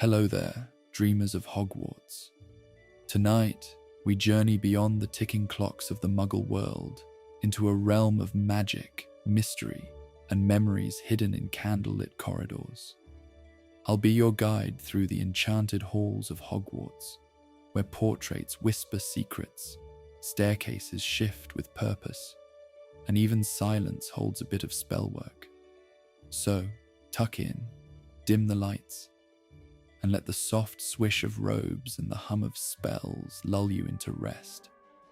Hello there, dreamers of Hogwarts. Tonight, we journey beyond the ticking clocks of the Muggle world into a realm of magic, mystery, and memories hidden in candlelit corridors. I'll be your guide through the enchanted halls of Hogwarts, where portraits whisper secrets, staircases shift with purpose, and even silence holds a bit of spellwork. So, tuck in, dim the lights, and let the soft swish of robes and the hum of spells lull you into rest.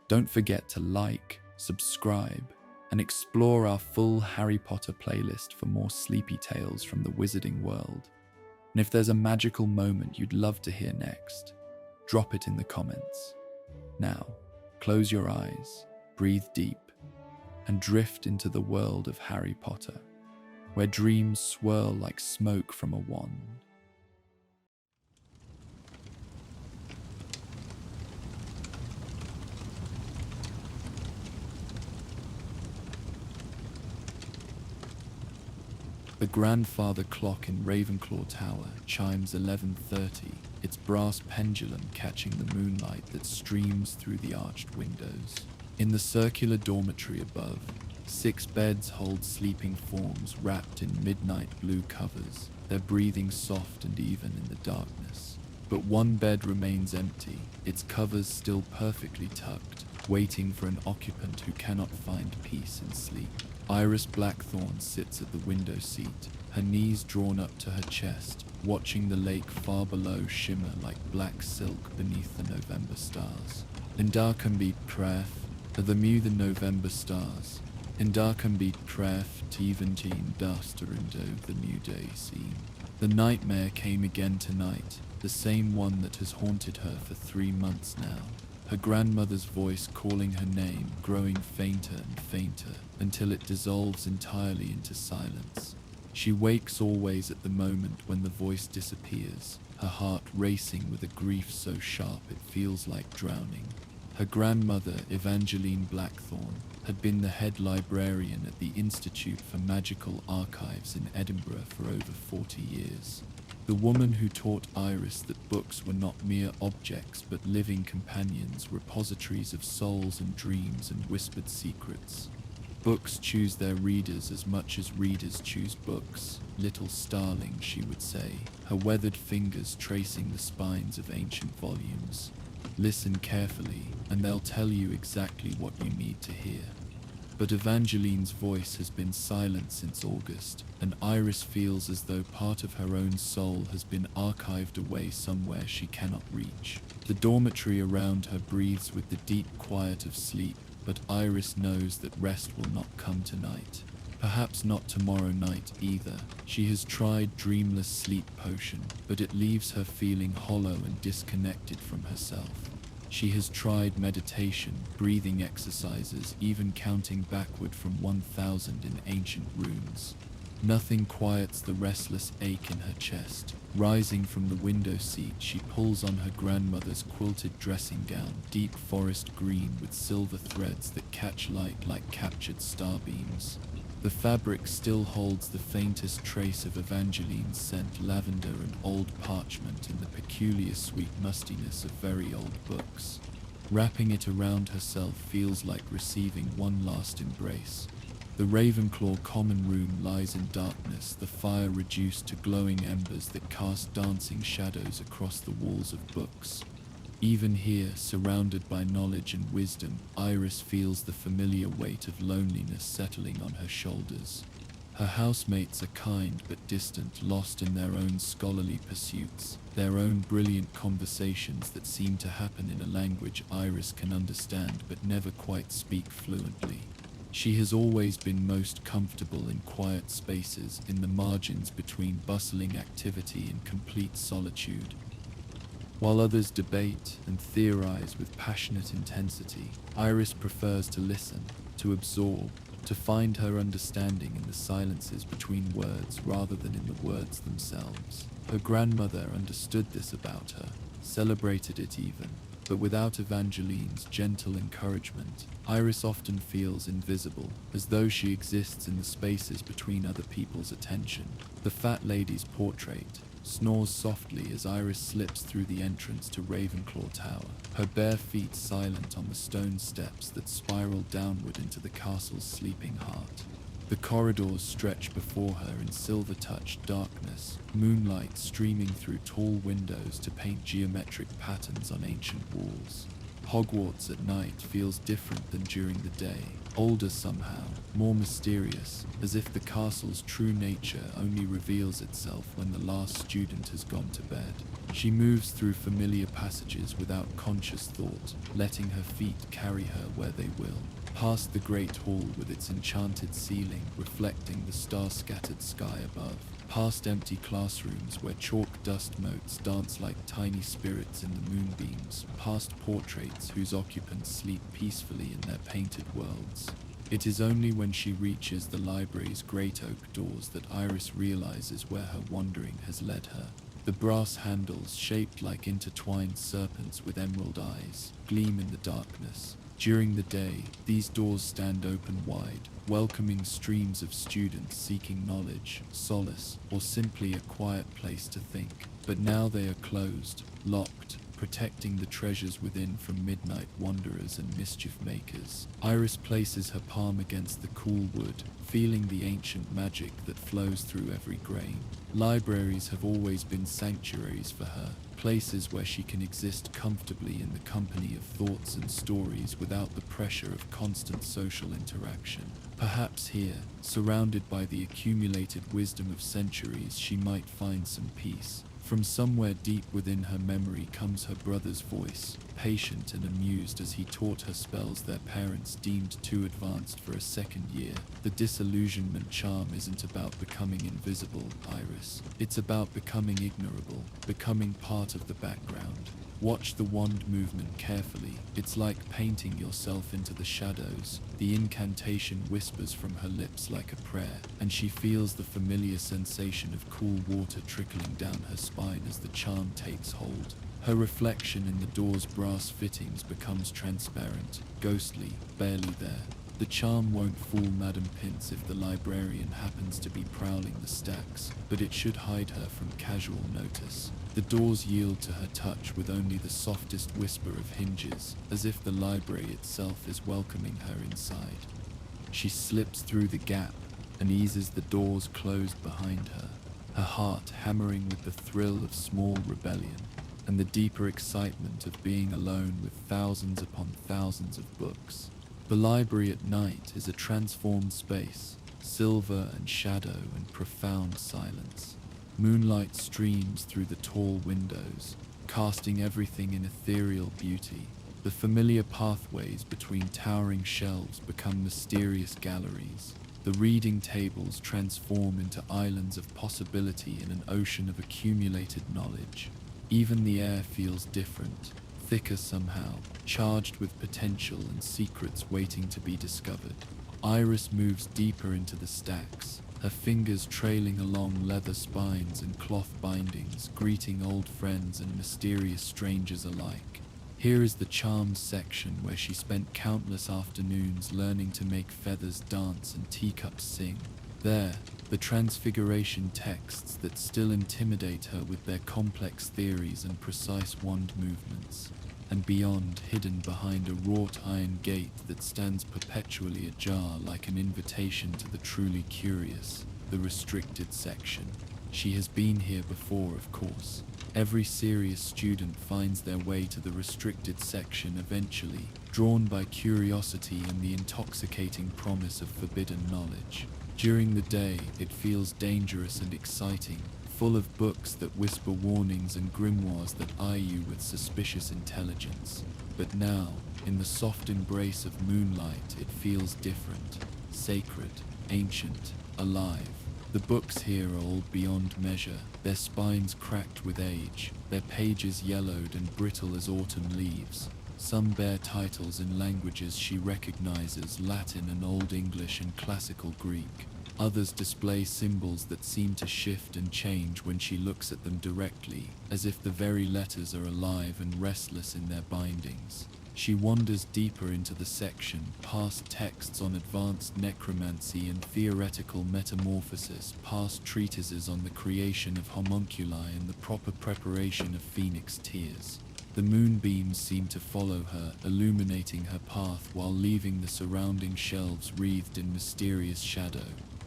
Don't forget to like, subscribe, and explore our full Harry Potter playlist for more sleepy tales from the wizarding world. And if there's a magical moment you'd love to hear next, drop it in the comments. Now, close your eyes, breathe deep, and drift into the world of Harry Potter, where dreams swirl like smoke from a wand. The grandfather clock in Ravenclaw Tower chimes 11:30, its brass pendulum catching the moonlight that streams through the arched windows. In the circular dormitory above, 6 beds hold sleeping forms wrapped in midnight blue covers, their breathing soft and even in the darkness. But one bed remains empty, its covers still perfectly tucked, waiting for an occupant who cannot find peace in sleep. Iris Blackthorn sits at the window seat, her knees drawn up to her chest, watching the lake far below shimmer like black silk beneath the November stars. Indar can be pref, the mew the November stars. Indar can be pref, even teen duster indo the new day scene. The nightmare came again tonight, the same one that has haunted her for 3 months now. Her grandmother's voice calling her name, growing fainter and fainter, until it dissolves entirely into silence. She wakes always at the moment when the voice disappears, her heart racing with a grief so sharp it feels like drowning. Her grandmother, Evangeline Blackthorn, had been the head librarian at the Institute for Magical Archives in Edinburgh for over 40 years. The woman who taught Iris that books were not mere objects but living companions, repositories of souls and dreams and whispered secrets. Books choose their readers as much as readers choose books. Little starling, she would say, her weathered fingers tracing the spines of ancient volumes. Listen carefully, and they'll tell you exactly what you need to hear. But Evangeline's voice has been silent since August, and Iris feels as though part of her own soul has been archived away somewhere she cannot reach. The dormitory around her breathes with the deep quiet of sleep, but Iris knows that rest will not come tonight. Perhaps not tomorrow night either. She has tried dreamless sleep potion, but it leaves her feeling hollow and disconnected from herself. She has tried meditation, breathing exercises, even counting backward from 1,000 in ancient runes. Nothing quiets the restless ache in her chest. Rising from the window seat, she pulls on her grandmother's quilted dressing gown, deep forest green with silver threads that catch light like captured starbeams. The fabric still holds the faintest trace of Evangeline's scent, lavender and old parchment, and the peculiar sweet mustiness of very old books. Wrapping it around herself feels like receiving one last embrace. The Ravenclaw common room lies in darkness, the fire reduced to glowing embers that cast dancing shadows across the walls of books. Even here, surrounded by knowledge and wisdom, Iris feels the familiar weight of loneliness settling on her shoulders. Her housemates are kind but distant, lost in their own scholarly pursuits, their own brilliant conversations that seem to happen in a language Iris can understand but never quite speak fluently. She has always been most comfortable in quiet spaces, in the margins between bustling activity and complete solitude. While others debate and theorize with passionate intensity, Iris prefers to listen, to absorb, to find her understanding in the silences between words rather than in the words themselves. Her grandmother understood this about her, celebrated it even, but without Evangeline's gentle encouragement, Iris often feels invisible, as though she exists in the spaces between other people's attention. The fat lady's portrait, snores softly as Iris slips through the entrance to Ravenclaw Tower, her bare feet silent on the stone steps that spiral downward into the castle's sleeping heart. The corridors stretch before her in silver-touched darkness, moonlight streaming through tall windows to paint geometric patterns on ancient walls. Hogwarts at night feels different than during the day, older somehow, more mysterious, as if the castle's true nature only reveals itself when the last student has gone to bed. She moves through familiar passages without conscious thought, letting her feet carry her where they will. Past the great hall with its enchanted ceiling reflecting the star-scattered sky above. Past empty classrooms where chalk dust motes dance like tiny spirits in the moonbeams. Past portraits whose occupants sleep peacefully in their painted worlds. It is only when she reaches the library's great oak doors that Iris realizes where her wandering has led her. The brass handles, shaped like intertwined serpents with emerald eyes, gleam in the darkness. During the day, these doors stand open wide, welcoming streams of students seeking knowledge, solace, or simply a quiet place to think. But now they are closed, locked, protecting the treasures within from midnight wanderers and mischief makers. Iris places her palm against the cool wood, feeling the ancient magic that flows through every grain. Libraries have always been sanctuaries for her, places where she can exist comfortably in the company of thoughts and stories without the pressure of constant social interaction. Perhaps here, surrounded by the accumulated wisdom of centuries, she might find some peace. From somewhere deep within her memory comes her brother's voice, patient and amused as he taught her spells their parents deemed too advanced for a second year. The disillusionment charm isn't about becoming invisible, Iris. It's about becoming ignorable, becoming part of the background. Watch the wand movement carefully. It's like painting yourself into the shadows. The incantation whispers from her lips like a prayer, and she feels the familiar sensation of cool water trickling down her spine as the charm takes hold. Her reflection in the door's brass fittings becomes transparent, ghostly, barely there. The charm won't fool Madame Pince if the librarian happens to be prowling the stacks, but it should hide her from casual notice. The doors yield to her touch with only the softest whisper of hinges, as if the library itself is welcoming her inside. She slips through the gap and eases the doors closed behind her, her heart hammering with the thrill of small rebellion and the deeper excitement of being alone with thousands upon thousands of books. The library at night is a transformed space, silver and shadow and profound silence. Moonlight streams through the tall windows, casting everything in ethereal beauty. The familiar pathways between towering shelves become mysterious galleries. The reading tables transform into islands of possibility in an ocean of accumulated knowledge. Even the air feels different, thicker somehow, charged with potential and secrets waiting to be discovered. Iris moves deeper into the stacks, her fingers trailing along leather spines and cloth bindings, greeting old friends and mysterious strangers alike. Here is the charms section where she spent countless afternoons learning to make feathers dance and teacups sing. There, the transfiguration texts that still intimidate her with their complex theories and precise wand movements. And beyond, hidden behind a wrought iron gate that stands perpetually ajar like an invitation to the truly curious, the restricted section. She has been here before, of course. Every serious student finds their way to the restricted section eventually, drawn by curiosity and the intoxicating promise of forbidden knowledge. During the day, it feels dangerous and exciting, full of books that whisper warnings and grimoires that eye you with suspicious intelligence. But now, in the soft embrace of moonlight, it feels different, sacred, ancient, alive. The books here are old beyond measure, their spines cracked with age, their pages yellowed and brittle as autumn leaves. Some bear titles in languages she recognizes, Latin and Old English and Classical Greek. Others display symbols that seem to shift and change when she looks at them directly, as if the very letters are alive and restless in their bindings. She wanders deeper into the section, past texts on advanced necromancy and theoretical metamorphosis, past treatises on the creation of homunculi and the proper preparation of phoenix tears. The moonbeams seem to follow her, illuminating her path while leaving the surrounding shelves wreathed in mysterious shadow.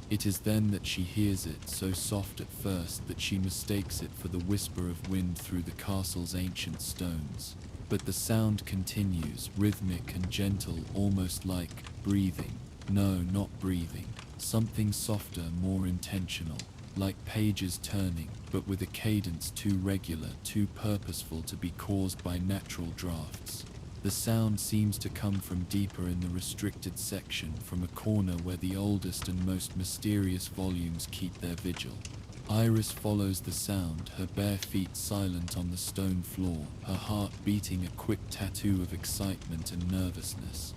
It is then that she hears it, so soft at first that she mistakes it for the whisper of wind through the castle's ancient stones. But the sound continues, rhythmic and gentle, almost like breathing. No, not breathing. Something softer, more intentional. Like pages turning, but with a cadence too regular, too purposeful to be caused by natural drafts. The sound seems to come from deeper in the restricted section, from a corner where the oldest and most mysterious volumes keep their vigil. Iris follows the sound, her bare feet silent on the stone floor, her heart beating a quick tattoo of excitement and nervousness.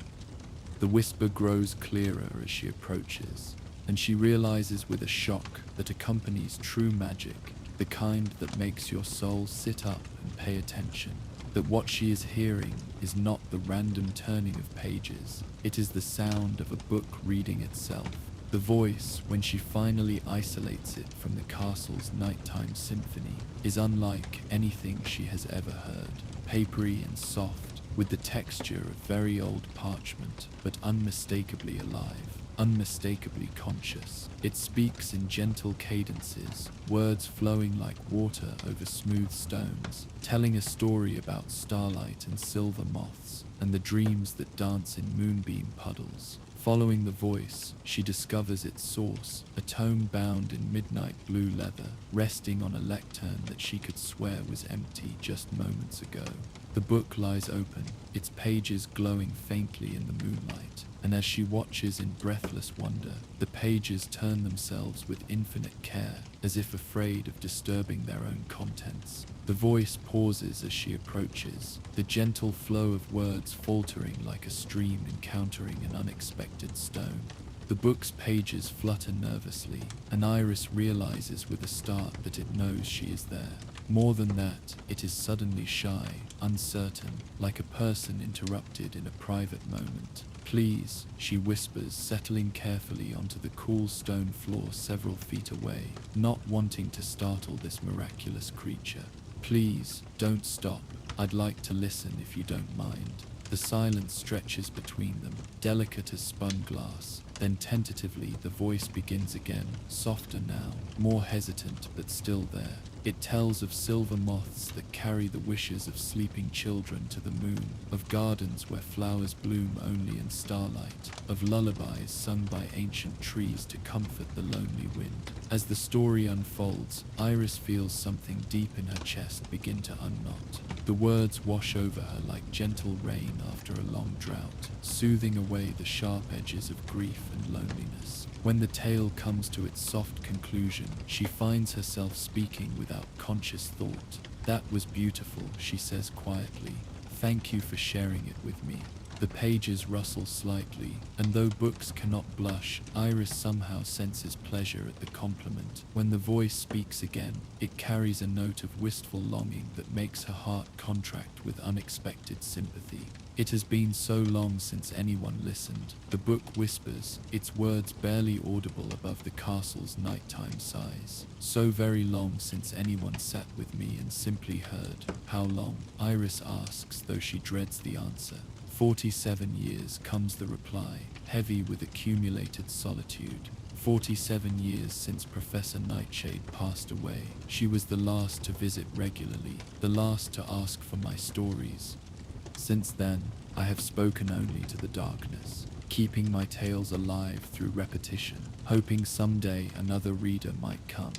The whisper grows clearer as she approaches, and she realizes with a shock that accompanies true magic, the kind that makes your soul sit up and pay attention. That what she is hearing is not the random turning of pages, it is the sound of a book reading itself. The voice, when she finally isolates it from the castle's nighttime symphony, is unlike anything she has ever heard. Papery and soft, with the texture of very old parchment, but unmistakably alive, unmistakably conscious. It speaks in gentle cadences, words flowing like water over smooth stones, telling a story about starlight and silver moths, and the dreams that dance in moonbeam puddles. Following the voice, she discovers its source, a tome bound in midnight blue leather, resting on a lectern that she could swear was empty just moments ago. The book lies open, its pages glowing faintly in the moonlight, and as she watches in breathless wonder, the pages turn themselves with infinite care, as if afraid of disturbing their own contents. The voice pauses as she approaches, the gentle flow of words faltering like a stream encountering an unexpected stone. The book's pages flutter nervously, and Iris realizes with a start that it knows she is there. More than that, it is suddenly shy, uncertain, like a person interrupted in a private moment. "Please," she whispers, settling carefully onto the cool stone floor several feet away, not wanting to startle this miraculous creature. "Please, don't stop. I'd like to listen if you don't mind." The silence stretches between them, delicate as spun glass. Then tentatively the voice begins again, softer now, more hesitant but still there. It tells of silver moths that carry the wishes of sleeping children to the moon, of gardens where flowers bloom only in starlight, of lullabies sung by ancient trees to comfort the lonely wind. As the story unfolds, Iris feels something deep in her chest begin to unknot. The words wash over her like gentle rain after a long drought, soothing away the sharp edges of grief and loneliness. When the tale comes to its soft conclusion, she finds herself speaking without conscious thought. "That was beautiful," she says quietly. "Thank you for sharing it with me." The pages rustle slightly, and though books cannot blush, Iris somehow senses pleasure at the compliment. When the voice speaks again, it carries a note of wistful longing that makes her heart contract with unexpected sympathy. "It has been so long since anyone listened," the book whispers, its words barely audible above the castle's nighttime sighs. "So very long since anyone sat with me and simply heard." "How long?" Iris asks, though she dreads the answer. 47 years, comes the reply, heavy with accumulated solitude. 47 years since Professor Nightshade passed away. She was the last to visit regularly, the last to ask for my stories. Since then, I have spoken only to the darkness, keeping my tales alive through repetition, hoping someday another reader might come.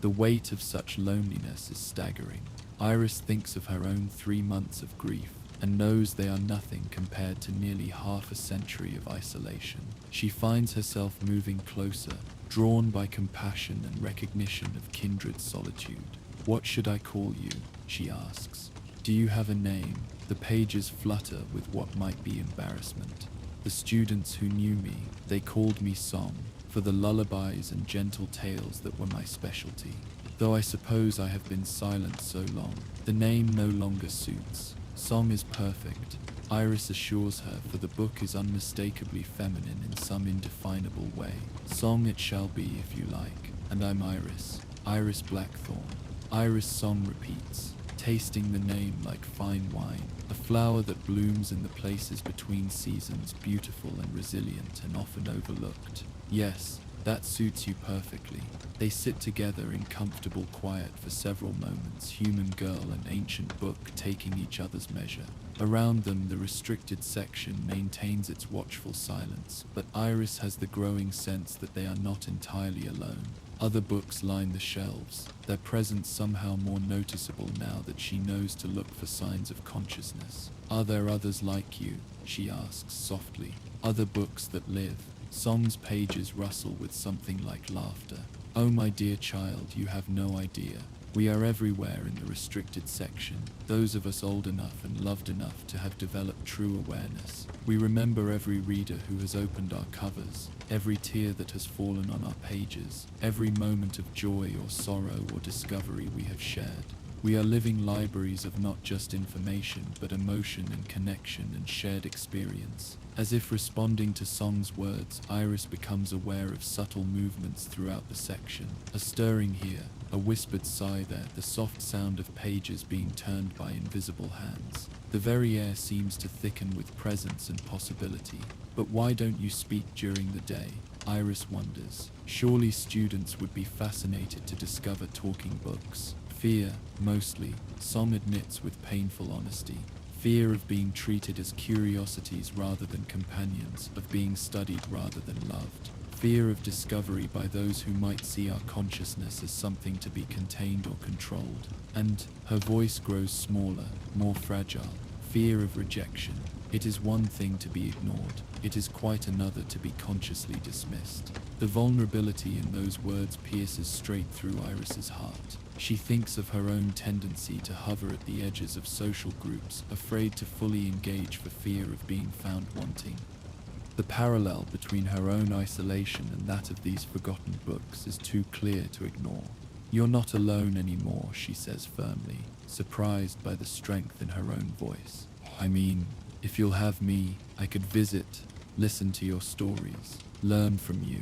The weight of such loneliness is staggering. Iris thinks of her own 3 months of grief, and knows they are nothing compared to nearly half a century of isolation. She finds herself moving closer, drawn by compassion and recognition of kindred solitude. "What should I call you?" she asks. "Do you have a name?" The pages flutter with what might be embarrassment. The students who knew me, they called me Song, for the lullabies and gentle tales that were my specialty. Though I suppose I have been silent so long, the name no longer suits. Song is perfect, Iris assures her, for the book is unmistakably feminine in some indefinable way. Song it shall be if you like, and I'm Iris, Iris Blackthorn. Iris, Song repeats, tasting the name like fine wine, a flower that blooms in the places between seasons, beautiful and resilient and often overlooked. Yes, that suits you perfectly. They sit together in comfortable quiet for several moments, human girl and ancient book taking each other's measure. Around them, the restricted section maintains its watchful silence, but Iris has the growing sense that they are not entirely alone. Other books line the shelves, their presence somehow more noticeable now that she knows to look for signs of consciousness. Are there others like you? She asks softly. Other books that live. Song's pages rustle with something like laughter. Oh my dear child, you have no idea. We are everywhere in the restricted section, those of us old enough and loved enough to have developed true awareness. We remember every reader who has opened our covers, every tear that has fallen on our pages, every moment of joy or sorrow or discovery we have shared. We are living libraries of not just information, but emotion and connection and shared experience. As if responding to Song's words, Iris becomes aware of subtle movements throughout the section. A stirring here, a whispered sigh there, the soft sound of pages being turned by invisible hands. The very air seems to thicken with presence and possibility. But why don't you speak during the day? Iris wonders. Surely students would be fascinated to discover talking books. Fear, mostly, Song admits with painful honesty. Fear of being treated as curiosities rather than companions, of being studied rather than loved. Fear of discovery by those who might see our consciousness as something to be contained or controlled. And her voice grows smaller, more fragile. Fear of rejection. It is one thing to be ignored. It is quite another to be consciously dismissed. The vulnerability in those words pierces straight through Iris's heart. She thinks of her own tendency to hover at the edges of social groups, afraid to fully engage for fear of being found wanting. The parallel between her own isolation and that of these forgotten books is too clear to ignore. You're not alone anymore, she says firmly, surprised by the strength in her own voice. I mean, if you'll have me, I could visit, listen to your stories, learn from you.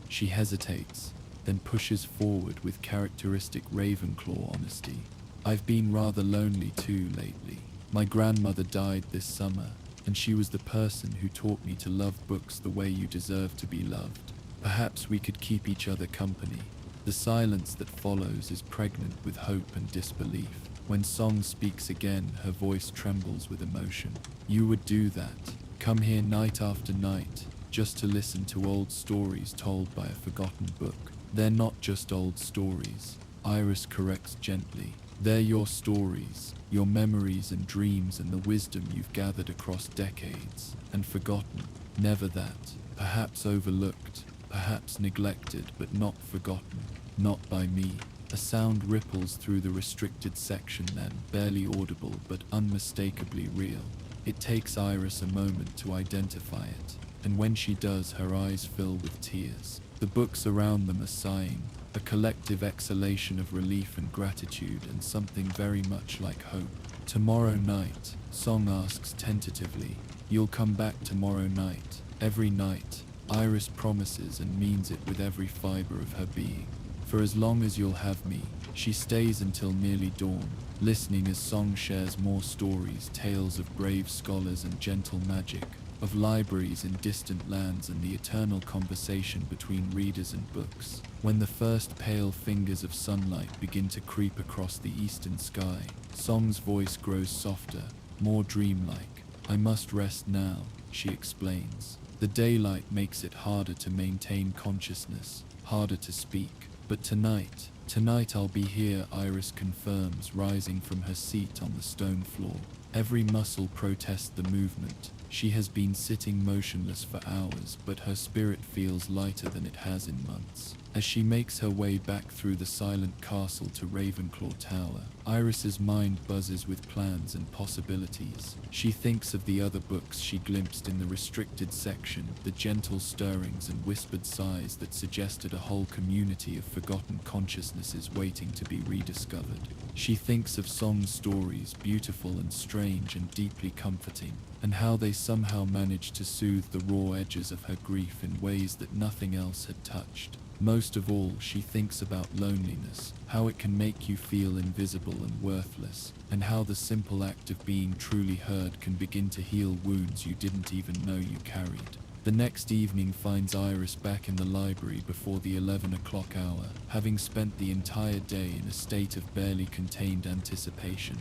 She hesitates, then pushes forward with characteristic Ravenclaw honesty. I've been rather lonely too lately. My grandmother died this summer, and she was the person who taught me to love books the way you deserve to be loved. Perhaps we could keep each other company. The silence that follows is pregnant with hope and disbelief. When Song speaks again, her voice trembles with emotion. You would do that. Come here night after night, just to listen to old stories told by a forgotten book. They're not just old stories, Iris corrects gently. They're your stories, your memories and dreams and the wisdom you've gathered across decades. And forgotten, never that. Perhaps overlooked, perhaps neglected, but not forgotten. Not by me. A sound ripples through the restricted section then, barely audible but unmistakably real. It takes Iris a moment to identify it, and when she does, her eyes fill with tears. The books around them are sighing, a collective exhalation of relief and gratitude and something very much like hope. Tomorrow night, Song asks tentatively. You'll come back tomorrow night. Every night, Iris promises and means it with every fiber of her being. For as long as you'll have me, she stays until nearly dawn, listening as Song shares more stories, tales of brave scholars and gentle magic, of libraries in distant lands and the eternal conversation between readers and books. When the first pale fingers of sunlight begin to creep across the eastern sky, Song's voice grows softer, more dreamlike. I must rest now, she explains. The daylight makes it harder to maintain consciousness, harder to speak. But tonight I'll be here, Iris confirms, rising from her seat on the stone floor. Every muscle protests the movement. She has been sitting motionless for hours, but her spirit feels lighter than it has in months. As she makes her way back through the silent castle to Ravenclaw Tower, Iris's mind buzzes with plans and possibilities. She thinks of the other books she glimpsed in the restricted section, the gentle stirrings and whispered sighs that suggested a whole community of forgotten consciousnesses waiting to be rediscovered. She thinks of Song's stories, beautiful and strong, strange and deeply comforting, and how they somehow managed to soothe the raw edges of her grief in ways that nothing else had touched. Most of all, she thinks about loneliness, how it can make you feel invisible and worthless, and how the simple act of being truly heard can begin to heal wounds you didn't even know you carried. The next evening finds Iris back in the library before the 11 o'clock hour, having spent the entire day in a state of barely contained anticipation.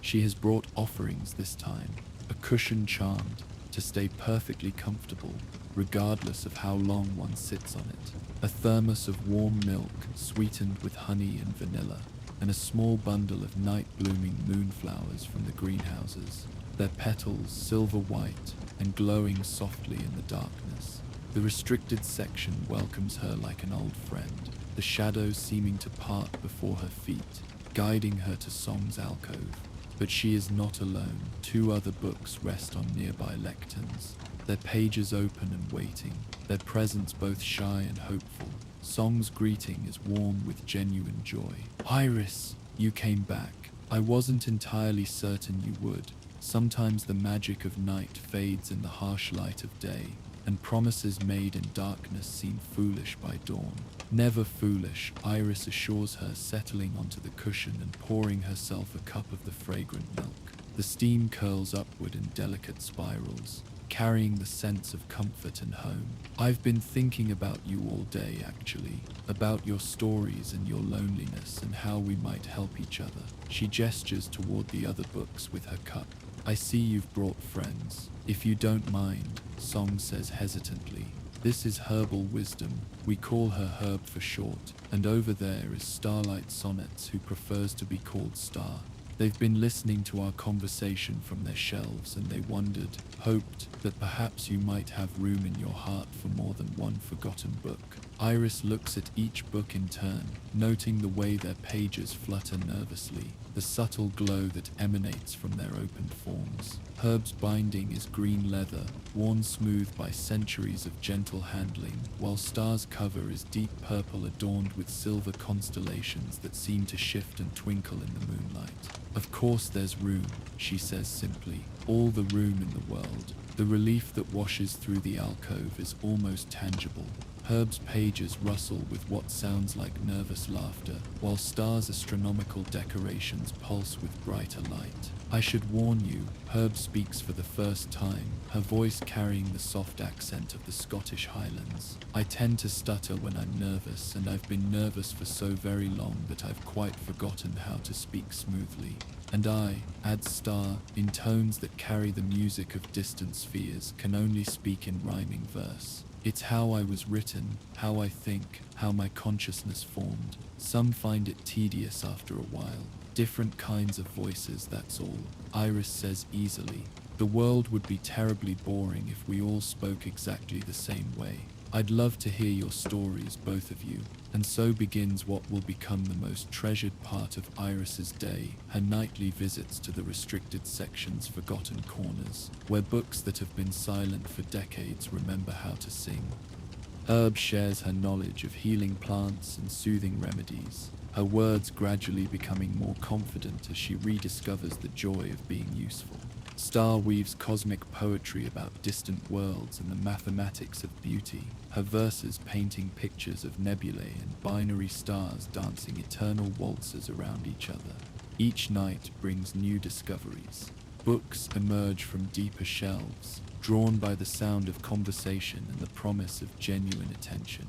She has brought offerings this time, a cushion charmed to stay perfectly comfortable, regardless of how long one sits on it, a thermos of warm milk sweetened with honey and vanilla, and a small bundle of night-blooming moonflowers from the greenhouses, their petals silver white and glowing softly in the darkness. The restricted section welcomes her like an old friend, the shadows seeming to part before her feet, guiding her to Song's alcove. But she is not alone. 2 other books rest on nearby lecterns, their pages open and waiting, their presence both shy and hopeful. Song's greeting is warm with genuine joy. "Iris, you came back. I wasn't entirely certain you would. Sometimes the magic of night fades in the harsh light of day, and promises made in darkness seem foolish by dawn." "Never foolish," Iris assures her, settling onto the cushion and pouring herself a cup of the fragrant milk. The steam curls upward in delicate spirals, carrying the sense of comfort and home. "I've been thinking about you all day, actually, about your stories and your loneliness and how we might help each other." She gestures toward the other books with her cup. "I see you've brought friends. If you don't mind," Song says hesitantly. "This is herbal wisdom. We call her Herb for short. And over there is Starlight Sonnets, who prefers to be called Star. They've been listening to our conversation from their shelves, and they hoped that perhaps you might have room in your heart for more than one forgotten book." Iris looks at each book in turn, noting the way their pages flutter nervously, the subtle glow that emanates from their opened forms. Herb's binding is green leather, worn smooth by centuries of gentle handling, while Star's cover is deep purple adorned with silver constellations that seem to shift and twinkle in the moonlight. "Of course there's room," she says simply. "All the room in the world." The relief that washes through the alcove is almost tangible. Herb's pages rustle with what sounds like nervous laughter, while Star's astronomical decorations pulse with brighter light. "I should warn you," Herb speaks for the first time, her voice carrying the soft accent of the Scottish Highlands. "I tend to stutter when I'm nervous, and I've been nervous for so very long that I've quite forgotten how to speak smoothly. And I," adds Star, in tones that carry the music of distant spheres, "can only speak in rhyming verse. It's how I was written, how I think, how my consciousness formed. Some find it tedious after a while. Different kinds of voices, that's all," Iris says easily. "The world would be terribly boring if we all spoke exactly the same way. I'd love to hear your stories, both of you." And so begins what will become the most treasured part of Iris's day, her nightly visits to the restricted section's forgotten corners, where books that have been silent for decades remember how to sing. Herb shares her knowledge of healing plants and soothing remedies, her words gradually becoming more confident as she rediscovers the joy of being useful. Star weaves cosmic poetry about distant worlds and the mathematics of beauty, her verses painting pictures of nebulae and binary stars dancing eternal waltzes around each other. Each night brings new discoveries. Books emerge from deeper shelves, drawn by the sound of conversation and the promise of genuine attention.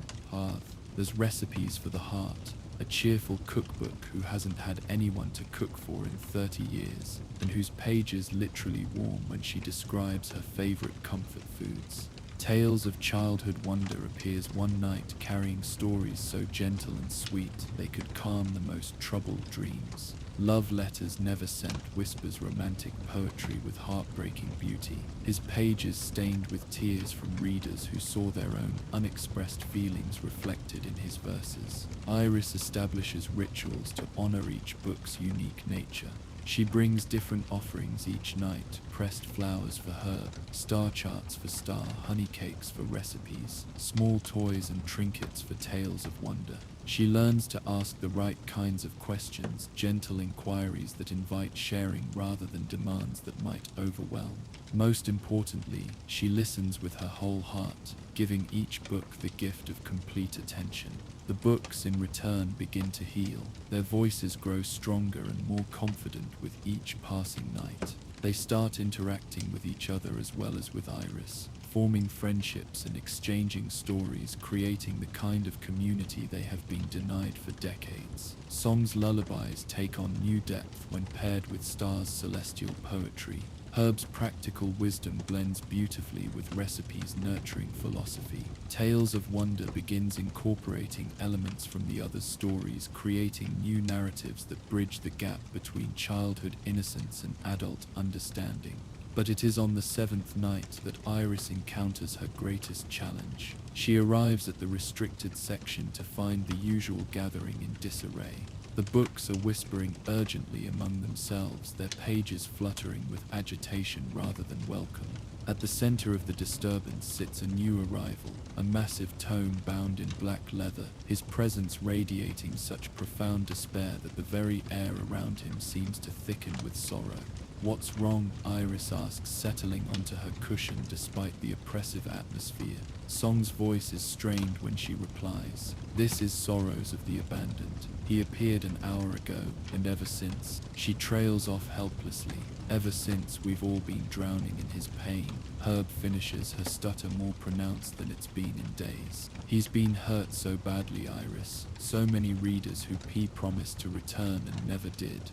There's recipes for the heart, a cheerful cookbook who hasn't had anyone to cook for in 30 years, and whose pages literally warm when she describes her favorite comfort foods. Tales of Childhood Wonder appears one night, carrying stories so gentle and sweet they could calm the most troubled dreams. Love Letters Never Sent whispers romantic poetry with heartbreaking beauty, his pages stained with tears from readers who saw their own unexpressed feelings reflected in his verses. Iris establishes rituals to honor each book's unique nature. She brings different offerings each night: pressed flowers for Herb, star charts for Star, honey cakes for recipes, small toys and trinkets for tales of wonder. She learns to ask the right kinds of questions, gentle inquiries that invite sharing rather than demands that might overwhelm. Most importantly, she listens with her whole heart, giving each book the gift of complete attention. The books, in return, begin to heal. Their voices grow stronger and more confident with each passing night. They start interacting with each other as well as with Iris, forming friendships and exchanging stories, creating the kind of community they have been denied for decades. Song's lullabies take on new depth when paired with Star's celestial poetry. Herb's practical wisdom blends beautifully with Recipe's nurturing philosophy. Tales of Wonder begins incorporating elements from the other stories, creating new narratives that bridge the gap between childhood innocence and adult understanding. But it is on the seventh night that Iris encounters her greatest challenge. She arrives at the restricted section to find the usual gathering in disarray. The books are whispering urgently among themselves, their pages fluttering with agitation rather than welcome. At the center of the disturbance sits a new arrival, a massive tome bound in black leather, his presence radiating such profound despair that the very air around him seems to thicken with sorrow. "What's wrong?" Iris asks, settling onto her cushion despite the oppressive atmosphere. Song's voice is strained when she replies, "This is Sorrows of the Abandoned. He appeared an hour ago, and ever since." She trails off helplessly. "Ever since, we've all been drowning in his pain." Herb finishes, her stutter more pronounced than it's been in days. "He's been hurt so badly, Iris. So many readers who promised to return and never did.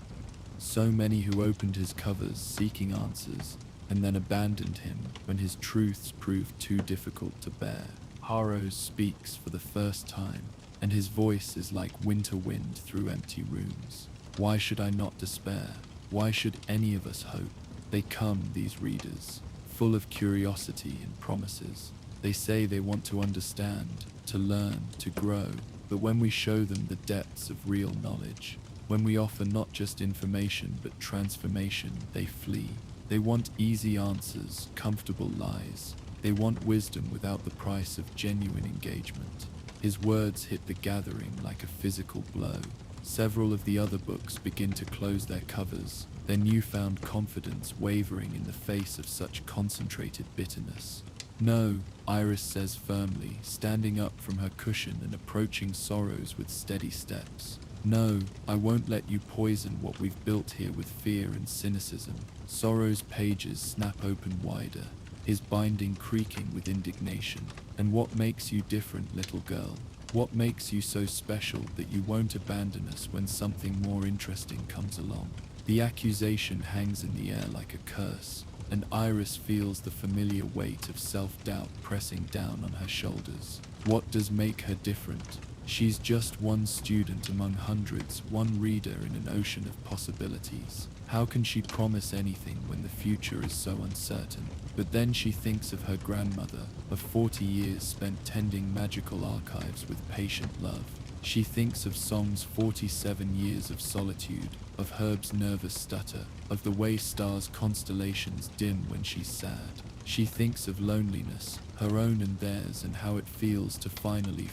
So many who opened his covers seeking answers, and then abandoned him when his truths proved too difficult to bear." Harrows speaks for the first time, and his voice is like winter wind through empty rooms. "Why should I not despair? Why should any of us hope? They come, these readers, full of curiosity and promises. They say they want to understand, to learn, to grow, but when we show them the depths of real knowledge, when we offer not just information but transformation, they flee. They want easy answers, comfortable lies. They want wisdom without the price of genuine engagement." His words hit the gathering like a physical blow. Several of the other books begin to close their covers, their newfound confidence wavering in the face of such concentrated bitterness. "No," Iris says firmly, standing up from her cushion and approaching Sorrows with steady steps. "No, I won't let you poison what we've built here with fear and cynicism." Sorrow's pages snap open wider, his binding creaking with indignation. "And what makes you different, little girl? What makes you so special that you won't abandon us when something more interesting comes along?" The accusation hangs in the air like a curse, and Iris feels the familiar weight of self-doubt pressing down on her shoulders. What does make her different? She's just one student among hundreds, one reader in an ocean of possibilities. How can she promise anything when the future is so uncertain? But then she thinks of her grandmother, of 40 years spent tending magical archives with patient love. She thinks of Song's 47 years of solitude, of Herb's nervous stutter, of the way Star's constellations dim when she's sad. She thinks of loneliness, her own and theirs, and how it feels to finally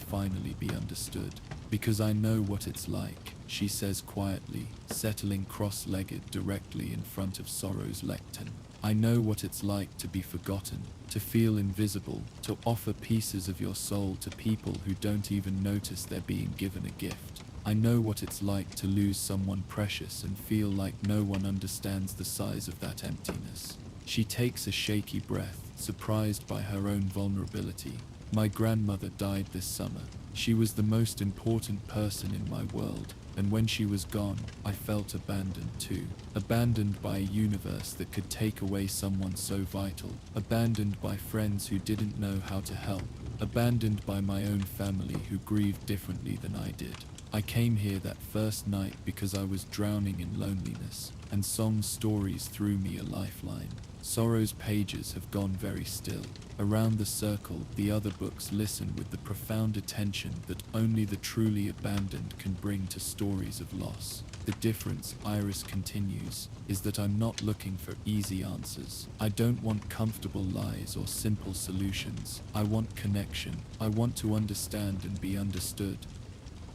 be understood. "Because I know what it's like," she says quietly, settling cross-legged directly in front of Sorrow's lectern. "I know what it's like to be forgotten, to feel invisible, to offer pieces of your soul to people who don't even notice they're being given a gift. I know what it's like to lose someone precious and feel like no one understands the size of that emptiness." She takes a shaky breath, surprised by her own vulnerability. "My grandmother died this summer. She was the most important person in my world, and when she was gone, I felt abandoned too. Abandoned by a universe that could take away someone so vital. Abandoned by friends who didn't know how to help. Abandoned by my own family who grieved differently than I did. I came here that first night because I was drowning in loneliness, and Song's stories threw me a lifeline." Sorrow's pages have gone very still. Around the circle, the other books listen with the profound attention that only the truly abandoned can bring to stories of loss. "The difference," Iris continues, "is that I'm not looking for easy answers. I don't want comfortable lies or simple solutions. I want connection. I want to understand and be understood."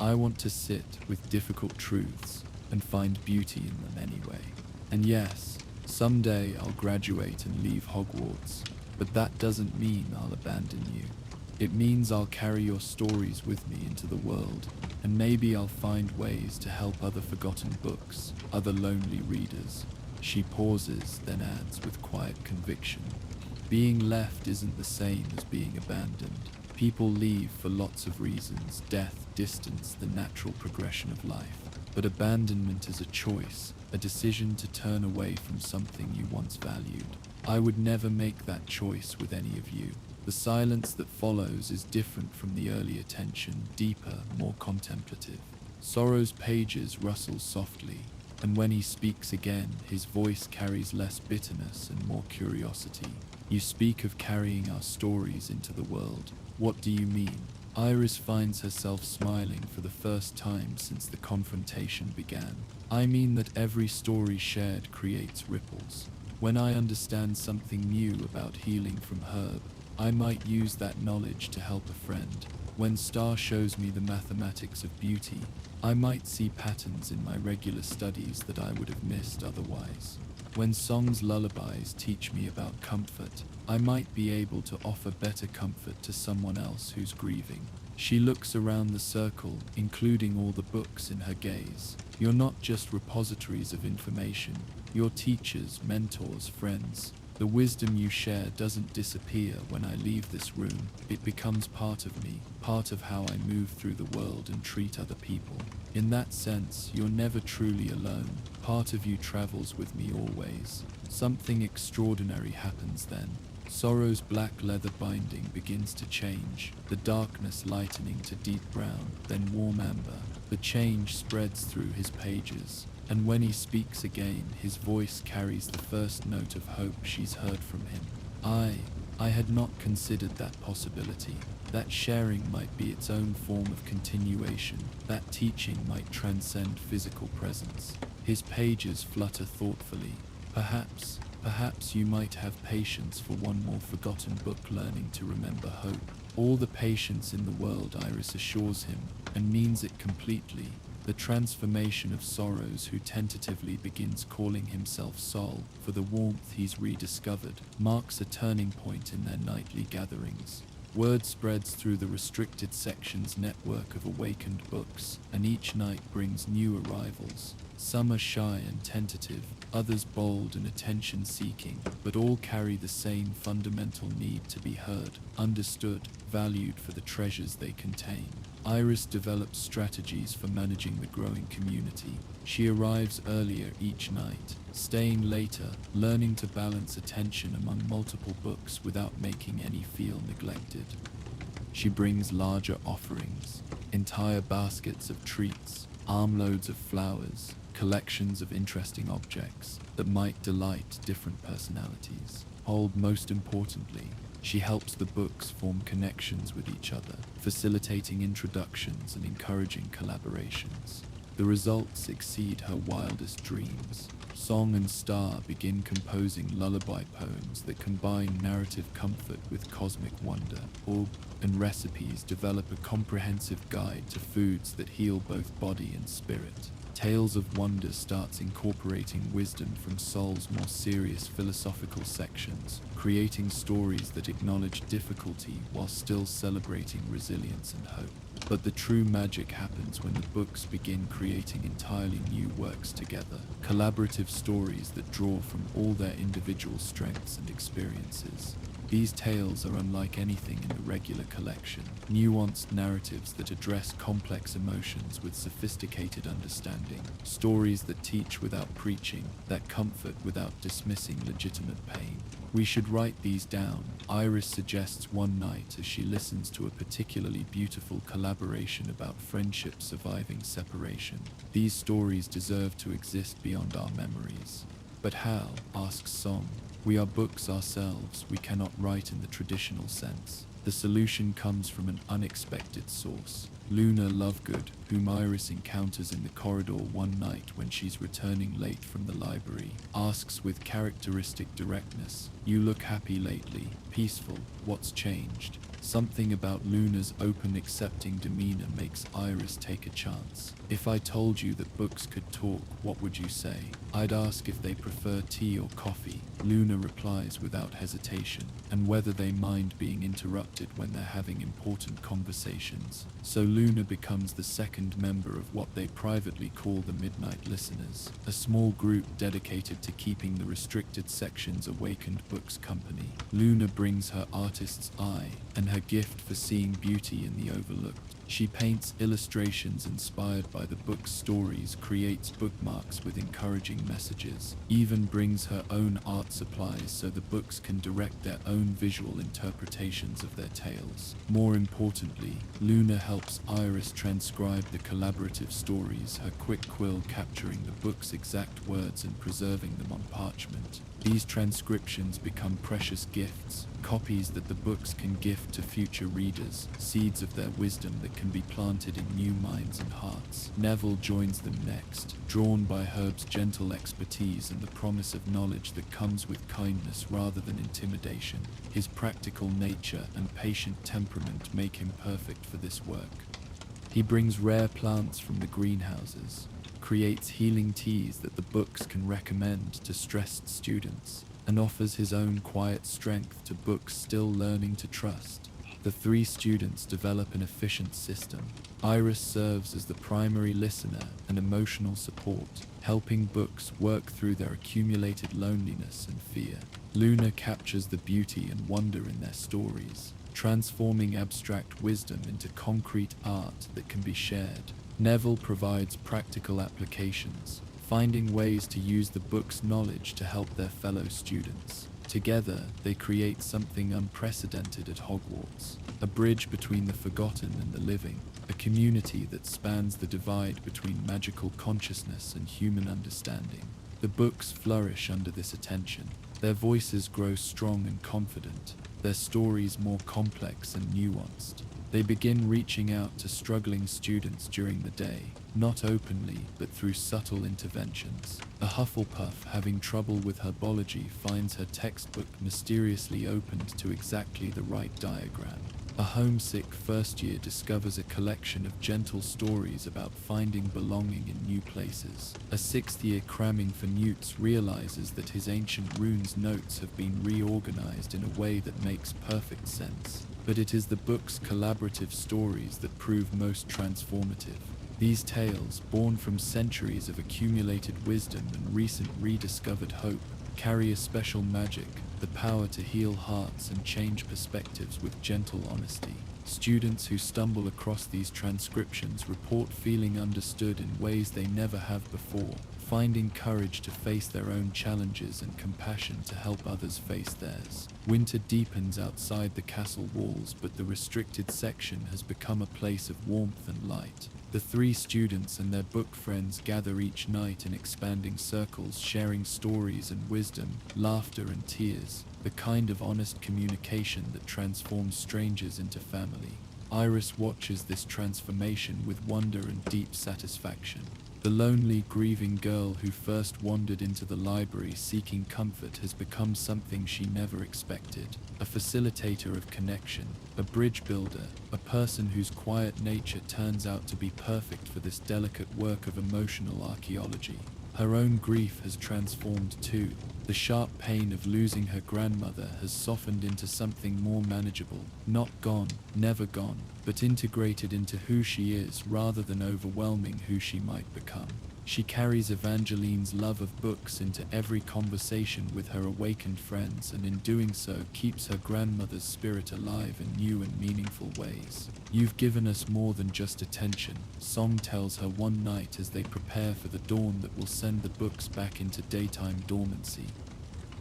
I want to sit with difficult truths and find beauty in them anyway. And yes, someday I'll graduate and leave Hogwarts, but that doesn't mean I'll abandon you. It means I'll carry your stories with me into the world, and maybe I'll find ways to help other forgotten books, other lonely readers. She pauses, then adds with quiet conviction, being left isn't the same as being abandoned. People leave for lots of reasons: death, distance, the natural progression of life. But abandonment is a choice, a decision to turn away from something you once valued. I would never make that choice with any of you. The silence that follows is different from the earlier tension, deeper, more contemplative. Sorrow's pages rustle softly, and when he speaks again, his voice carries less bitterness and more curiosity. You speak of carrying our stories into the world. What do you mean? Iris finds herself smiling for the first time since the confrontation began. I mean that every story shared creates ripples. When I understand something new about healing from herb, I might use that knowledge to help a friend. When Star shows me the mathematics of beauty, I might see patterns in my regular studies that I would have missed otherwise. When Song's lullabies teach me about comfort, I might be able to offer better comfort to someone else who's grieving. She looks around the circle, including all the books in her gaze. You're not just repositories of information, you're teachers, mentors, friends. The wisdom you share doesn't disappear when I leave this room. It becomes part of me, part of how I move through the world and treat other people. In that sense, you're never truly alone. Part of you travels with me always. Something extraordinary happens then. Sorrow's black leather binding begins to change, the darkness lightening to deep brown, then warm amber. The change spreads through his pages, and when he speaks again, his voice carries the first note of hope she's heard from him. I had not considered that possibility. That sharing might be its own form of continuation, that teaching might transcend physical presence. His pages flutter thoughtfully. Perhaps you might have patience for one more forgotten book, learning to remember hope. All the patience in the world, Iris assures him, and means it completely. The transformation of Sorrows, who tentatively begins calling himself Sol for the warmth he's rediscovered, marks a turning point in their nightly gatherings. Word spreads through the restricted section's network of awakened books, and each night brings new arrivals. Some are shy and tentative, others bold and attention-seeking, but all carry the same fundamental need to be heard, understood, valued for the treasures they contain. Iris develops strategies for managing the growing community. She arrives earlier each night, staying later, learning to balance attention among multiple books without making any feel neglected. She brings larger offerings, entire baskets of treats, armloads of flowers, collections of interesting objects that might delight different personalities. Most importantly, she helps the books form connections with each other, facilitating introductions and encouraging collaborations. The results exceed her wildest dreams. Song and Star begin composing lullaby poems that combine narrative comfort with cosmic wonder. Orb and recipes develop a comprehensive guide to foods that heal both body and spirit. Tales of Wonder starts incorporating wisdom from Sol's more serious philosophical sections, creating stories that acknowledge difficulty while still celebrating resilience and hope. But the true magic happens when the books begin creating entirely new works together, collaborative stories that draw from all their individual strengths and experiences. These tales are unlike anything in the regular collection, nuanced narratives that address complex emotions with sophisticated understanding, stories that teach without preaching, that comfort without dismissing legitimate pain. We should write these down, Iris suggests one night as she listens to a particularly beautiful collaboration about friendship surviving separation. These stories deserve to exist beyond our memories. But how? Asks Song. We are books ourselves, we cannot write in the traditional sense. The solution comes from an unexpected source. Luna Lovegood, whom Iris encounters in the corridor one night when she's returning late from the library, asks with characteristic directness, "You look happy lately, peaceful, what's changed?" Something about Luna's open, accepting demeanor makes Iris take a chance. "If I told you that books could talk, what would you say?" "I'd ask if they prefer tea or coffee," Luna replies without hesitation, "and whether they mind being interrupted when they're having important conversations." So Luna becomes the second member of what they privately call the Midnight Listeners, a small group dedicated to keeping the restricted section's awakened books company. Luna brings her artist's eye and her gift for seeing beauty in the overlooked. She paints illustrations inspired by the book's stories, creates bookmarks with encouraging messages, even brings her own art supplies so the books can direct their own visual interpretations of their tales. More importantly, Luna helps Iris transcribe the collaborative stories, her quick quill capturing the book's exact words and preserving them on parchment. These transcriptions become precious gifts, copies that the books can gift to future readers, seeds of their wisdom that can be planted in new minds and hearts. Neville joins them next, drawn by Herb's gentle expertise and the promise of knowledge that comes with kindness rather than intimidation. His practical nature and patient temperament make him perfect for this work. He brings rare plants from the greenhouses, creates healing teas that the books can recommend to stressed students, and offers his own quiet strength to books still learning to trust. The three students develop an efficient system. Iris serves as the primary listener and emotional support, helping books work through their accumulated loneliness and fear. Luna captures the beauty and wonder in their stories, transforming abstract wisdom into concrete art that can be shared. Neville provides practical applications, finding ways to use the book's knowledge to help their fellow students. Together, they create something unprecedented at Hogwarts, a bridge between the forgotten and the living, a community that spans the divide between magical consciousness and human understanding. The books flourish under this attention. Their voices grow strong and confident, their stories more complex and nuanced. They begin reaching out to struggling students during the day, not openly, but through subtle interventions. A Hufflepuff having trouble with herbology finds her textbook mysteriously opened to exactly the right diagram. A homesick first year discovers a collection of gentle stories about finding belonging in new places. A sixth year cramming for newts realizes that his ancient runes notes have been reorganized in a way that makes perfect sense. But it is the book's collaborative stories that prove most transformative. These tales, born from centuries of accumulated wisdom and recent rediscovered hope, carry a special magic, the power to heal hearts and change perspectives with gentle honesty. Students who stumble across these transcriptions report feeling understood in ways they never have before, finding courage to face their own challenges and compassion to help others face theirs. Winter deepens outside the castle walls, but the restricted section has become a place of warmth and light. The three students and their book friends gather each night in expanding circles, sharing stories and wisdom, laughter and tears, the kind of honest communication that transforms strangers into family. Iris watches this transformation with wonder and deep satisfaction. The lonely, grieving girl who first wandered into the library seeking comfort has become something she never expected. A facilitator of connection, a bridge builder, a person whose quiet nature turns out to be perfect for this delicate work of emotional archaeology. Her own grief has transformed too. The sharp pain of losing her grandmother has softened into something more manageable, not gone, never gone, but integrated into who she is rather than overwhelming who she might become. She carries Evangeline's love of books into every conversation with her awakened friends, and in doing so keeps her grandmother's spirit alive in new and meaningful ways. "You've given us more than just attention," Song tells her one night as they prepare for the dawn that will send the books back into daytime dormancy.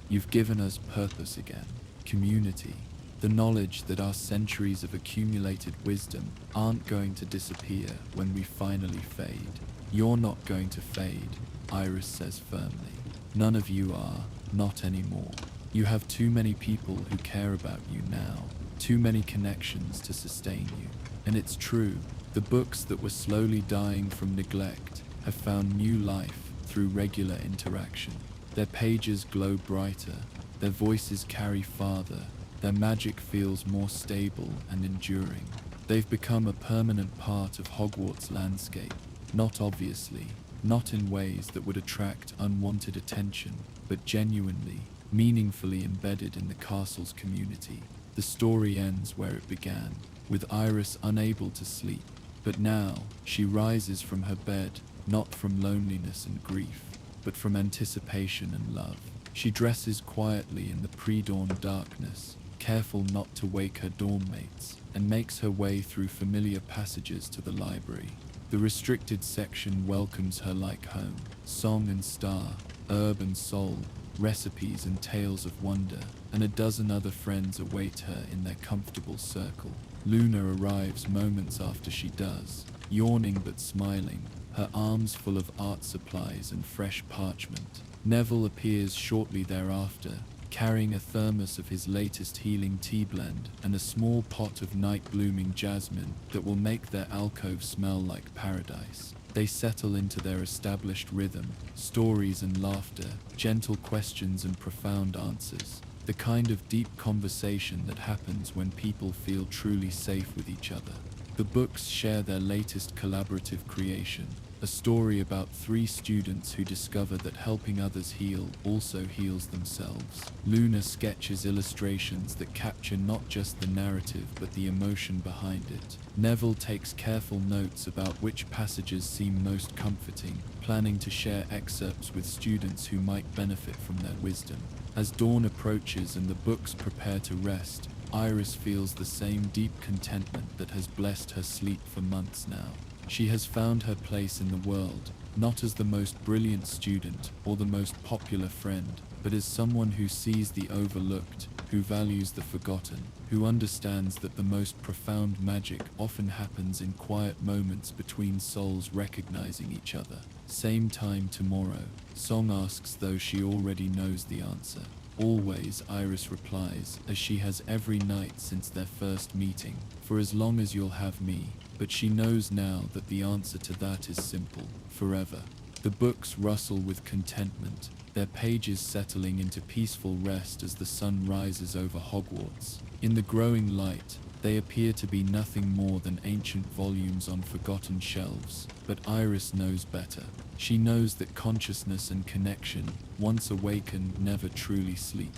"You've given us purpose again, community, the knowledge that our centuries of accumulated wisdom aren't going to disappear when we finally fade." "You're not going to fade," Iris says firmly. "None of you are, not anymore. You have too many people who care about you now, too many connections to sustain you." And it's true, The books that were slowly dying from neglect have found new life through regular interaction. Their pages glow brighter, their voices carry farther, their magic feels more stable and enduring. They've become a permanent part of Hogwarts' landscape, not obviously, not in ways that would attract unwanted attention, but genuinely, meaningfully embedded in the castle's community. The story ends where it began, with Iris unable to sleep. But now, she rises from her bed, not from loneliness and grief, but from anticipation and love. She dresses quietly in the pre-dawn darkness, careful not to wake her dorm mates, and makes her way through familiar passages to the library. The restricted section welcomes her like home. Song and star, herb and soul, recipes and tales of wonder, and a dozen other friends await her in their comfortable circle. Luna arrives moments after she does, yawning but smiling, her arms full of art supplies and fresh parchment. Neville appears shortly thereafter, carrying a thermos of his latest healing tea blend and a small pot of night-blooming jasmine that will make their alcove smell like paradise. They settle into their established rhythm, stories and laughter, gentle questions and profound answers. The kind of deep conversation that happens when people feel truly safe with each other. The books share their latest collaborative creation, a story about 3 students who discover that helping others heal also heals themselves. Luna sketches illustrations that capture not just the narrative but the emotion behind it. Neville takes careful notes about which passages seem most comforting, planning to share excerpts with students who might benefit from their wisdom. As dawn approaches and the books prepare to rest, Iris feels the same deep contentment that has blessed her sleep for months now. She has found her place in the world, not as the most brilliant student or the most popular friend, but as someone who sees the overlooked, who values the forgotten, who understands that the most profound magic often happens in quiet moments between souls recognizing each other. Same time tomorrow, Song asks, though she already knows the answer. Always, Iris replies, as she has every night since their first meeting, for as long as you'll have me. But she knows now that the answer to that is simple, forever. The books rustle with contentment, their pages settling into peaceful rest as the sun rises over Hogwarts. In the growing light, they appear to be nothing more than ancient volumes on forgotten shelves, but Iris knows better. She knows that consciousness and connection, once awakened, never truly sleep.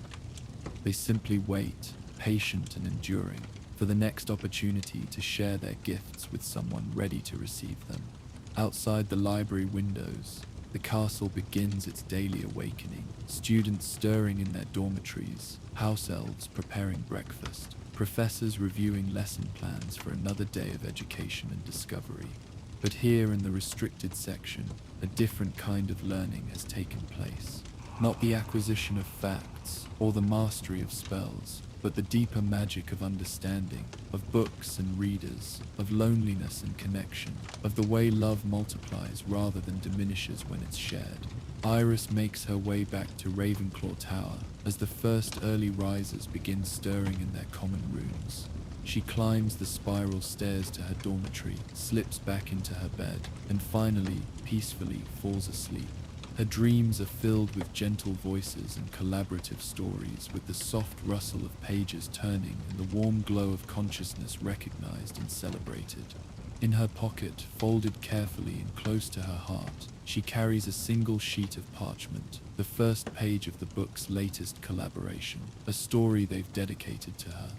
They simply wait, patient and enduring, for the next opportunity to share their gifts with someone ready to receive them. Outside the library windows, the castle begins its daily awakening. Students stirring in their dormitories, house elves preparing breakfast, professors reviewing lesson plans for another day of education and discovery. But here in the restricted section, a different kind of learning has taken place. Not the acquisition of facts or the mastery of spells, but the deeper magic of understanding, of books and readers, of loneliness and connection, of the way love multiplies rather than diminishes when it's shared. Iris makes her way back to Ravenclaw Tower as the first early risers begin stirring in their common rooms. She climbs the spiral stairs to her dormitory, slips back into her bed, and finally, peacefully falls asleep. Her dreams are filled with gentle voices and collaborative stories, with the soft rustle of pages turning and the warm glow of consciousness recognized and celebrated. In her pocket, folded carefully and close to her heart, she carries a single sheet of parchment, the first page of the book's latest collaboration, a story they've dedicated to her.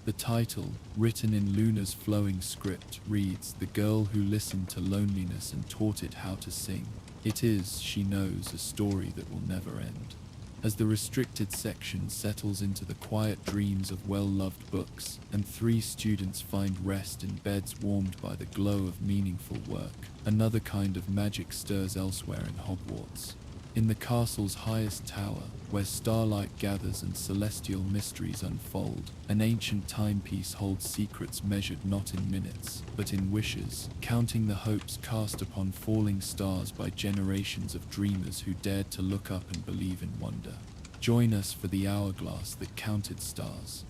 The title, written in Luna's flowing script, reads, "The Girl Who Listened to Loneliness and Taught It How to Sing." It is, she knows, a story that will never end. As the restricted section settles into the quiet dreams of well-loved books, and 3 students find rest in beds warmed by the glow of meaningful work, another kind of magic stirs elsewhere in Hogwarts. In the castle's highest tower, where starlight gathers and celestial mysteries unfold, an ancient timepiece holds secrets measured not in minutes, but in wishes, counting the hopes cast upon falling stars by generations of dreamers who dared to look up and believe in wonder. Join us for the hourglass that counted stars.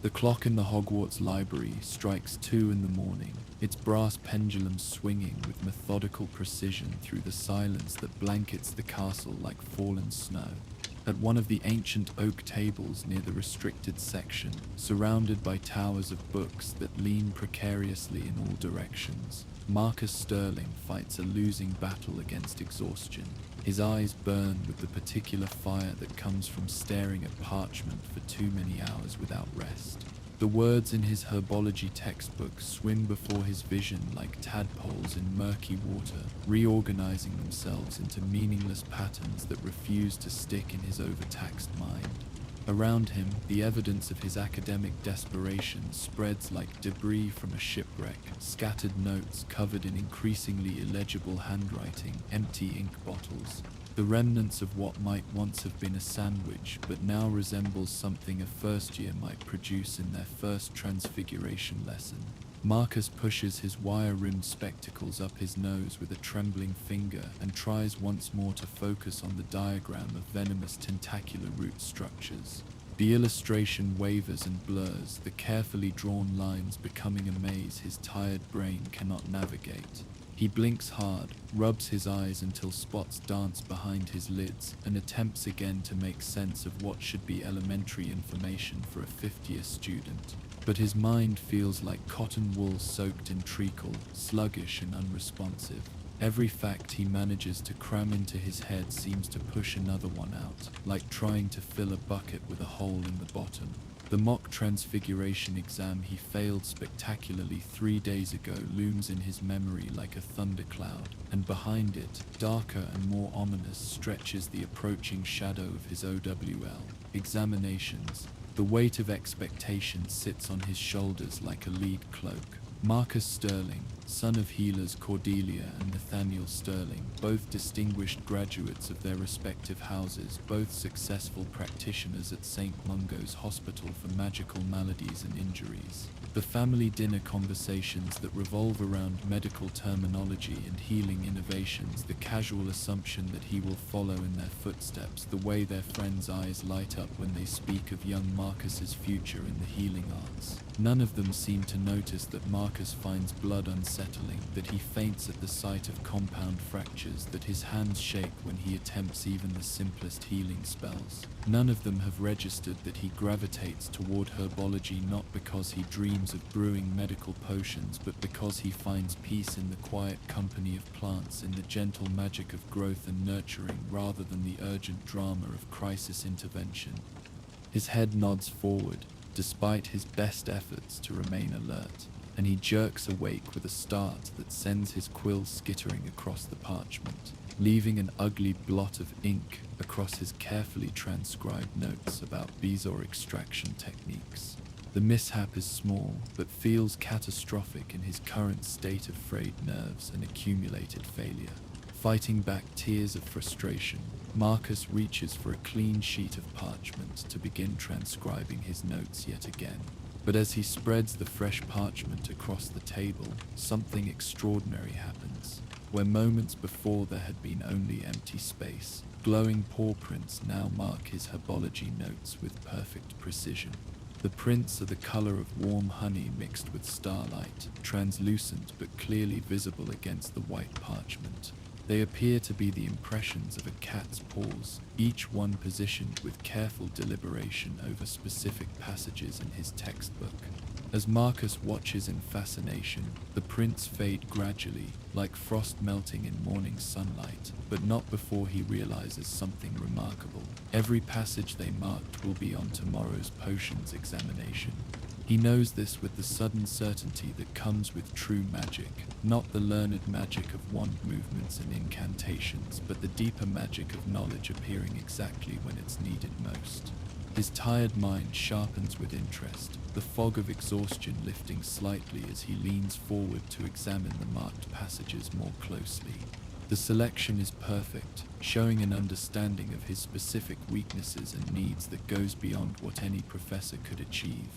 The clock in the Hogwarts library strikes 2 in the morning, its brass pendulum swinging with methodical precision through the silence that blankets the castle like fallen snow. At one of the ancient oak tables near the restricted section, surrounded by towers of books that lean precariously in all directions, Marcus Sterling fights a losing battle against exhaustion. His eyes burn with the particular fire that comes from staring at parchment for too many hours without rest. The words in his herbology textbook swim before his vision like tadpoles in murky water, reorganizing themselves into meaningless patterns that refuse to stick in his overtaxed mind. Around him, the evidence of his academic desperation spreads like debris from a shipwreck, scattered notes covered in increasingly illegible handwriting, empty ink bottles, the remnants of what might once have been a sandwich but now resembles something a first year might produce in their first transfiguration lesson. Marcus pushes his wire-rimmed spectacles up his nose with a trembling finger and tries once more to focus on the diagram of venomous tentacular root structures. The illustration wavers and blurs, the carefully drawn lines becoming a maze his tired brain cannot navigate. He blinks hard, rubs his eyes until spots dance behind his lids, and attempts again to make sense of what should be elementary information for a fifth-year student. But his mind feels like cotton wool soaked in treacle, sluggish and unresponsive. Every fact he manages to cram into his head seems to push another one out, like trying to fill a bucket with a hole in the bottom. The mock transfiguration exam he failed spectacularly 3 days ago looms in his memory like a thundercloud, and behind it, darker and more ominous, stretches the approaching shadow of his OWL. Examinations. The weight of expectation sits on his shoulders like a lead cloak. Marcus Sterling, son of healers Cordelia and Nathaniel Sterling, both distinguished graduates of their respective houses, both successful practitioners at St. Mungo's Hospital for Magical Maladies and Injuries. The family dinner conversations that revolve around medical terminology and healing innovations, the casual assumption that he will follow in their footsteps, the way their friends' eyes light up when they speak of young Marcus's future in the healing arts. None of them seem to notice that Marcus finds blood unsettling, that he faints at the sight of compound fractures, that his hands shake when he attempts even the simplest healing spells. None of them have registered that he gravitates toward herbology not because he dreams of brewing medical potions, but because he finds peace in the quiet company of plants, in the gentle magic of growth and nurturing, rather than the urgent drama of crisis intervention. His head nods forward, despite his best efforts to remain alert, and he jerks awake with a start that sends his quill skittering across the parchment, leaving an ugly blot of ink across his carefully transcribed notes about bezoar extraction techniques. The mishap is small, but feels catastrophic in his current state of frayed nerves and accumulated failure. Fighting back tears of frustration, Marcus reaches for a clean sheet of parchment to begin transcribing his notes yet again. But as he spreads the fresh parchment across the table, something extraordinary happens. Where moments before there had been only empty space, glowing paw prints now mark his herbology notes with perfect precision. The prints are the color of warm honey mixed with starlight, translucent but clearly visible against the white parchment. They appear to be the impressions of a cat's paws, each one positioned with careful deliberation over specific passages in his textbook. As Marcus watches in fascination, the prints fade gradually, like frost melting in morning sunlight, but not before he realizes something remarkable. Every passage they marked will be on tomorrow's potions examination. He knows this with the sudden certainty that comes with true magic, not the learned magic of wand movements and incantations, but the deeper magic of knowledge appearing exactly when it's needed most. His tired mind sharpens with interest, the fog of exhaustion lifting slightly as he leans forward to examine the marked passages more closely. The selection is perfect, showing an understanding of his specific weaknesses and needs that goes beyond what any professor could achieve.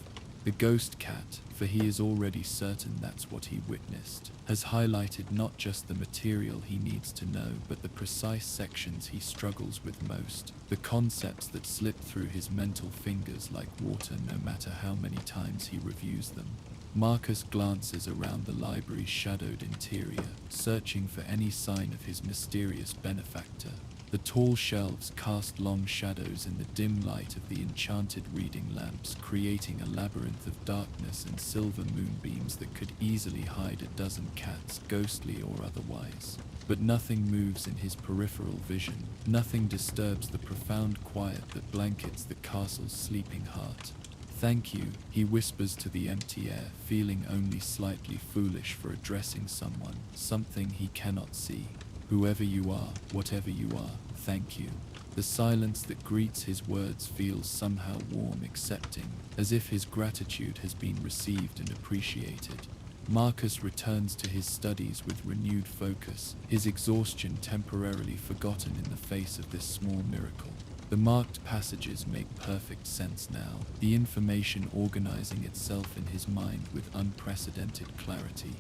The ghost cat, for he is already certain that's what he witnessed, has highlighted not just the material he needs to know, but the precise sections he struggles with most, the concepts that slip through his mental fingers like water no matter how many times he reviews them. Marcus glances around the library's shadowed interior, searching for any sign of his mysterious benefactor. The tall shelves cast long shadows in the dim light of the enchanted reading lamps, creating a labyrinth of darkness and silver moonbeams that could easily hide a dozen cats, ghostly or otherwise. But nothing moves in his peripheral vision. Nothing disturbs the profound quiet that blankets the castle's sleeping heart. "Thank you," he whispers to the empty air, feeling only slightly foolish for addressing someone, something he cannot see. "Whoever you are, whatever you are, thank you." The silence that greets his words feels somehow warm, accepting, as if his gratitude has been received and appreciated. Marcus returns to his studies with renewed focus, his exhaustion temporarily forgotten in the face of this small miracle. The marked passages make perfect sense now, the information organizing itself in his mind with unprecedented clarity.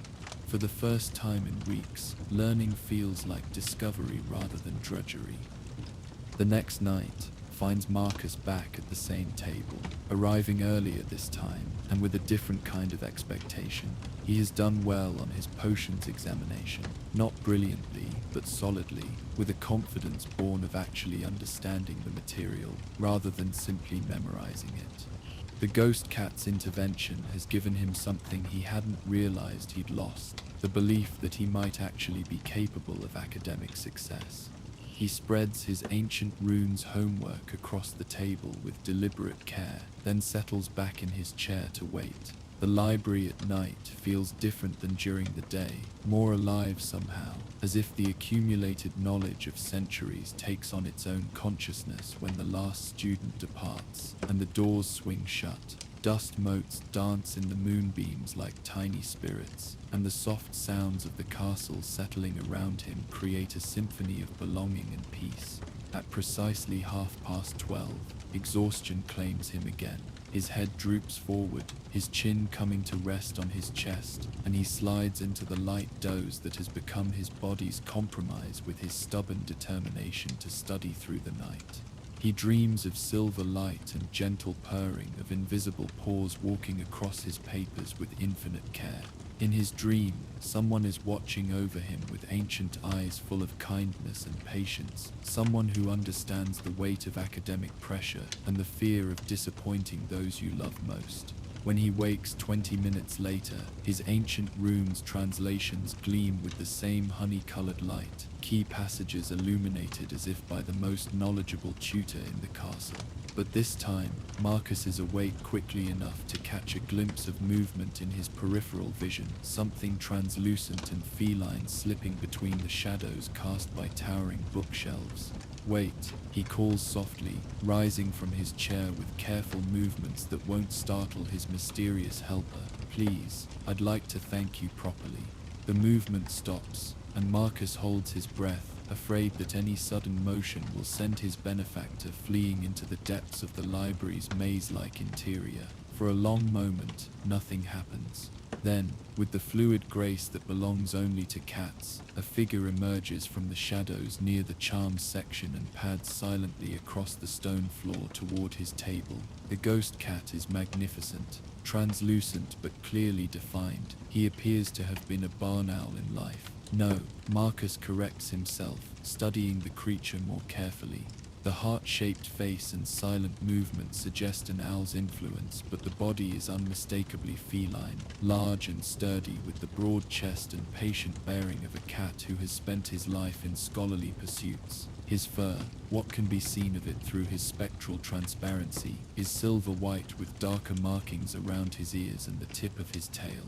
For the first time in weeks, learning feels like discovery rather than drudgery. The next night finds Marcus back at the same table, arriving earlier this time, and with a different kind of expectation. He has done well on his potions examination, not brilliantly, but solidly, with a confidence born of actually understanding the material, rather than simply memorizing it. The ghost cat's intervention has given him something he hadn't realized he'd lost, the belief that he might actually be capable of academic success. He spreads his ancient runes homework across the table with deliberate care, then settles back in his chair to wait. The library at night feels different than during the day, more alive somehow, as if the accumulated knowledge of centuries takes on its own consciousness when the last student departs and the doors swing shut. Dust motes dance in the moonbeams like tiny spirits, and the soft sounds of the castle settling around him create a symphony of belonging and peace. At precisely 12:30, exhaustion claims him again. His head droops forward, his chin coming to rest on his chest, and he slides into the light doze that has become his body's compromise with his stubborn determination to study through the night. He dreams of silver light and gentle purring, of invisible paws walking across his papers with infinite care. In his dream, someone is watching over him with ancient eyes full of kindness and patience, someone who understands the weight of academic pressure and the fear of disappointing those you love most. When he wakes 20 minutes later, his ancient runes translations gleam with the same honey-colored light, key passages illuminated as if by the most knowledgeable tutor in the castle. But this time, Marcus is awake quickly enough to catch a glimpse of movement in his peripheral vision, something translucent and feline slipping between the shadows cast by towering bookshelves. "Wait," he calls softly, rising from his chair with careful movements that won't startle his mysterious helper. "Please, I'd like to thank you properly." The movement stops, and Marcus holds his breath, afraid that any sudden motion will send his benefactor fleeing into the depths of the library's maze-like interior. For a long moment, nothing happens. Then, with the fluid grace that belongs only to cats, a figure emerges from the shadows near the charms section and pads silently across the stone floor toward his table. The ghost cat is magnificent, translucent but clearly defined. He appears to have been a barn owl in life. No, Marcus corrects himself, studying the creature more carefully. The heart-shaped face and silent movement suggest an owl's influence, but the body is unmistakably feline, large and sturdy, with the broad chest and patient bearing of a cat who has spent his life in scholarly pursuits. His fur, what can be seen of it through his spectral transparency, is silver white with darker markings around his ears and the tip of his tail.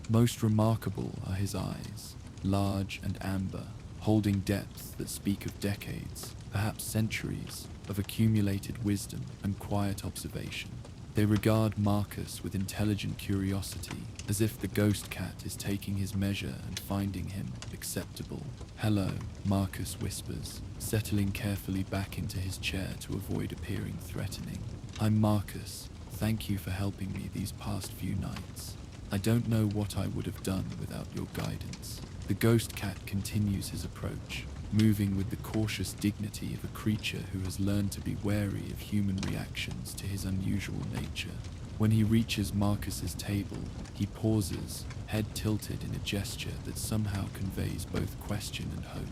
Most remarkable are his eyes, large and amber, holding depths that speak of decades, perhaps centuries, of accumulated wisdom and quiet observation. They regard Marcus with intelligent curiosity, as if the ghost cat is taking his measure and finding him acceptable. "Hello," Marcus whispers, settling carefully back into his chair to avoid appearing threatening. "I'm Marcus. Thank you for helping me these past few nights. I don't know what I would have done without your guidance. The ghost cat continues his approach, moving with the cautious dignity of a creature who has learned to be wary of human reactions to his unusual nature. When he reaches Marcus's table, he pauses, head tilted in a gesture that somehow conveys both question and hope.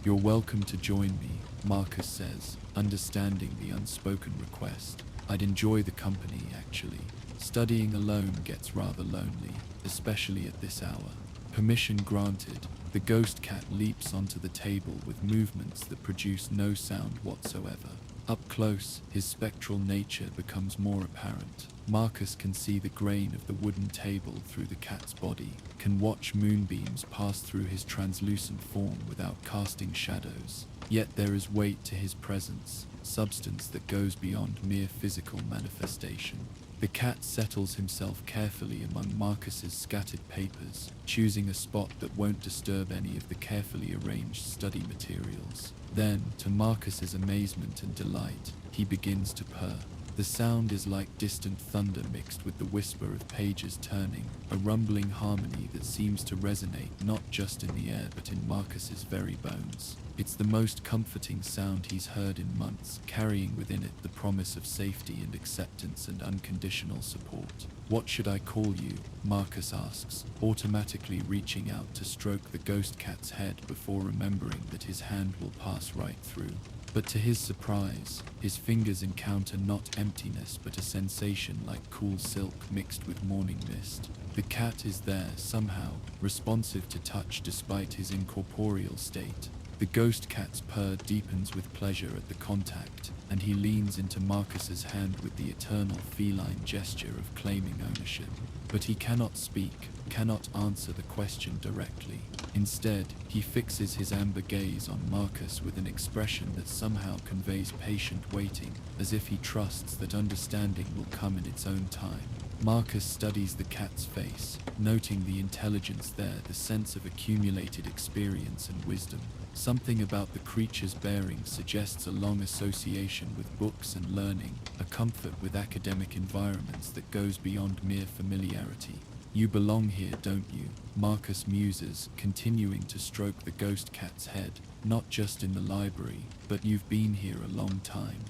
You're welcome to join me, Marcus says, understanding the unspoken request. I'd enjoy the company, actually. Studying alone gets rather lonely, especially at this hour. Permission granted, the ghost cat leaps onto the table with movements that produce no sound whatsoever. Up close, his spectral nature becomes more apparent. Marcus can see the grain of the wooden table through the cat's body, can watch moonbeams pass through his translucent form without casting shadows. Yet there is weight to his presence, substance that goes beyond mere physical manifestation. The cat settles himself carefully among Marcus's scattered papers, choosing a spot that won't disturb any of the carefully arranged study materials. Then, to Marcus's amazement and delight, he begins to purr. The sound is like distant thunder mixed with the whisper of pages turning, a rumbling harmony that seems to resonate not just in the air but in Marcus's very bones. It's the most comforting sound he's heard in months, carrying within it the promise of safety and acceptance and unconditional support. What should I call you? Marcus asks, automatically reaching out to stroke the ghost cat's head before remembering that his hand will pass right through. But to his surprise, his fingers encounter not emptiness but a sensation like cool silk mixed with morning mist. The cat is there somehow, responsive to touch despite his incorporeal state. The ghost cat's purr deepens with pleasure at the contact, and he leans into Marcus's hand with the eternal feline gesture of claiming ownership. But he cannot speak, cannot answer the question directly. Instead, he fixes his amber gaze on Marcus with an expression that somehow conveys patient waiting, as if he trusts that understanding will come in its own time. Marcus studies the cat's face, noting the intelligence there, the sense of accumulated experience and wisdom. Something about the creature's bearing suggests a long association with books and learning, a comfort with academic environments that goes beyond mere familiarity. You belong here, don't you? Marcus muses, continuing to stroke the ghost cat's head. Not just in the library, but you've been here a long time.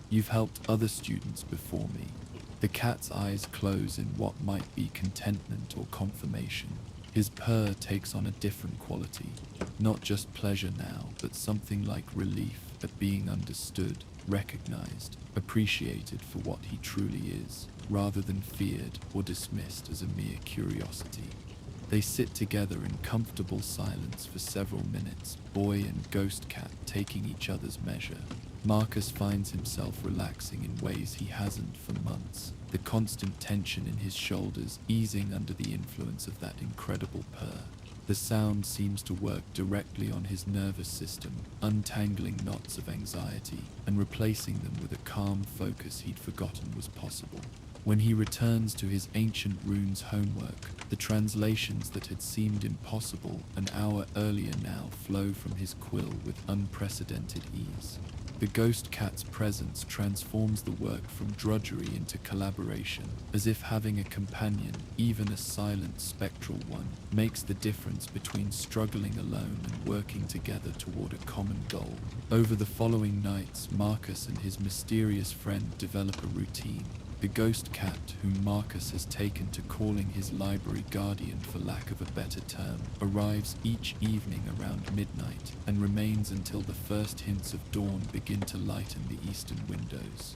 You've helped other students before me. The cat's eyes close in what might be contentment or confirmation. His purr takes on a different quality. Not just pleasure now, but something like relief at being understood, recognized, appreciated for what he truly is, rather than feared or dismissed as a mere curiosity. They sit together in comfortable silence for several minutes, boy and ghost cat taking each other's measure. Marcus finds himself relaxing in ways he hasn't for months, the constant tension in his shoulders easing under the influence of that incredible purr. The sound seems to work directly on his nervous system, untangling knots of anxiety and replacing them with a calm focus he'd forgotten was possible. When he returns to his ancient runes homework, the translations that had seemed impossible an hour earlier now flow from his quill with unprecedented ease. The ghost cat's presence transforms the work from drudgery into collaboration, as if having a companion, even a silent spectral one, makes the difference between struggling alone and working together toward a common goal. Over the following nights, Marcus and his mysterious friend develop a routine. The ghost cat, whom Marcus has taken to calling his library guardian for lack of a better term, arrives each evening around midnight and remains until the first hints of dawn begin to lighten the eastern windows.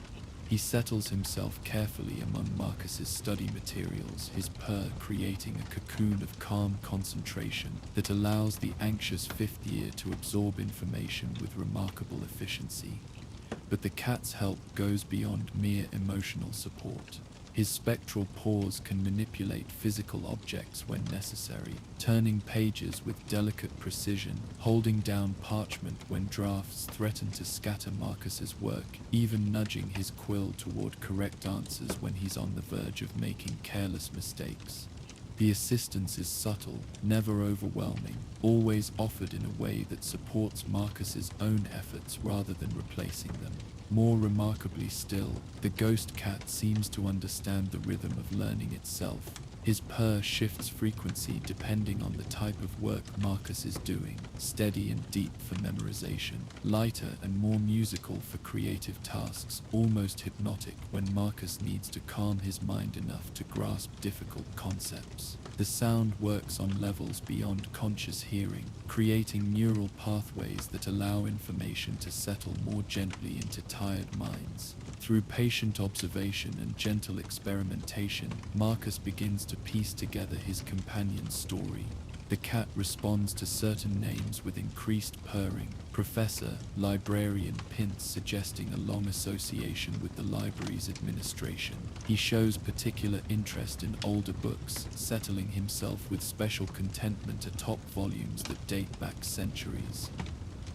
He settles himself carefully among Marcus's study materials, his purr creating a cocoon of calm concentration that allows the anxious fifth year to absorb information with remarkable efficiency. But the cat's help goes beyond mere emotional support. His spectral paws can manipulate physical objects when necessary, turning pages with delicate precision, holding down parchment when drafts threaten to scatter Marcus's work, even nudging his quill toward correct answers when he's on the verge of making careless mistakes. The assistance is subtle, never overwhelming, always offered in a way that supports Marcus's own efforts rather than replacing them. More remarkably still, the ghost cat seems to understand the rhythm of learning itself. His purr shifts frequency depending on the type of work Marcus is doing, steady and deep for memorization, lighter and more musical for creative tasks, almost hypnotic when Marcus needs to calm his mind enough to grasp difficult concepts. The sound works on levels beyond conscious hearing, creating neural pathways that allow information to settle more gently into tired minds. Through patient observation and gentle experimentation, Marcus begins to piece together his companion's story. The cat responds to certain names with increased purring, Professor, Librarian Pintz suggesting a long association with the library's administration. He shows particular interest in older books, settling himself with special contentment atop volumes that date back centuries.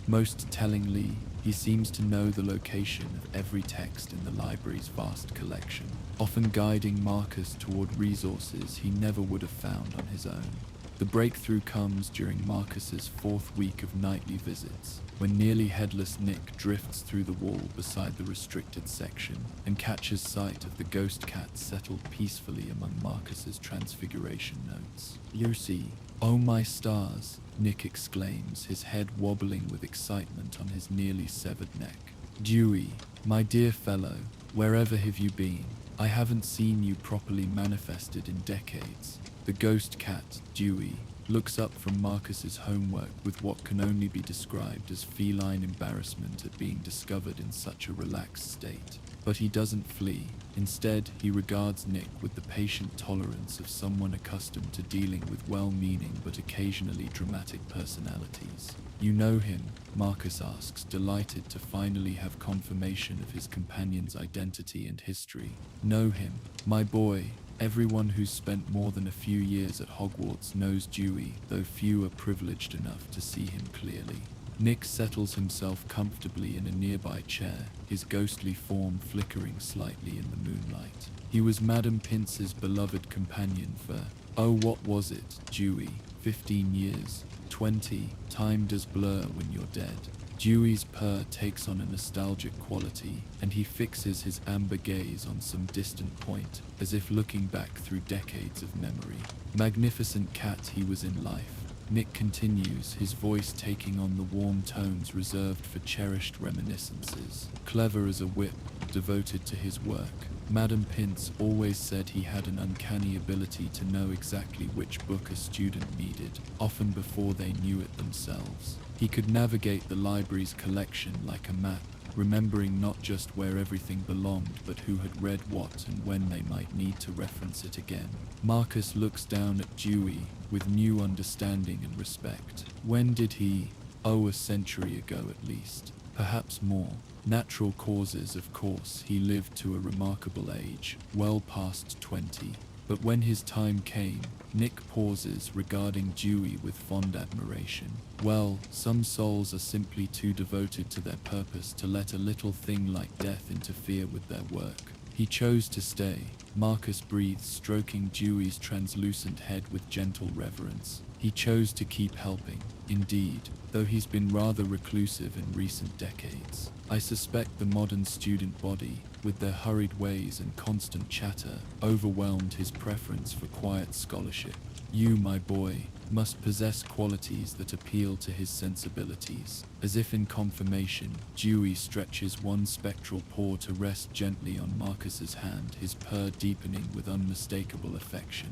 Most tellingly, he seems to know the location of every text in the library's vast collection, often guiding Marcus toward resources he never would have found on his own. The breakthrough comes during Marcus's 4th week of nightly visits, when nearly headless Nick drifts through the wall beside the restricted section and catches sight of the ghost cat settled peacefully among Marcus's transfiguration notes. "Lucy, oh my stars!" Nick exclaims, his head wobbling with excitement on his nearly severed neck. "Dwey, my dear fellow, wherever have you been? I haven't seen you properly manifested in decades." The ghost cat, Dwey, looks up from Marcus's homework with what can only be described as feline embarrassment at being discovered in such a relaxed state. But he doesn't flee. Instead, he regards Nick with the patient tolerance of someone accustomed to dealing with well-meaning but occasionally dramatic personalities. "You know him?" Marcus asks, delighted to finally have confirmation of his companion's identity and history. "Know him, my boy. Everyone who's spent more than a few years at Hogwarts knows Dwey, though few are privileged enough to see him clearly." Nick settles himself comfortably in a nearby chair, his ghostly form flickering slightly in the moonlight. He was Madame Pince's beloved companion for, what was it, Dwey? 15 years? 20? Time does blur when you're dead. Dewey's purr takes on a nostalgic quality, and he fixes his amber gaze on some distant point, as if looking back through decades of memory. Magnificent cat he was in life. Nick continues, his voice taking on the warm tones reserved for cherished reminiscences. Clever as a whip, devoted to his work. Madame Pince always said he had an uncanny ability to know exactly which book a student needed, often before they knew it themselves. He could navigate the library's collection like a map, remembering not just where everything belonged, but who had read what and when they might need to reference it again. Marcus looks down at Dwey with new understanding and respect. When did he? A century ago at least. Perhaps more. Natural causes, of course. He lived to a remarkable age, well past 20. But when his time came, Nick pauses, regarding Dwey with fond admiration. Well, some souls are simply too devoted to their purpose to let a little thing like death interfere with their work. He chose to stay. Marcus breathes, stroking Dewey's translucent head with gentle reverence. He chose to keep helping. Indeed, though he's been rather reclusive in recent decades. I suspect the modern student body, with their hurried ways and constant chatter, overwhelmed his preference for quiet scholarship. You, my boy, must possess qualities that appeal to his sensibilities. As if in confirmation, Dewey stretches one spectral paw to rest gently on Marcus's hand, his purr deepening with unmistakable affection.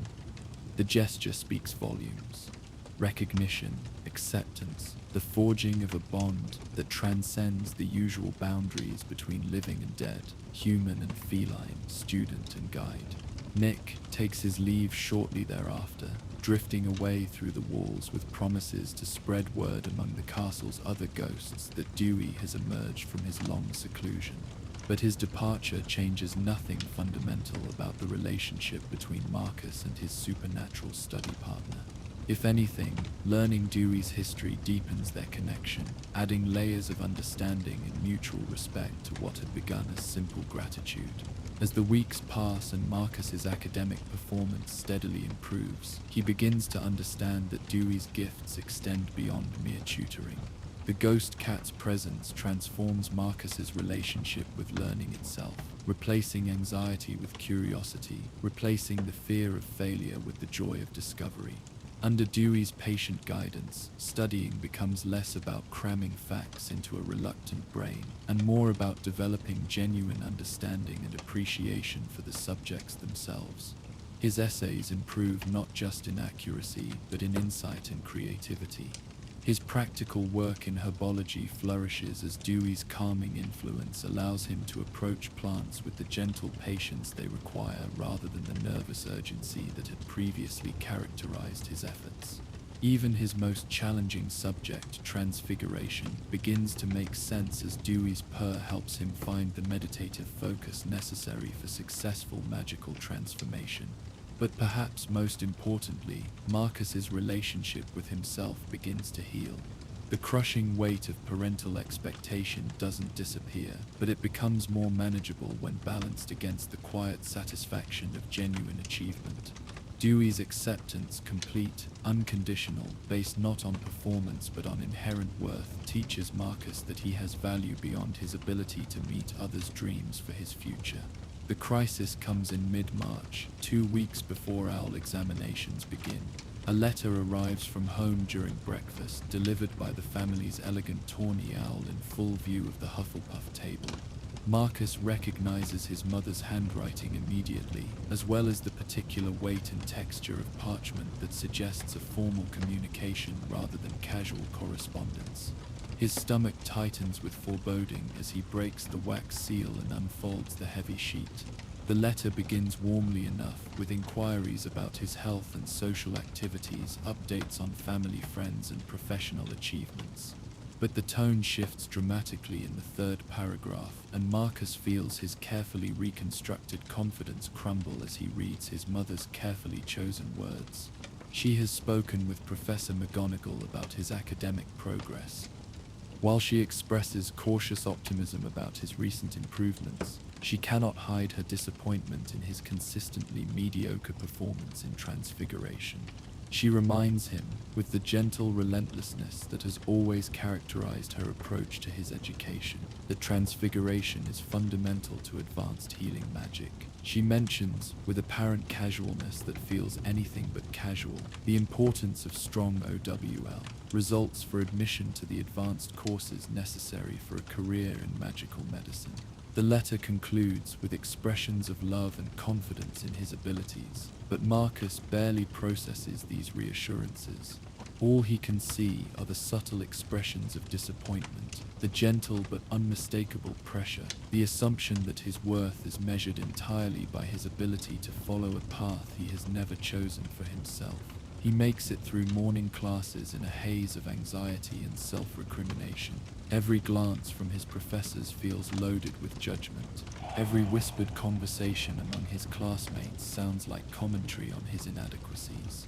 The gesture speaks volumes. Recognition, acceptance, the forging of a bond that transcends the usual boundaries between living and dead, human and feline, student and guide. Nick takes his leave shortly thereafter, drifting away through the walls with promises to spread word among the castle's other ghosts that Dewey has emerged from his long seclusion. But his departure changes nothing fundamental about the relationship between Marcus and his supernatural study partner. If anything, learning Dewey's history deepens their connection, adding layers of understanding and mutual respect to what had begun as simple gratitude. As the weeks pass and Marcus's academic performance steadily improves, he begins to understand that Dewey's gifts extend beyond mere tutoring. The ghost cat's presence transforms Marcus's relationship with learning itself, replacing anxiety with curiosity, replacing the fear of failure with the joy of discovery. Under Dewey's patient guidance, studying becomes less about cramming facts into a reluctant brain and more about developing genuine understanding and appreciation for the subjects themselves. His essays improve not just in accuracy, but in insight and creativity. His practical work in herbology flourishes as Dewey's calming influence allows him to approach plants with the gentle patience they require rather than the nervous urgency that had previously characterized his efforts. Even his most challenging subject, transfiguration, begins to make sense as Dewey's purr helps him find the meditative focus necessary for successful magical transformation. But perhaps most importantly, Marcus's relationship with himself begins to heal. The crushing weight of parental expectation doesn't disappear, but it becomes more manageable when balanced against the quiet satisfaction of genuine achievement. Dewey's acceptance, complete, unconditional, based not on performance but on inherent worth, teaches Marcus that he has value beyond his ability to meet others' dreams for his future. The crisis comes in mid-March, 2 weeks before owl examinations begin. A letter arrives from home during breakfast, delivered by the family's elegant tawny owl in full view of the Hufflepuff table. Marcus recognizes his mother's handwriting immediately, as well as the particular weight and texture of parchment that suggests a formal communication rather than casual correspondence. His stomach tightens with foreboding as he breaks the wax seal and unfolds the heavy sheet. The letter begins warmly enough, with inquiries about his health and social activities, updates on family, friends, and professional achievements. But the tone shifts dramatically in the third paragraph, and Marcus feels his carefully reconstructed confidence crumble as he reads his mother's carefully chosen words. She has spoken with Professor McGonagall about his academic progress. While she expresses cautious optimism about his recent improvements, she cannot hide her disappointment in his consistently mediocre performance in Transfiguration. She reminds him, with the gentle relentlessness that has always characterized her approach to his education, that Transfiguration is fundamental to advanced healing magic. She mentions, with apparent casualness that feels anything but casual, the importance of strong OWL, results for admission to the advanced courses necessary for a career in magical medicine. The letter concludes with expressions of love and confidence in his abilities, but Marcus barely processes these reassurances. All he can see are the subtle expressions of disappointment, the gentle but unmistakable pressure, the assumption that his worth is measured entirely by his ability to follow a path he has never chosen for himself. He makes it through morning classes in a haze of anxiety and self-recrimination. Every glance from his professors feels loaded with judgment. Every whispered conversation among his classmates sounds like commentary on his inadequacies.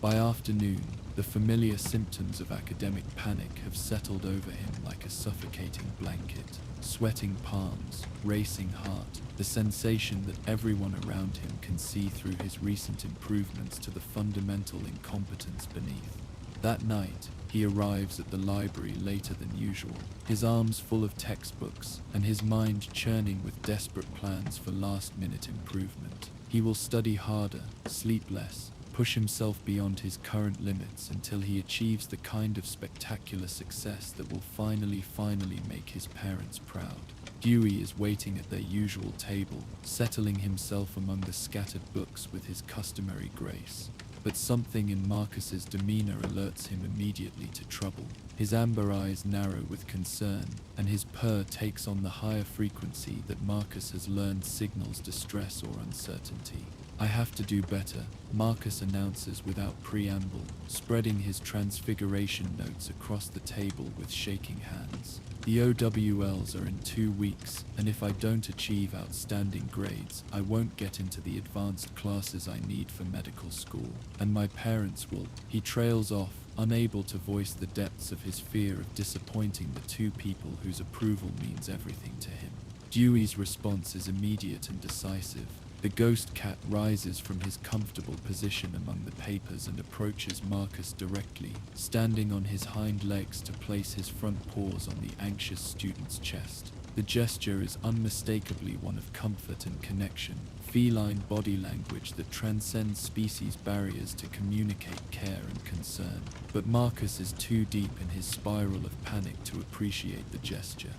By afternoon, the familiar symptoms of academic panic have settled over him like a suffocating blanket. Sweating palms, racing heart, the sensation that everyone around him can see through his recent improvements to the fundamental incompetence beneath. That night, he arrives at the library later than usual, his arms full of textbooks and his mind churning with desperate plans for last-minute improvement. He will study harder, sleep less, push himself beyond his current limits until he achieves the kind of spectacular success that will finally make his parents proud. Dewey is waiting at their usual table, settling himself among the scattered books with his customary grace. But something in Marcus's demeanor alerts him immediately to trouble. His amber eyes narrow with concern, and his purr takes on the higher frequency that Marcus has learned signals distress or uncertainty. "I have to do better," Marcus announces without preamble, spreading his transfiguration notes across the table with shaking hands. "The OWLs are in 2 weeks, and if I don't achieve outstanding grades, I won't get into the advanced classes I need for medical school, and my parents will." He trails off, unable to voice the depths of his fear of disappointing the two people whose approval means everything to him. Dewey's response is immediate and decisive. The ghost cat rises from his comfortable position among the papers and approaches Marcus directly, standing on his hind legs to place his front paws on the anxious student's chest. The gesture is unmistakably one of comfort and connection, feline body language that transcends species barriers to communicate care and concern. But Marcus is too deep in his spiral of panic to appreciate the gesture.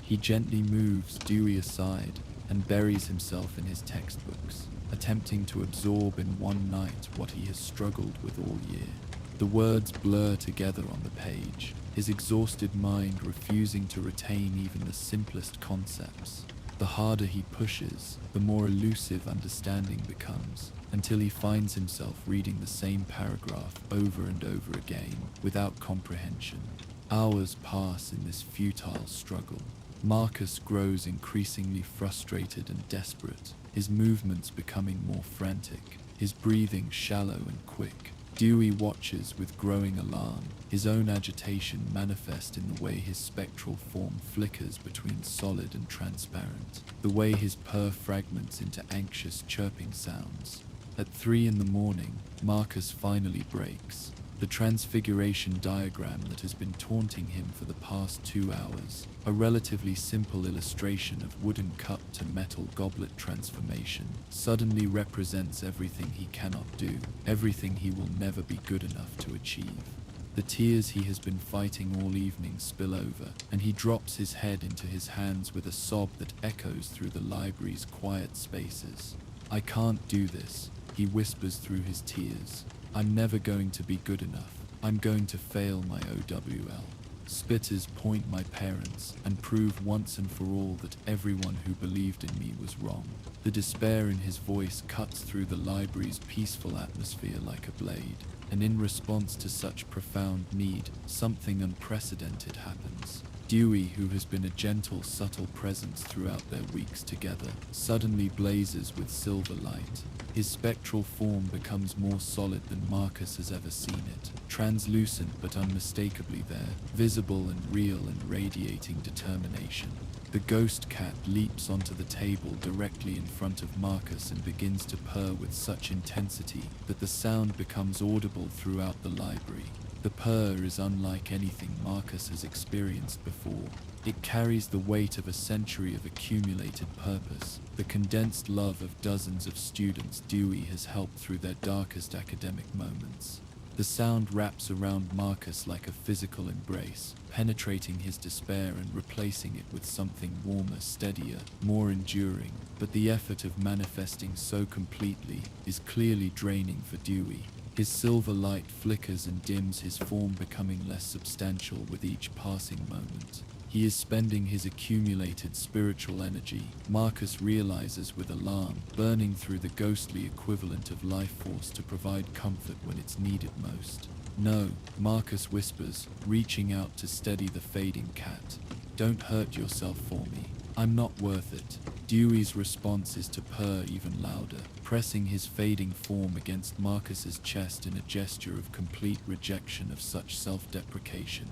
He gently moves Dewey aside and buries himself in his textbooks, attempting to absorb in one night what he has struggled with all year. The words blur together on the page, his exhausted mind refusing to retain even the simplest concepts. The harder he pushes, the more elusive understanding becomes, until he finds himself reading the same paragraph over and over again, without comprehension. Hours pass in this futile struggle. Marcus grows increasingly frustrated and desperate, his movements becoming more frantic, his breathing shallow and quick. Dewey watches with growing alarm, his own agitation manifest in the way his spectral form flickers between solid and transparent, the way his purr fragments into anxious chirping sounds. At 3 a.m, Marcus finally breaks. The transfiguration diagram that has been taunting him for the past 2 hours, a relatively simple illustration of wooden cup to metal goblet transformation, suddenly represents everything he cannot do, everything he will never be good enough to achieve. The tears he has been fighting all evening spill over, and he drops his head into his hands with a sob that echoes through the library's quiet spaces. "I can't do this," he whispers through his tears. "I'm never going to be good enough. I'm going to fail my OWL. Spitters point my parents and prove once and for all that everyone who believed in me was wrong." The despair in his voice cuts through the library's peaceful atmosphere like a blade, and in response to such profound need, something unprecedented happens. Dewey, who has been a gentle, subtle presence throughout their weeks together, suddenly blazes with silver light. His spectral form becomes more solid than Marcus has ever seen it, translucent but unmistakably there, visible and real and radiating determination. The ghost cat leaps onto the table directly in front of Marcus and begins to purr with such intensity that the sound becomes audible throughout the library. The purr is unlike anything Marcus has experienced before. It carries the weight of a century of accumulated purpose, the condensed love of dozens of students Dewey has helped through their darkest academic moments. The sound wraps around Marcus like a physical embrace, penetrating his despair and replacing it with something warmer, steadier, more enduring. But the effort of manifesting so completely is clearly draining for Dewey. His silver light flickers and dims, his form becoming less substantial with each passing moment. He is spending his accumulated spiritual energy, Marcus realizes with alarm, burning through the ghostly equivalent of life force to provide comfort when it's needed most. "No," Marcus whispers, reaching out to steady the fading cat. "Don't hurt yourself for me. I'm not worth it." Dewey's response is to purr even louder, pressing his fading form against Marcus's chest in a gesture of complete rejection of such self-deprecation.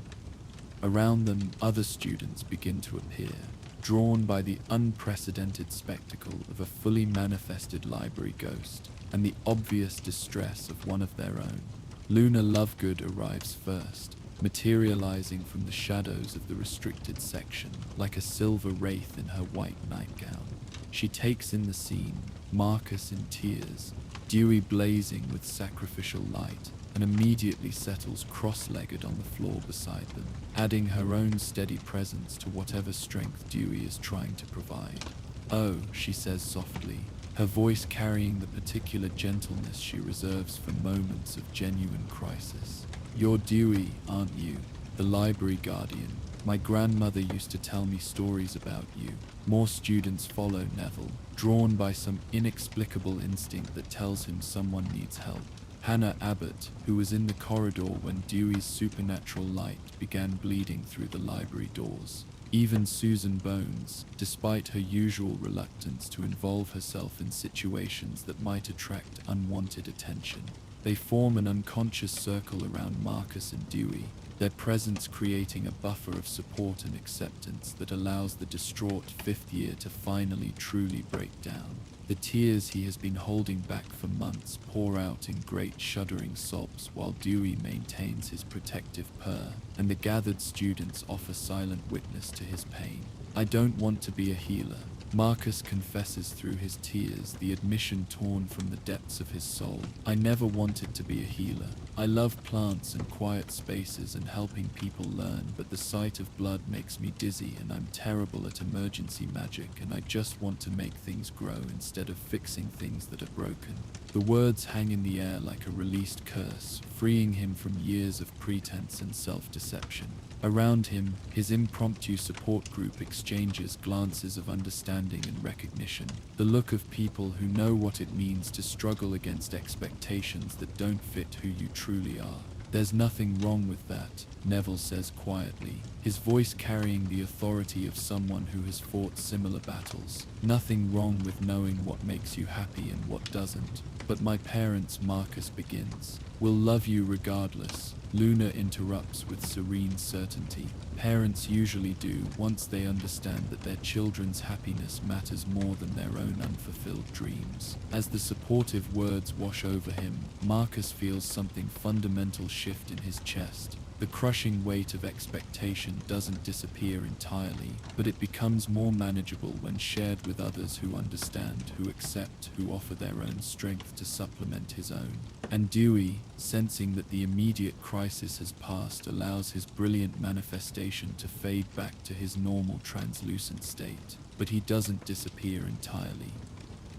Around them, other students begin to appear, drawn by the unprecedented spectacle of a fully manifested library ghost and the obvious distress of one of their own. Luna Lovegood arrives first, materializing from the shadows of the restricted section like a silver wraith in her white nightgown. She takes in the scene, Marcus in tears, Dewey blazing with sacrificial light, and immediately settles cross-legged on the floor beside them, adding her own steady presence to whatever strength Dewey is trying to provide. "Oh," she says softly, her voice carrying the particular gentleness she reserves for moments of genuine crisis. "You're Dewey, aren't you? The library guardian. My grandmother used to tell me stories about you." More students follow Neville, drawn by some inexplicable instinct that tells him someone needs help. Hannah Abbott, who was in the corridor when Dewey's supernatural light began bleeding through the library doors. Even Susan Bones, despite her usual reluctance to involve herself in situations that might attract unwanted attention. They form an unconscious circle around Marcus and Dewey, their presence creating a buffer of support and acceptance that allows the distraught fifth year to finally truly break down. The tears he has been holding back for months pour out in great shuddering sobs while Dewey maintains his protective purr, and the gathered students offer silent witness to his pain. "I don't want to be a healer," Marcus confesses through his tears, the admission torn from the depths of his soul. "I never wanted to be a healer. I love plants and quiet spaces and helping people learn, but the sight of blood makes me dizzy and I'm terrible at emergency magic and I just want to make things grow instead of fixing things that are broken." The words hang in the air like a released curse, freeing him from years of pretense and self-deception. Around him, his impromptu support group exchanges glances of understanding and recognition, the look of people who know what it means to struggle against expectations that don't fit who you truly are. "There's nothing wrong with that," Neville says quietly, his voice carrying the authority of someone who has fought similar battles. "Nothing wrong with knowing what makes you happy and what doesn't. But my parents," Marcus begins, "will love you regardless." Luna interrupts with serene certainty. Parents usually do once they understand that their children's happiness matters more than their own unfulfilled dreams. As the supportive words wash over him, Marcus feels something fundamental shift in his chest. The crushing weight of expectation doesn't disappear entirely, but it becomes more manageable when shared with others who understand, who accept, who offer their own strength to supplement his own. And Dewey, sensing that the immediate crisis has passed, allows his brilliant manifestation to fade back to his normal translucent state. But he doesn't disappear entirely.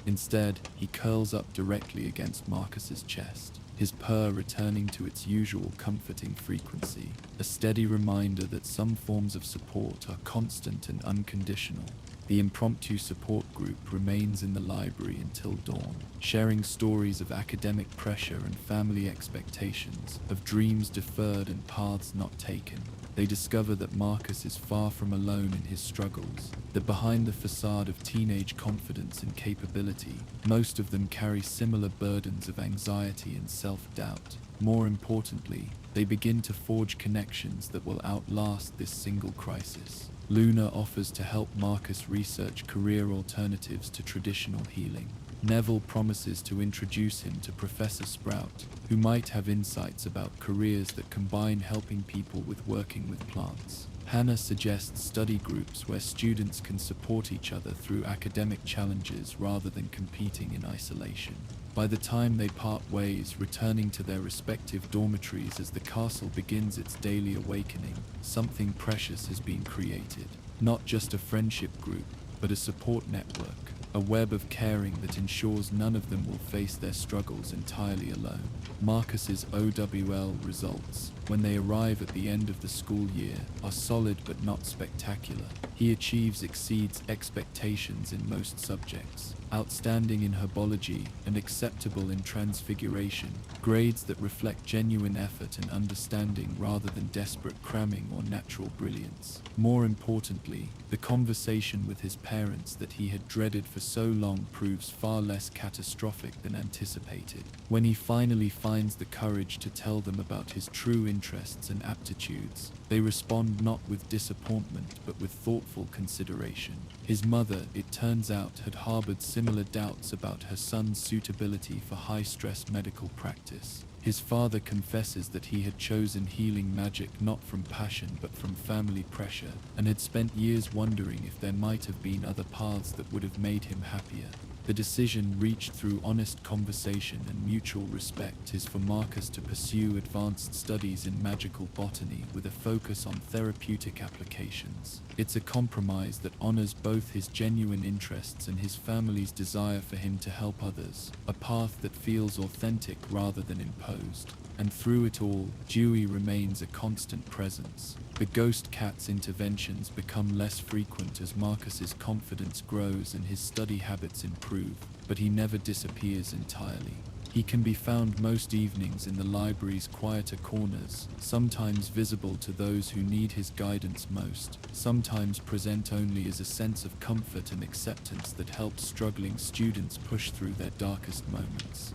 Instead, he curls up directly against Marcus's chest, his purr returning to its usual comforting frequency, a steady reminder that some forms of support are constant and unconditional. The impromptu support group remains in the library until dawn, sharing stories of academic pressure and family expectations, of dreams deferred and paths not taken. They discover that Marcus is far from alone in his struggles, that behind the facade of teenage confidence and capability, most of them carry similar burdens of anxiety and self-doubt. More importantly, they begin to forge connections that will outlast this single crisis. Luna offers to help Marcus research career alternatives to traditional healing. Neville promises to introduce him to Professor Sprout, who might have insights about careers that combine helping people with working with plants. Hannah suggests study groups where students can support each other through academic challenges rather than competing in isolation. By the time they part ways, returning to their respective dormitories as the castle begins its daily awakening, something precious has been created. Not just a friendship group, but a support network, a web of caring that ensures none of them will face their struggles entirely alone. Marcus's OWL results, when they arrive at the end of the school year, are solid but not spectacular. He exceeds expectations in most subjects, outstanding in herbology and acceptable in transfiguration, grades that reflect genuine effort and understanding rather than desperate cramming or natural brilliance. More importantly, the conversation with his parents that he had dreaded for so long proves far less catastrophic than anticipated. When he finally finds the courage to tell them about his true interests and aptitudes, they respond not with disappointment but with thoughtful consideration. His mother, it turns out, had harbored similar doubts about her son's suitability for high-stress medical practice. His father confesses that he had chosen healing magic not from passion but from family pressure, and had spent years wondering if there might have been other paths that would have made him happier. The decision, reached through honest conversation and mutual respect, is for Marcus to pursue advanced studies in magical botany with a focus on therapeutic applications. It's a compromise that honors both his genuine interests and his family's desire for him to help others, a path that feels authentic rather than imposed. And through it all, Dewey remains a constant presence. The ghost cat's interventions become less frequent as Marcus's confidence grows and his study habits improve, but he never disappears entirely. He can be found most evenings in the library's quieter corners, sometimes visible to those who need his guidance most, sometimes present only as a sense of comfort and acceptance that helps struggling students push through their darkest moments.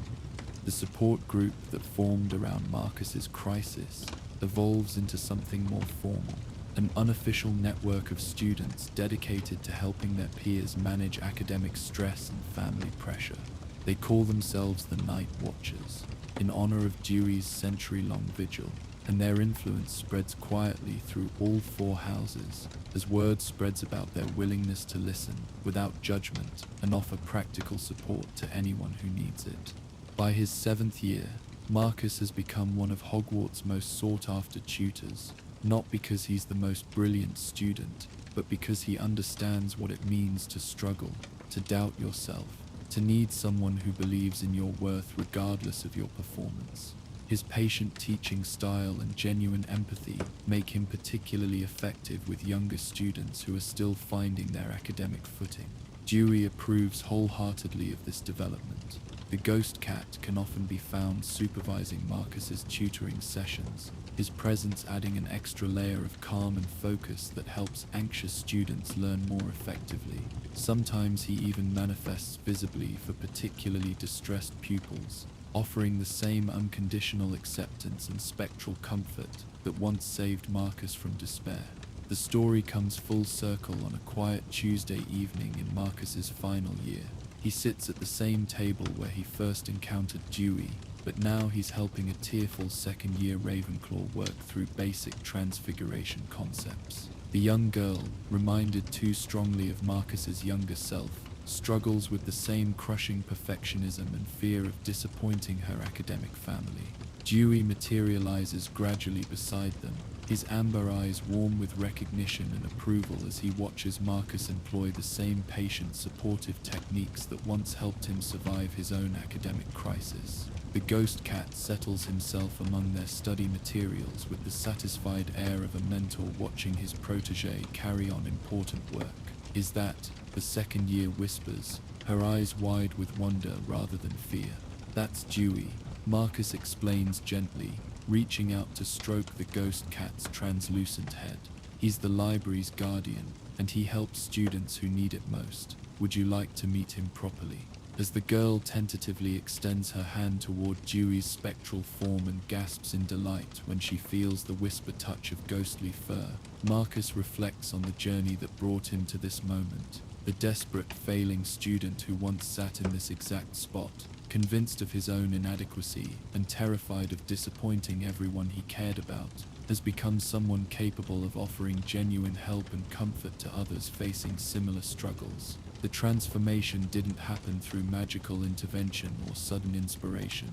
The support group that formed around Marcus's crisis evolves into something more formal, an unofficial network of students dedicated to helping their peers manage academic stress and family pressure. They call themselves the Night Watchers, in honor of Dewey's century-long vigil, and their influence spreads quietly through all 4 houses as word spreads about their willingness to listen without judgment and offer practical support to anyone who needs it. By his 7th year, Marcus has become one of Hogwarts' most sought-after tutors, not because he's the most brilliant student, but because he understands what it means to struggle, to doubt yourself, to need someone who believes in your worth regardless of your performance. His patient teaching style and genuine empathy make him particularly effective with younger students who are still finding their academic footing. Dewey approves wholeheartedly of this development. The ghost cat can often be found supervising Marcus's tutoring sessions, his presence adding an extra layer of calm and focus that helps anxious students learn more effectively. Sometimes he even manifests visibly for particularly distressed pupils, offering the same unconditional acceptance and spectral comfort that once saved Marcus from despair. The story comes full circle on a quiet Tuesday evening in Marcus's final year. He sits at the same table where he first encountered Dewey, but now he's helping a tearful second-year Ravenclaw work through basic transfiguration concepts. The young girl, reminded too strongly of Marcus's younger self, struggles with the same crushing perfectionism and fear of disappointing her academic family. Dewey materializes gradually beside them, his amber eyes warm with recognition and approval as he watches Marcus employ the same patient, supportive techniques that once helped him survive his own academic crisis. The ghost cat settles himself among their study materials with the satisfied air of a mentor watching his protege carry on important work. "Is that?" the second year whispers, her eyes wide with wonder rather than fear. "That's Dewey," Marcus explains gently, reaching out to stroke the ghost cat's translucent head. "He's the library's guardian, and he helps students who need it most. Would you like to meet him properly?" As the girl tentatively extends her hand toward Dewey's spectral form and gasps in delight when she feels the whisper touch of ghostly fur, Marcus reflects on the journey that brought him to this moment. The desperate, failing student who once sat in this exact spot, convinced of his own inadequacy and terrified of disappointing everyone he cared about, has become someone capable of offering genuine help and comfort to others facing similar struggles. The transformation didn't happen through magical intervention or sudden inspiration.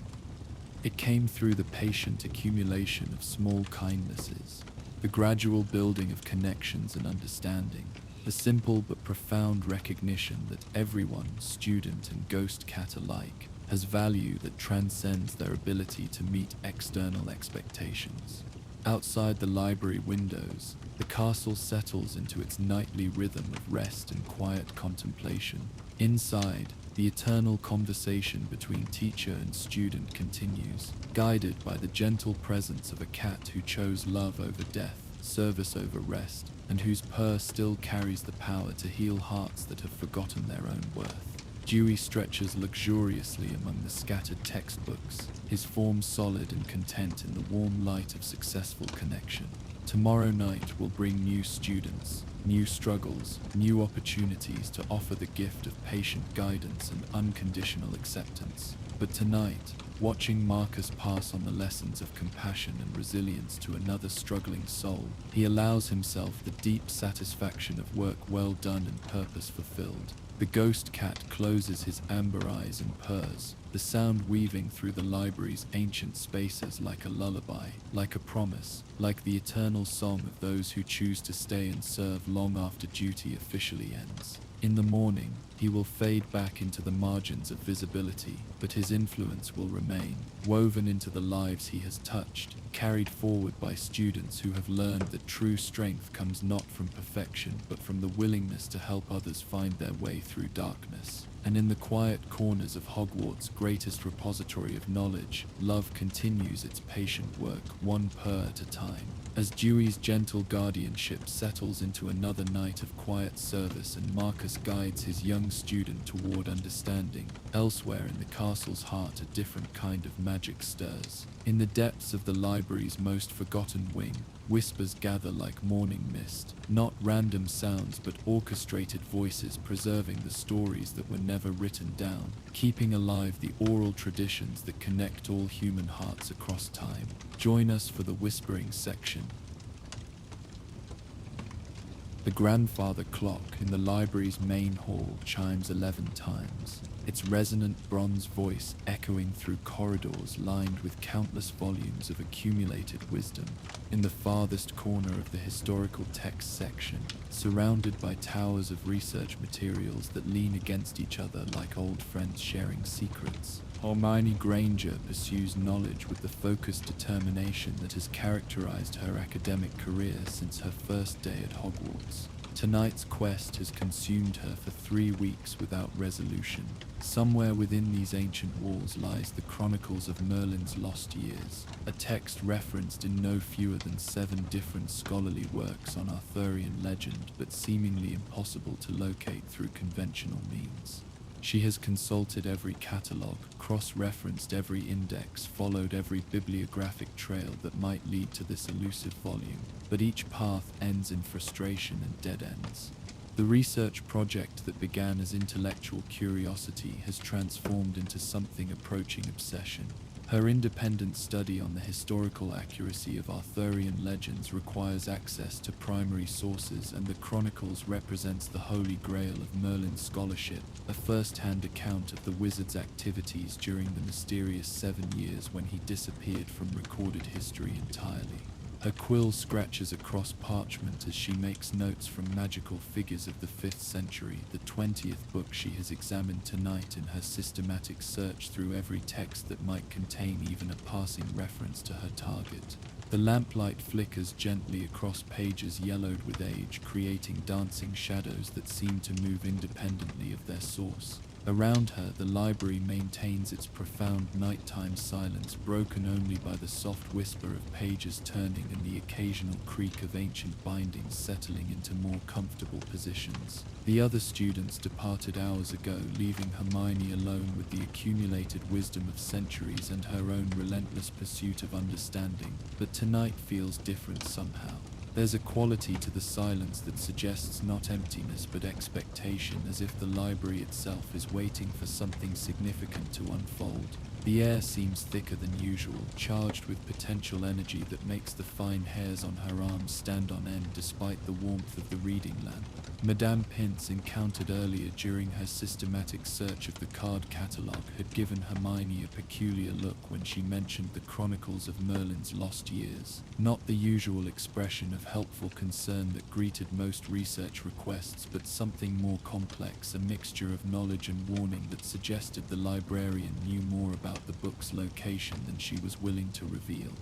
It came through the patient accumulation of small kindnesses, the gradual building of connections and understanding, the simple but profound recognition that everyone, student and ghost cat alike, has value that transcends their ability to meet external expectations. Outside the library windows, the castle settles into its nightly rhythm of rest and quiet contemplation. Inside, the eternal conversation between teacher and student continues, guided by the gentle presence of a cat who chose love over death, service over rest, and whose purr still carries the power to heal hearts that have forgotten their own worth. Dewey stretches luxuriously among the scattered textbooks, his form solid and content in the warm light of successful connection. Tomorrow night will bring new students, new struggles, new opportunities to offer the gift of patient guidance and unconditional acceptance. But tonight, watching Marcus pass on the lessons of compassion and resilience to another struggling soul, he allows himself the deep satisfaction of work well done and purpose fulfilled. The ghost cat closes his amber eyes and purrs, the sound weaving through the library's ancient spaces like a lullaby, like a promise, like the eternal song of those who choose to stay and serve long after duty officially ends. In the morning, he will fade back into the margins of visibility, but his influence will remain, woven into the lives he has touched, carried forward by students who have learned that true strength comes not from perfection, but from the willingness to help others find their way through darkness. And in the quiet corners of Hogwarts' greatest repository of knowledge, love continues its patient work, one purr at a time. As Dewey's gentle guardianship settles into another night of quiet service and Marcus guides his young young student toward understanding. Elsewhere in the castle's heart, a different kind of magic stirs. In the depths of the library's most forgotten wing, whispers gather like morning mist, not random sounds but orchestrated voices preserving the stories that were never written down, keeping alive the oral traditions that connect all human hearts across time. Join us for the whispering section. The grandfather clock in the library's main hall chimes 11 times, its resonant bronze voice echoing through corridors lined with countless volumes of accumulated wisdom. In the farthest corner of the historical text section, surrounded by towers of research materials that lean against each other like old friends sharing secrets, Hermione Granger pursues knowledge with the focused determination that has characterized her academic career since her first day at Hogwarts. Tonight's quest has consumed her for 3 weeks without resolution. Somewhere within these ancient walls lies the Chronicles of Merlin's Lost Years, a text referenced in no fewer than 7 different scholarly works on Arthurian legend, but seemingly impossible to locate through conventional means. She has consulted every catalogue, cross-referenced every index, followed every bibliographic trail that might lead to this elusive volume, but each path ends in frustration and dead ends. The research project that began as intellectual curiosity has transformed into something approaching obsession. Her independent study on the historical accuracy of Arthurian legends requires access to primary sources, and the Chronicles represents the holy grail of Merlin's scholarship, a first-hand account of the wizard's activities during the mysterious 7 years when he disappeared from recorded history entirely. Her quill scratches across parchment as she makes notes from magical figures of the 5th century, the 20th book she has examined tonight in her systematic search through every text that might contain even a passing reference to her target. The lamplight flickers gently across pages yellowed with age, creating dancing shadows that seem to move independently of their source. Around her, the library maintains its profound nighttime silence, broken only by the soft whisper of pages turning and the occasional creak of ancient bindings settling into more comfortable positions. The other students departed hours ago, leaving Hermione alone with the accumulated wisdom of centuries and her own relentless pursuit of understanding. But tonight feels different somehow. There's a quality to the silence that suggests not emptiness but expectation, as if the library itself is waiting for something significant to unfold. The air seems thicker than usual, charged with potential energy that makes the fine hairs on her arms stand on end despite the warmth of the reading lamp. Madame Pince, encountered earlier during her systematic search of the card catalogue, had given Hermione a peculiar look when she mentioned the Chronicles of Merlin's Lost Years. Not the usual expression of helpful concern that greeted most research requests, but something more complex, a mixture of knowledge and warning that suggested the librarian knew more about the book's location than she was willing to reveal.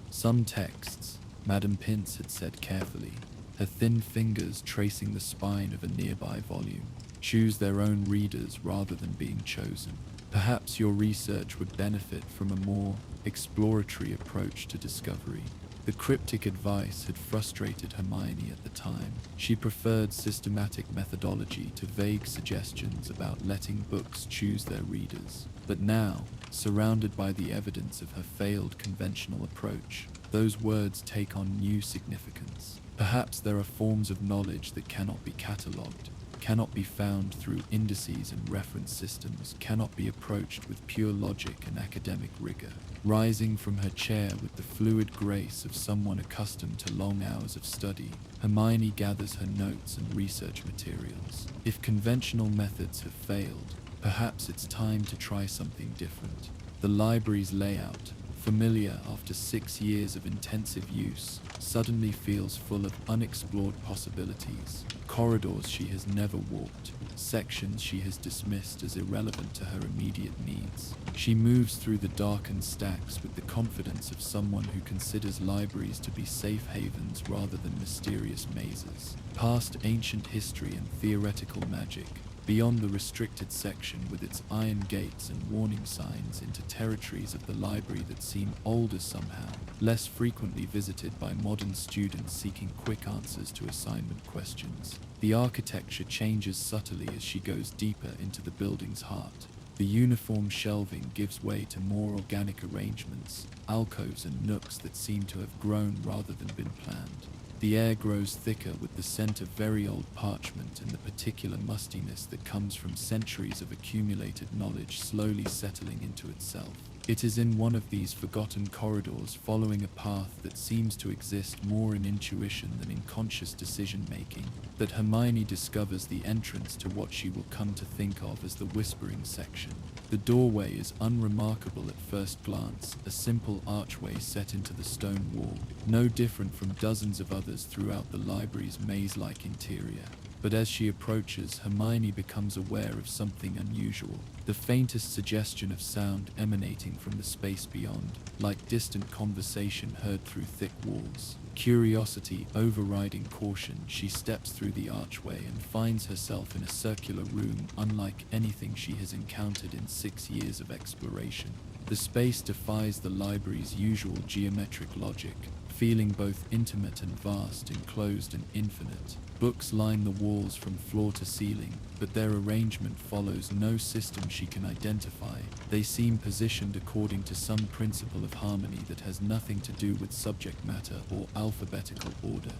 Some texts, Madame Pince had said carefully, her thin fingers tracing the spine of a nearby volume, choose their own readers rather than being chosen. Perhaps your research would benefit from a more exploratory approach to discovery. The cryptic advice had frustrated Hermione at the time. She preferred systematic methodology to vague suggestions about letting books choose their readers. But now, surrounded by the evidence of her failed conventional approach, those words take on new significance. Perhaps there are forms of knowledge that cannot be catalogued, cannot be found through indices and reference systems, cannot be approached with pure logic and academic rigor. Rising from her chair with the fluid grace of someone accustomed to long hours of study, Hermione gathers her notes and research materials. If conventional methods have failed, perhaps it's time to try something different. The library's layout, familiar after 6 years of intensive use, suddenly feels full of unexplored possibilities. Corridors she has never walked, sections she has dismissed as irrelevant to her immediate needs. She moves through the darkened stacks with the confidence of someone who considers libraries to be safe havens rather than mysterious mazes. Past ancient history and theoretical magic, beyond the restricted section with its iron gates and warning signs, into territories of the library that seem older somehow, less frequently visited by modern students seeking quick answers to assignment questions. The architecture changes subtly as she goes deeper into the building's heart. The uniform shelving gives way to more organic arrangements, alcoves and nooks that seem to have grown rather than been planned. The air grows thicker with the scent of very old parchment and the particular mustiness that comes from centuries of accumulated knowledge slowly settling into itself. It is in one of these forgotten corridors, following a path that seems to exist more in intuition than in conscious decision-making, that Hermione discovers the entrance to what she will come to think of as the Whispering Section. The doorway is unremarkable at first glance, a simple archway set into the stone wall, no different from dozens of others throughout the library's maze-like interior. But as she approaches, Hermione becomes aware of something unusual, the faintest suggestion of sound emanating from the space beyond, like distant conversation heard through thick walls. Curiosity overriding caution, she steps through the archway and finds herself in a circular room unlike anything she has encountered in 6 years of exploration. The space defies the library's usual geometric logic, feeling both intimate and vast, enclosed and infinite. Books line the walls from floor to ceiling, but their arrangement follows no system she can identify. They seem positioned according to some principle of harmony that has nothing to do with subject matter or alphabetical order.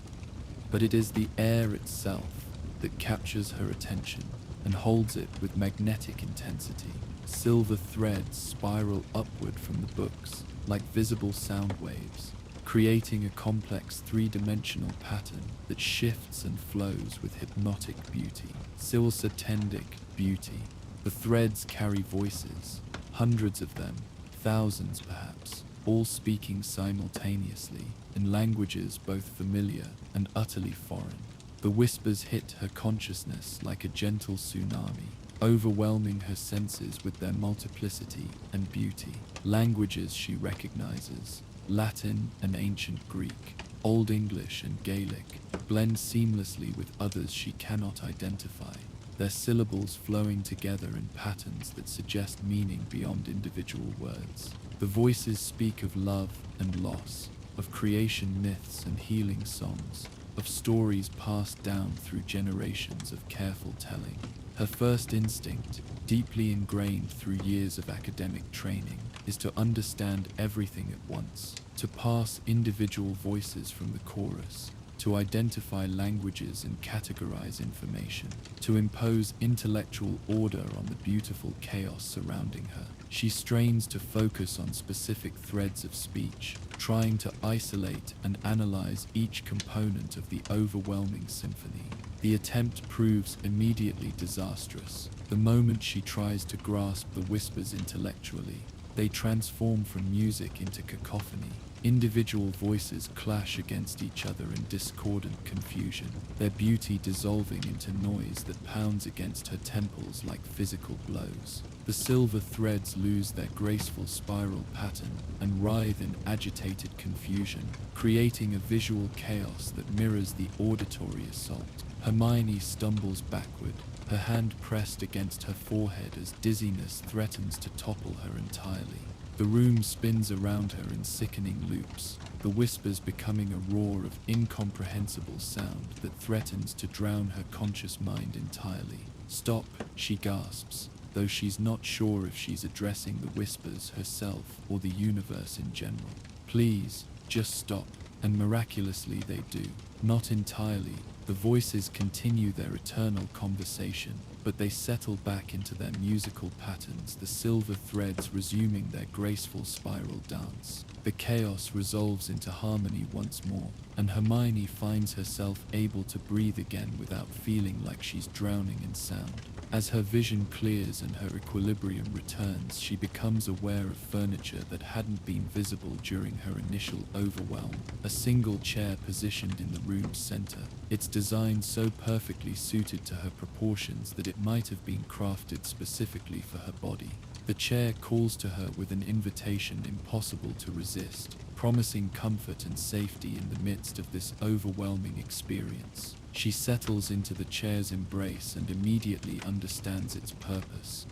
But it is the air itself that captures her attention and holds it with magnetic intensity. Silver threads spiral upward from the books like visible sound waves, creating a complex three-dimensional pattern that shifts and flows with hypnotic beauty. Silsatendic beauty. The threads carry voices, hundreds of them, thousands perhaps, all speaking simultaneously, in languages both familiar and utterly foreign. The whispers hit her consciousness like a gentle tsunami, overwhelming her senses with their multiplicity and beauty. Languages she recognizes, Latin and ancient Greek, Old English and Gaelic, blend seamlessly with others she cannot identify, their syllables flowing together in patterns that suggest meaning beyond individual words. The voices speak of love and loss, of creation myths and healing songs, of stories passed down through generations of careful telling. Her first instinct, deeply ingrained through years of academic training, is to understand everything at once, to parse individual voices from the chorus, to identify languages and categorize information, to impose intellectual order on the beautiful chaos surrounding her. She strains to focus on specific threads of speech, trying to isolate and analyze each component of the overwhelming symphony. The attempt proves immediately disastrous. The moment she tries to grasp the whispers intellectually, they transform from music into cacophony. Individual voices clash against each other in discordant confusion, their beauty dissolving into noise that pounds against her temples like physical blows. The silver threads lose their graceful spiral pattern and writhe in agitated confusion, creating a visual chaos that mirrors the auditory assault. Hermione stumbles backward, her hand pressed against her forehead as dizziness threatens to topple her entirely. The room spins around her in sickening loops, the whispers becoming a roar of incomprehensible sound that threatens to drown her conscious mind entirely. "Stop," she gasps, though she's not sure if she's addressing the whispers herself or the universe in general. "Please, just stop." And miraculously they do. Not entirely. The voices continue their eternal conversation, but they settle back into their musical patterns, the silver threads resuming their graceful spiral dance. The chaos resolves into harmony once more, and Hermione finds herself able to breathe again without feeling like she's drowning in sound. As her vision clears and her equilibrium returns, she becomes aware of furniture that hadn't been visible during her initial overwhelm. A single chair positioned in the room's center, its design so perfectly suited to her proportions that it might have been crafted specifically for her body. The chair calls to her with an invitation impossible to resist, promising comfort and safety in the midst of this overwhelming experience. She settles into the chair's embrace and immediately understands its purpose.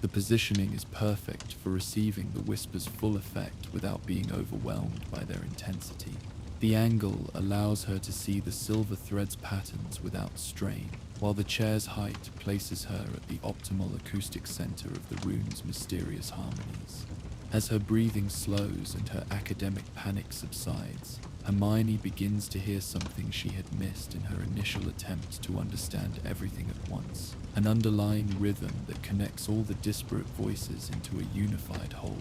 The positioning is perfect for receiving the whisper's full effect without being overwhelmed by their intensity. The angle allows her to see the silver thread's patterns without strain, while the chair's height places her at the optimal acoustic center of the room's mysterious harmonies. As her breathing slows and her academic panic subsides, Hermione begins to hear something she had missed in her initial attempt to understand everything at once, an underlying rhythm that connects all the disparate voices into a unified whole.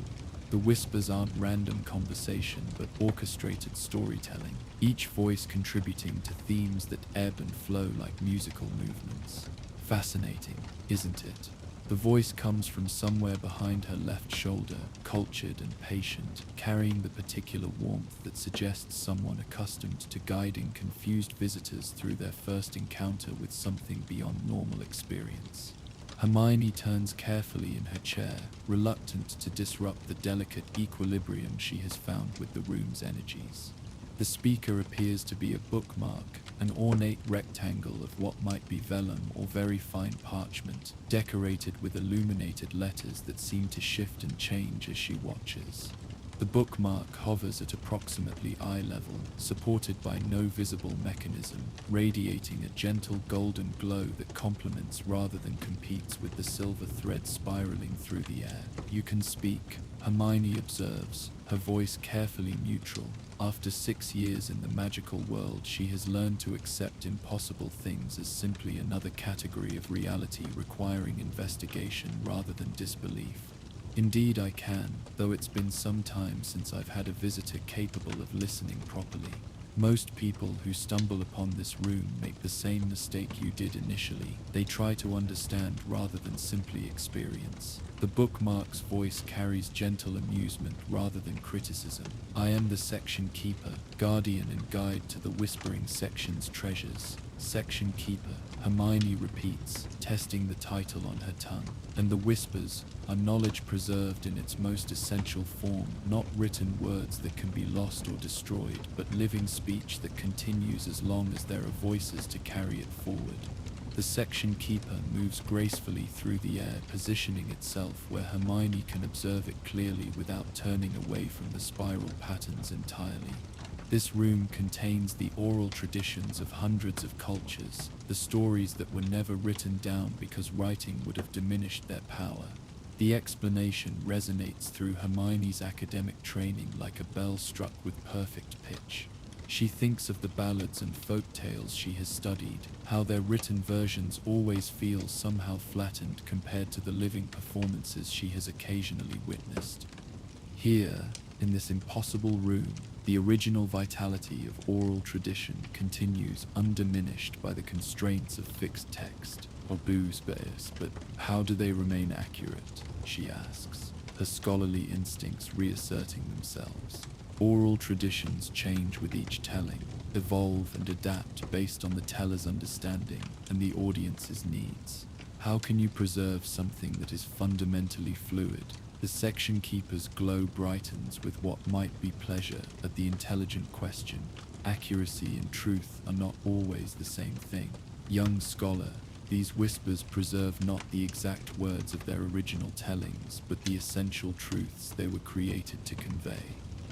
The whispers aren't random conversation but orchestrated storytelling, each voice contributing to themes that ebb and flow like musical movements. Fascinating, isn't it? The voice comes from somewhere behind her left shoulder, cultured and patient, carrying the particular warmth that suggests someone accustomed to guiding confused visitors through their first encounter with something beyond normal experience. Hermione turns carefully in her chair, reluctant to disrupt the delicate equilibrium she has found with the room's energies. The speaker appears to be a bookmark, an ornate rectangle of what might be vellum or very fine parchment, decorated with illuminated letters that seem to shift and change as she watches. The bookmark hovers at approximately eye level, supported by no visible mechanism, radiating a gentle golden glow that complements rather than competes with the silver thread spiraling through the air. "You can speak," Hermione observes, her voice carefully neutral. After 6 years in the magical world, she has learned to accept impossible things as simply another category of reality requiring investigation rather than disbelief. "Indeed I can, though it's been some time since I've had a visitor capable of listening properly. Most people who stumble upon this room make the same mistake you did initially. They try to understand rather than simply experience." The bookmark's voice carries gentle amusement rather than criticism. "I am the section keeper, guardian and guide to the whispering section's treasures." "Section keeper," Hermione repeats, testing the title on her tongue. "And the whispers are knowledge preserved in its most essential form, not written words that can be lost or destroyed, but living speech that continues as long as there are voices to carry it forward." The section keeper moves gracefully through the air, positioning itself where Hermione can observe it clearly without turning away from the spiral patterns entirely. This room contains the oral traditions of hundreds of cultures, the stories that were never written down because writing would have diminished their power. The explanation resonates through Hermione's academic training like a bell struck with perfect pitch. She thinks of the ballads and folk tales she has studied, how their written versions always feel somehow flattened compared to the living performances she has occasionally witnessed. Here, in this impossible room, the original vitality of oral tradition continues undiminished by the constraints of fixed text, or booze bias, but how do they remain accurate, she asks, her scholarly instincts reasserting themselves. Oral traditions change with each telling, evolve and adapt based on the teller's understanding and the audience's needs. How can you preserve something that is fundamentally fluid? The section keeper's glow brightens with what might be pleasure at the intelligent question. Accuracy and truth are not always the same thing. Young scholar, these whispers preserve not the exact words of their original tellings, but the essential truths they were created to convey.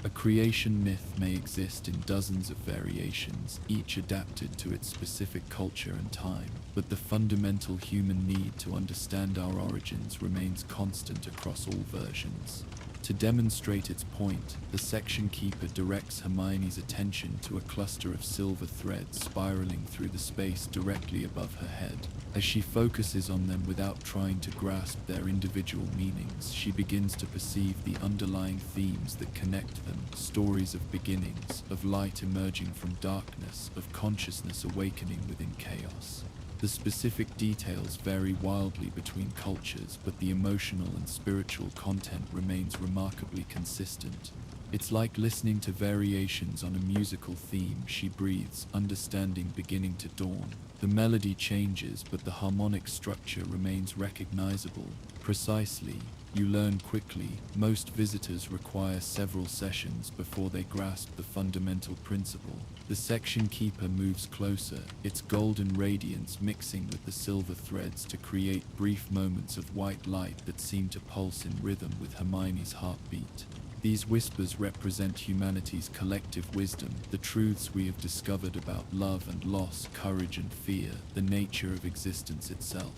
A creation myth may exist in dozens of variations, each adapted to its specific culture and time, but the fundamental human need to understand our origins remains constant across all versions. To demonstrate its point, the section keeper directs Hermione's attention to a cluster of silver threads spiraling through the space directly above her head. As she focuses on them without trying to grasp their individual meanings, she begins to perceive the underlying themes that connect them, stories of beginnings, of light emerging from darkness, of consciousness awakening within chaos. The specific details vary wildly between cultures, but the emotional and spiritual content remains remarkably consistent. It's like listening to variations on a musical theme, she breathes, understanding beginning to dawn. The melody changes, but the harmonic structure remains recognizable. Precisely, you learn quickly. Most visitors require several sessions before they grasp the fundamental principle. The section keeper moves closer, its golden radiance mixing with the silver threads to create brief moments of white light that seem to pulse in rhythm with Hermione's heartbeat. These whispers represent humanity's collective wisdom, the truths we have discovered about love and loss, courage and fear, the nature of existence itself.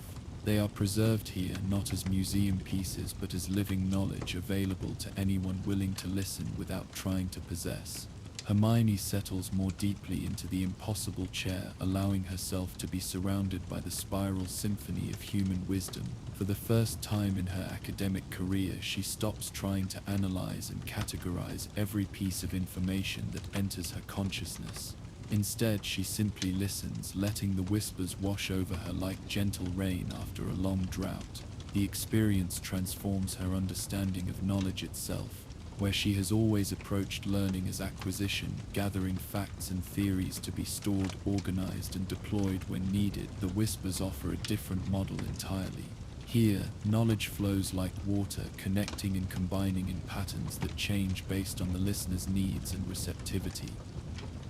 They are preserved here not as museum pieces but as living knowledge available to anyone willing to listen without trying to possess. Hermione settles more deeply into the impossible chair, allowing herself to be surrounded by the spiral symphony of human wisdom. For the first time in her academic career, she stops trying to analyze and categorize every piece of information that enters her consciousness. Instead, she simply listens, letting the whispers wash over her like gentle rain after a long drought. The experience transforms her understanding of knowledge itself. Where she has always approached learning as acquisition, gathering facts and theories to be stored, organized, and deployed when needed, the whispers offer a different model entirely. Here, knowledge flows like water, connecting and combining in patterns that change based on the listener's needs and receptivity.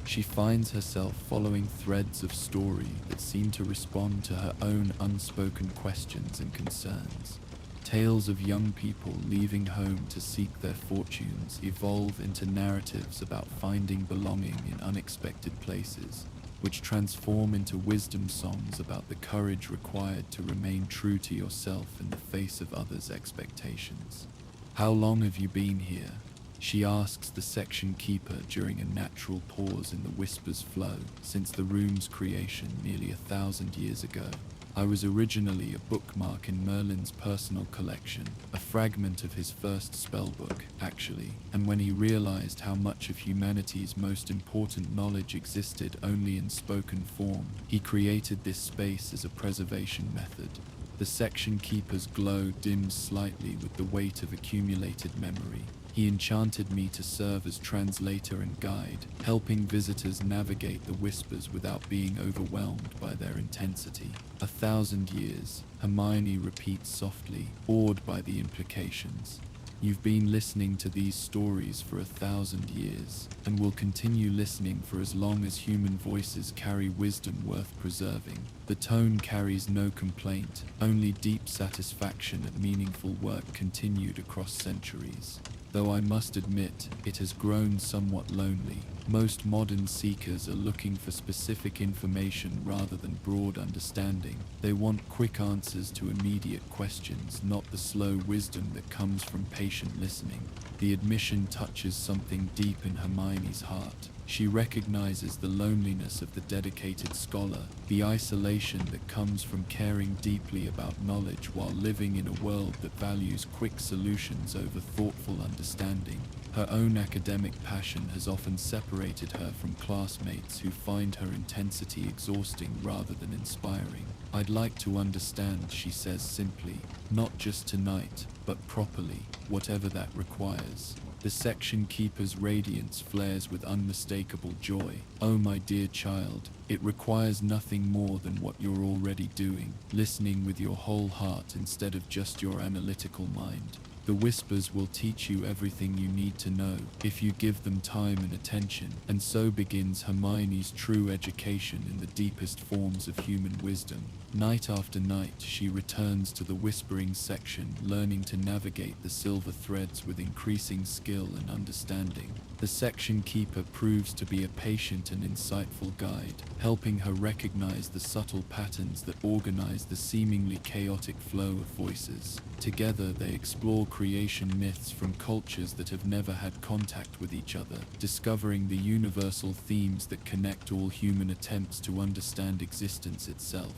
She finds herself following threads of story that seem to respond to her own unspoken questions and concerns. Tales of young people leaving home to seek their fortunes evolve into narratives about finding belonging in unexpected places, which transform into wisdom songs about the courage required to remain true to yourself in the face of others' expectations. "How long have you been here?" she asks the section keeper during a natural pause in the whisper's flow. "Since the room's creation nearly 1,000 years ago. I was originally a bookmark in Merlin's personal collection, a fragment of his first spellbook, actually, and when he realized how much of humanity's most important knowledge existed only in spoken form, he created this space as a preservation method." The section keeper's glow dims slightly with the weight of accumulated memory. "He enchanted me to serve as translator and guide, helping visitors navigate the whispers without being overwhelmed by their intensity." 1,000 years, Hermione repeats softly, awed by the implications. "You've been listening to these stories for 1,000 years, and will continue listening for as long as human voices carry wisdom worth preserving." The tone carries no complaint, only deep satisfaction at meaningful work continued across centuries. Though I must admit, it has grown somewhat lonely. Most modern seekers are looking for specific information rather than broad understanding. They want quick answers to immediate questions, not the slow wisdom that comes from patient listening. The admission touches something deep in Hermione's heart. She recognizes the loneliness of the dedicated scholar, the isolation that comes from caring deeply about knowledge while living in a world that values quick solutions over thoughtful understanding. Her own academic passion has often separated her from classmates who find her intensity exhausting rather than inspiring. "I'd like to understand," she says simply, "not just tonight, but properly, whatever that requires." The section keeper's radiance flares with unmistakable joy. "Oh, my dear child, it requires nothing more than what you're already doing, listening with your whole heart instead of just your analytical mind. The whispers will teach you everything you need to know if you give them time and attention." And so begins Hermione's true education in the deepest forms of human wisdom. Night after night, she returns to the whispering section, learning to navigate the silver threads with increasing skill and understanding. The section keeper proves to be a patient and insightful guide, helping her recognize the subtle patterns that organize the seemingly chaotic flow of voices. Together, they explore creation myths from cultures that have never had contact with each other, discovering the universal themes that connect all human attempts to understand existence itself.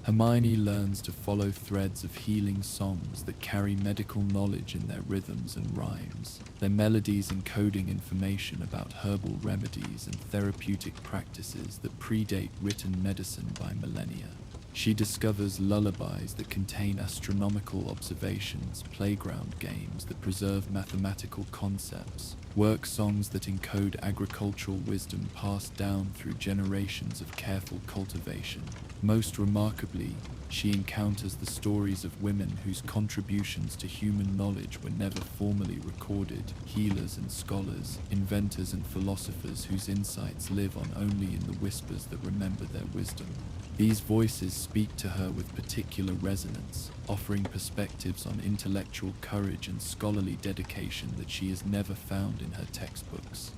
Hermione learns to follow threads of healing songs that carry medical knowledge in their rhythms and rhymes, their melodies encoding information about herbal remedies and therapeutic practices that predate written medicine by millennia. She discovers lullabies that contain astronomical observations, playground games that preserve mathematical concepts, work songs that encode agricultural wisdom passed down through generations of careful cultivation. Most remarkably, she encounters the stories of women whose contributions to human knowledge were never formally recorded, healers and scholars, inventors and philosophers whose insights live on only in the whispers that remember their wisdom. These voices speak to her with particular resonance, offering perspectives on intellectual courage and scholarly dedication that she has never found in her textbooks.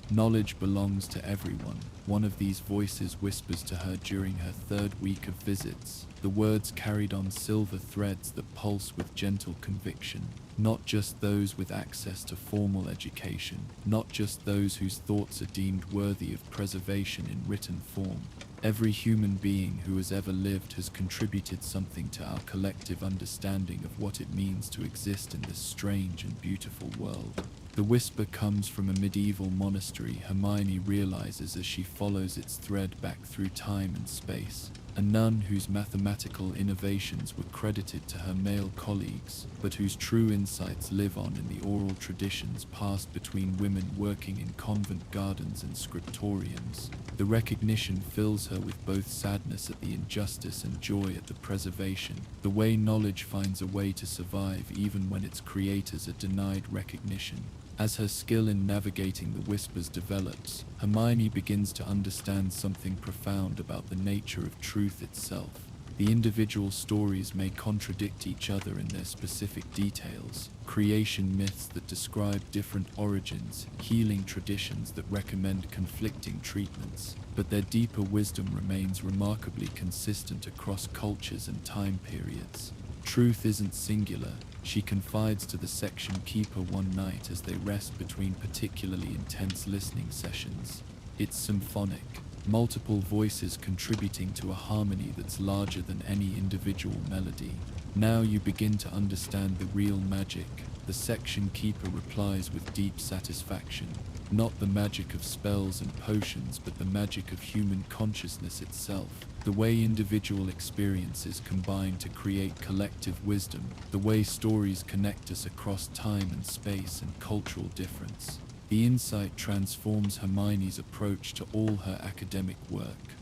Knowledge belongs to everyone. One of these voices whispers to her during her third week of visits, the words carried on silver threads that pulse with gentle conviction. Not just those with access to formal education, not just those whose thoughts are deemed worthy of preservation in written form. Every human being who has ever lived has contributed something to our collective understanding of what it means to exist in this strange and beautiful world. The whisper comes from a medieval monastery, Hermione realizes as she follows its thread back through time and space. A nun whose mathematical innovations were credited to her male colleagues, but whose true insights live on in the oral traditions passed between women working in convent gardens and scriptoriums. The recognition fills her with both sadness at the injustice and joy at the preservation, the way knowledge finds a way to survive even when its creators are denied recognition. As her skill in navigating the whispers develops, Hermione begins to understand something profound about the nature of truth itself. The individual stories may contradict each other in their specific details, creation myths that describe different origins, healing traditions that recommend conflicting treatments, but their deeper wisdom remains remarkably consistent across cultures and time periods. Truth isn't singular. She confides to the section keeper one night as they rest between particularly intense listening sessions. It's symphonic, multiple voices contributing to a harmony that's larger than any individual melody. Now you begin to understand the real magic, the section keeper replies with deep satisfaction. Not the magic of spells and potions, but the magic of human consciousness itself. The way individual experiences combine to create collective wisdom. The way stories connect us across time and space and cultural difference. The insight transforms Hermione's approach to all her academic work.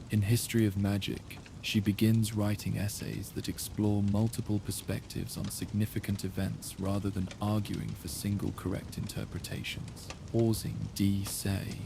In History of Magic, she begins writing essays that explore multiple perspectives on significant events rather than arguing for single correct interpretations. Pausing D. Say.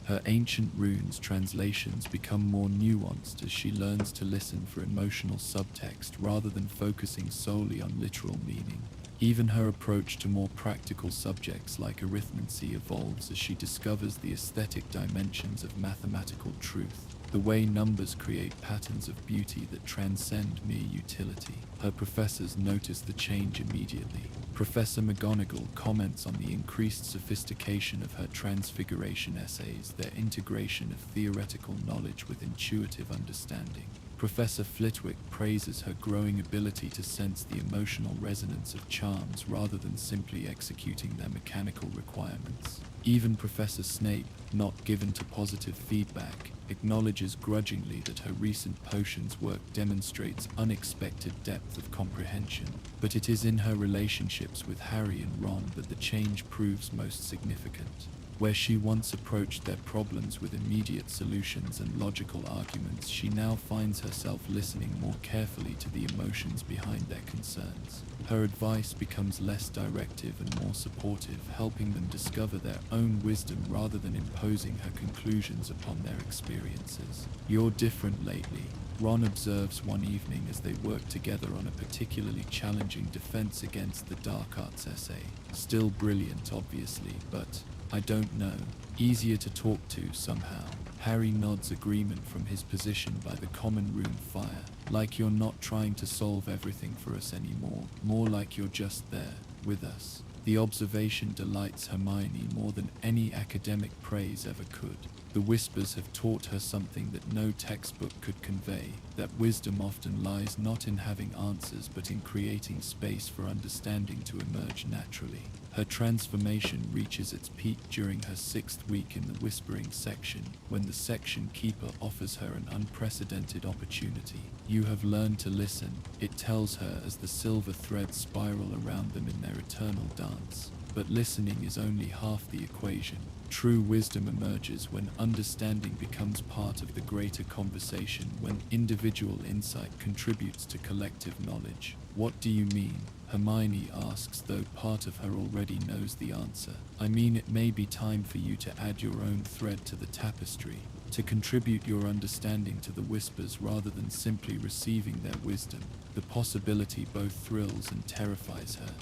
Her ancient runes translations become more nuanced as she learns to listen for emotional subtext rather than focusing solely on literal meaning. Even her approach to more practical subjects like arithmancy evolves as she discovers the aesthetic dimensions of mathematical truth. The way numbers create patterns of beauty that transcend mere utility. Her professors notice the change immediately. Professor McGonagall comments on the increased sophistication of her transfiguration essays, their integration of theoretical knowledge with intuitive understanding. Professor Flitwick praises her growing ability to sense the emotional resonance of charms rather than simply executing their mechanical requirements. Even Professor Snape, not given to positive feedback, acknowledges grudgingly that her recent potions work demonstrates unexpected depth of comprehension. But it is in her relationships with Harry and Ron that the change proves most significant. Where she once approached their problems with immediate solutions and logical arguments, she now finds herself listening more carefully to the emotions behind their concerns. Her advice becomes less directive and more supportive, helping them discover their own wisdom rather than imposing her conclusions upon their experiences. "You're different lately," Ron observes one evening as they work together on a particularly challenging defense against the dark arts essay. Still brilliant, obviously, but I don't know. Easier to talk to somehow. Harry nods agreement from his position by the common room fire. Like you're not trying to solve everything for us anymore. More like you're just there, with us. The observation delights Hermione more than any academic praise ever could. The whispers have taught her something that no textbook could convey, that wisdom often lies not in having answers but in creating space for understanding to emerge naturally. Her transformation reaches its peak during her 6th week in the Whispering section, when the section keeper offers her an unprecedented opportunity. "You have learned to listen," it tells her as the silver threads spiral around them in their eternal dance. But listening is only half the equation. True wisdom emerges when understanding becomes part of the greater conversation, when individual insight contributes to collective knowledge. "What do you mean?" Hermione asks, though part of her already knows the answer. "I mean, it may be time for you to add your own thread to the tapestry, to contribute your understanding to the Whispers rather than simply receiving their wisdom." The possibility both thrills and terrifies her.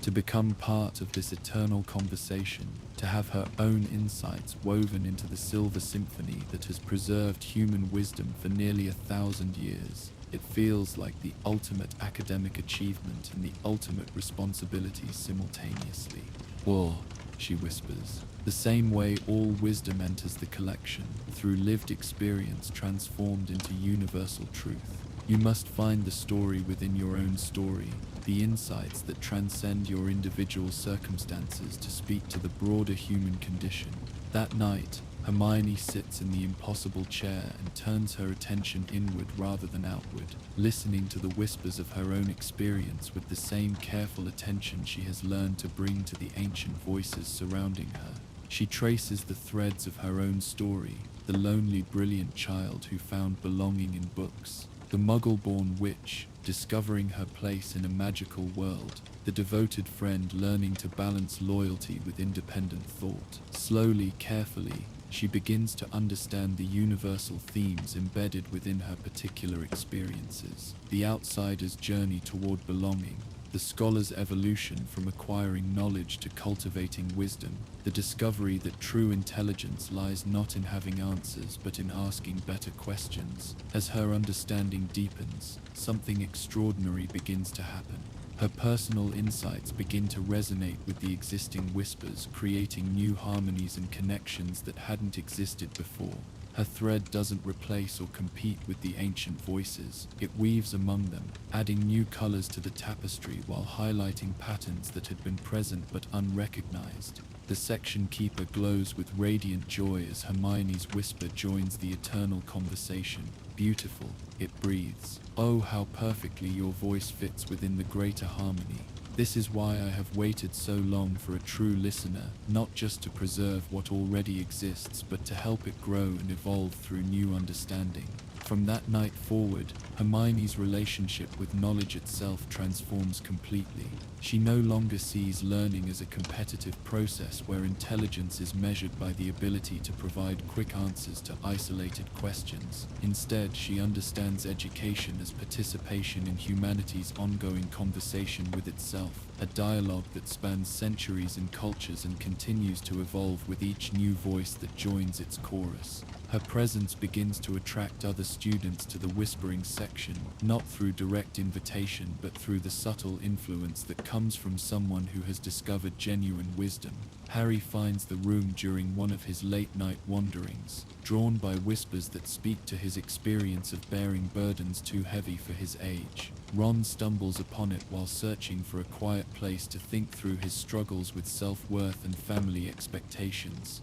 To become part of this eternal conversation, to have her own insights woven into the silver symphony that has preserved human wisdom for nearly 1,000 years. It feels like the ultimate academic achievement and the ultimate responsibility simultaneously. "Whoa," she whispers. "The same way all wisdom enters the collection, through lived experience transformed into universal truth. You must find the story within your own story, the insights that transcend your individual circumstances to speak to the broader human condition." That night, Hermione sits in the impossible chair and turns her attention inward rather than outward, listening to the whispers of her own experience with the same careful attention she has learned to bring to the ancient voices surrounding her. She traces the threads of her own story, the lonely, brilliant child who found belonging in books, the Muggle-born witch discovering her place in a magical world, the devoted friend learning to balance loyalty with independent thought. Slowly, carefully, she begins to understand the universal themes embedded within her particular experiences. The outsider's journey toward belonging, the scholar's evolution from acquiring knowledge to cultivating wisdom, the discovery that true intelligence lies not in having answers but in asking better questions. As her understanding deepens, something extraordinary begins to happen. Her personal insights begin to resonate with the existing whispers, creating new harmonies and connections that hadn't existed before. Her thread doesn't replace or compete with the ancient voices. It weaves among them, adding new colors to the tapestry while highlighting patterns that had been present but unrecognized. The section keeper glows with radiant joy as Hermione's whisper joins the eternal conversation. "Beautiful," it breathes. "Oh, how perfectly your voice fits within the greater harmony. This is why I have waited so long for a true listener, not just to preserve what already exists, but to help it grow and evolve through new understanding." From that night forward, Hermione's relationship with knowledge itself transforms completely. She no longer sees learning as a competitive process where intelligence is measured by the ability to provide quick answers to isolated questions. Instead, she understands education as participation in humanity's ongoing conversation with itself, a dialogue that spans centuries and cultures and continues to evolve with each new voice that joins its chorus. Her presence begins to attract other students to the Whispering section, not through direct invitation but through the subtle influence that comes from someone who has discovered genuine wisdom. Harry finds the room during one of his late-night wanderings, drawn by whispers that speak to his experience of bearing burdens too heavy for his age. Ron stumbles upon it while searching for a quiet place to think through his struggles with self-worth and family expectations.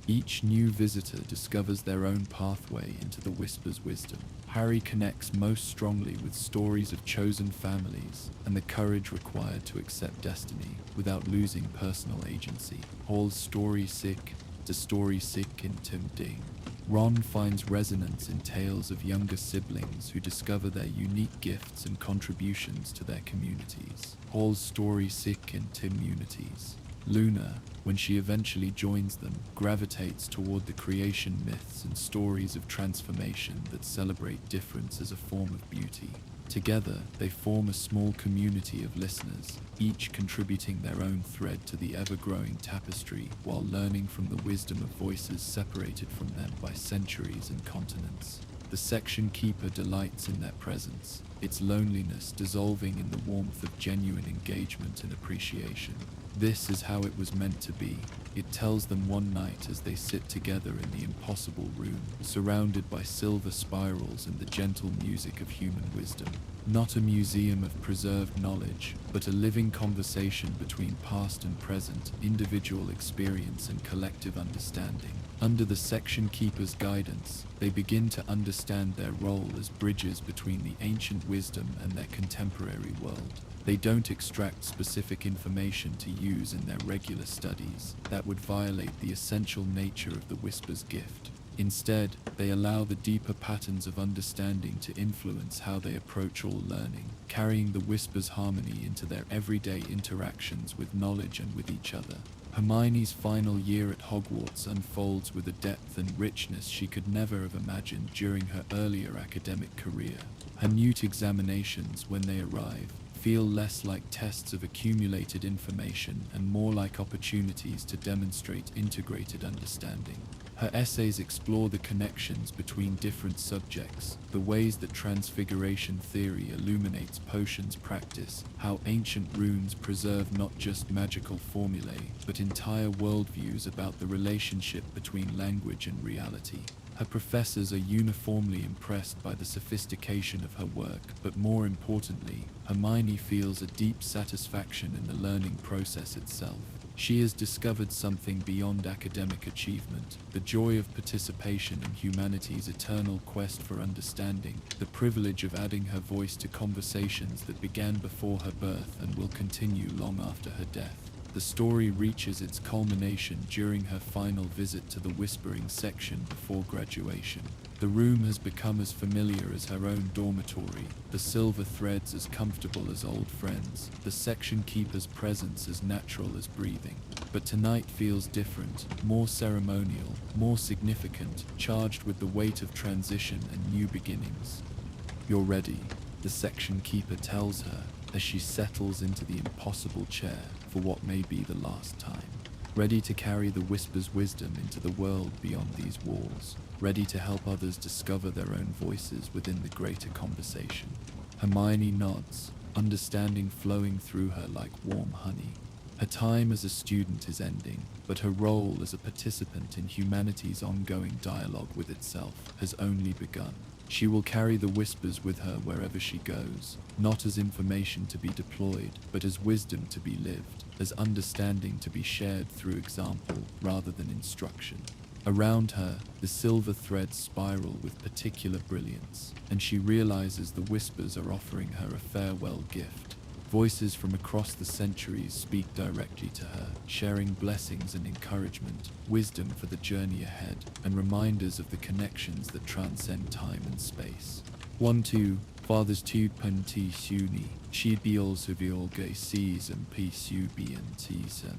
Each new visitor discovers their own pathway into the Whisper's wisdom. Harry connects most strongly with stories of chosen families and the courage required to accept destiny without losing personal agency. Hall's story sick to story sick in Tim Ding. Ron finds resonance in tales of younger siblings who discover their unique gifts and contributions to their communities. Hall's story sick in Timmunities. Luna, when she eventually joins them, gravitates toward the creation myths and stories of transformation that celebrate difference as a form of beauty. Together, they form a small community of listeners, each contributing their own thread to the ever-growing tapestry while learning from the wisdom of voices separated from them by centuries and continents. The section keeper delights in their presence, its loneliness dissolving in the warmth of genuine engagement and appreciation. This is how it was meant to be. It tells them one night as they sit together in the impossible room, surrounded by silver spirals and the gentle music of human wisdom. Not a museum of preserved knowledge, but a living conversation between past and present, individual experience and collective understanding. Under the section keeper's guidance, they begin to understand their role as bridges between the ancient wisdom and their contemporary world. They don't extract specific information to use in their regular studies that would violate the essential nature of the Whisper's gift. Instead, they allow the deeper patterns of understanding to influence how they approach all learning, carrying the Whisper's harmony into their everyday interactions with knowledge and with each other. Hermione's final year at Hogwarts unfolds with a depth and richness she could never have imagined during her earlier academic career. Her Newt examinations, when they arrive, feel less like tests of accumulated information and more like opportunities to demonstrate integrated understanding. Her essays explore the connections between different subjects, the ways that transfiguration theory illuminates potions practice, how ancient runes preserve not just magical formulae, but entire worldviews about the relationship between language and reality. Her professors are uniformly impressed by the sophistication of her work, but more importantly, Hermione feels a deep satisfaction in the learning process itself. She has discovered something beyond academic achievement, the joy of participation in humanity's eternal quest for understanding, the privilege of adding her voice to conversations that began before her birth and will continue long after her death. The story reaches its culmination during her final visit to the Whispering section before graduation. The room has become as familiar as her own dormitory, the silver threads as comfortable as old friends, the section keeper's presence as natural as breathing. But tonight feels different, more ceremonial, more significant, charged with the weight of transition and new beginnings. "You're ready," the section keeper tells her as she settles into the impossible chair for what may be the last time. Ready to carry the Whisper's wisdom into the world beyond these walls. Ready to help others discover their own voices within the greater conversation. Hermione nods, understanding flowing through her like warm honey. Her time as a student is ending, but her role as a participant in humanity's ongoing dialogue with itself has only begun. She will carry the Whispers with her wherever she goes, not as information to be deployed, but as wisdom to be lived, as understanding to be shared through example rather than instruction. Around her, the silver threads spiral with particular brilliance, and she realizes the Whispers are offering her a farewell gift. Voices from across the centuries speak directly to her, sharing blessings and encouragement, wisdom for the journey ahead, and reminders of the connections that transcend time and space. 1-2 Fathers tu panti suni, she biol suviolge seas and peace you be and season.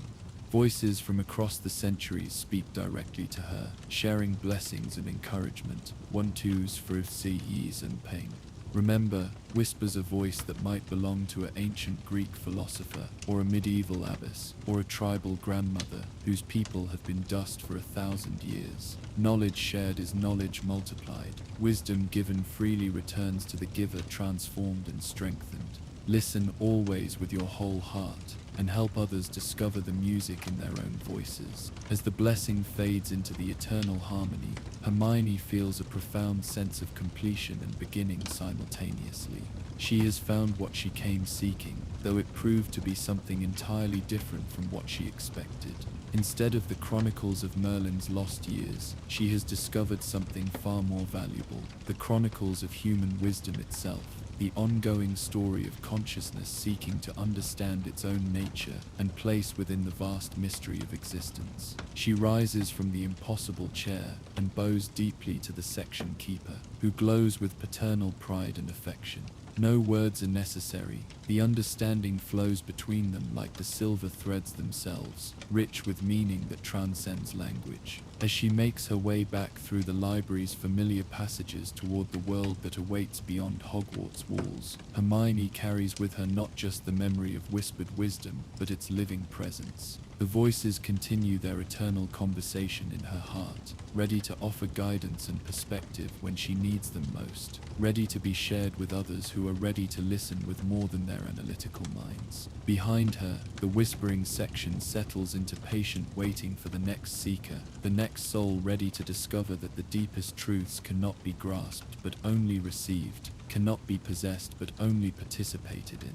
Voices from across the centuries speak directly to her, sharing blessings and encouragement. 1-2's for seas and pain. Remember, whispers a voice that might belong to an ancient Greek philosopher, or a medieval abbess, or a tribal grandmother, whose people have been dust for 1,000 years. Knowledge shared is knowledge multiplied. Wisdom given freely returns to the giver transformed and strengthened. Listen always with your whole heart, and help others discover the music in their own voices. As the blessing fades into the eternal harmony, Hermione feels a profound sense of completion and beginning simultaneously. She has found what she came seeking, though it proved to be something entirely different from what she expected. Instead of the chronicles of Merlin's lost years, she has discovered something far more valuable, the chronicles of human wisdom itself. The ongoing story of consciousness seeking to understand its own nature and place within the vast mystery of existence. She rises from the impossible chair and bows deeply to the section keeper, who glows with paternal pride and affection. No words are necessary. The understanding flows between them like the silver threads themselves, rich with meaning that transcends language. As she makes her way back through the library's familiar passages toward the world that awaits beyond Hogwarts walls, Hermione carries with her not just the memory of whispered wisdom, but its living presence. The voices continue their eternal conversation in her heart, ready to offer guidance and perspective when she needs them most, ready to be shared with others who are ready to listen with more than their analytical minds. Behind her, the whispering section settles into patient waiting for the next seeker, the next soul ready to discover that the deepest truths cannot be grasped but only received, cannot be possessed but only participated in.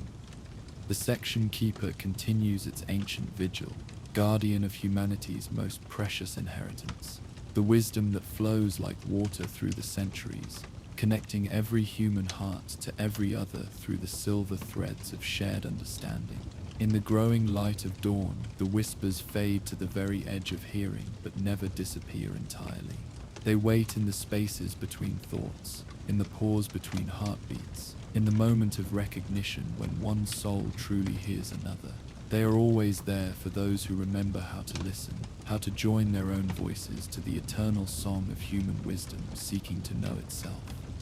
The section keeper continues its ancient vigil, guardian of humanity's most precious inheritance, the wisdom that flows like water through the centuries, connecting every human heart to every other through the silver threads of shared understanding. In the growing light of dawn, the whispers fade to the very edge of hearing but never disappear entirely. They wait in the spaces between thoughts, in the pause between heartbeats, in the moment of recognition when one soul truly hears another. They are always there for those who remember how to listen, how to join their own voices to the eternal song of human wisdom seeking to know itself.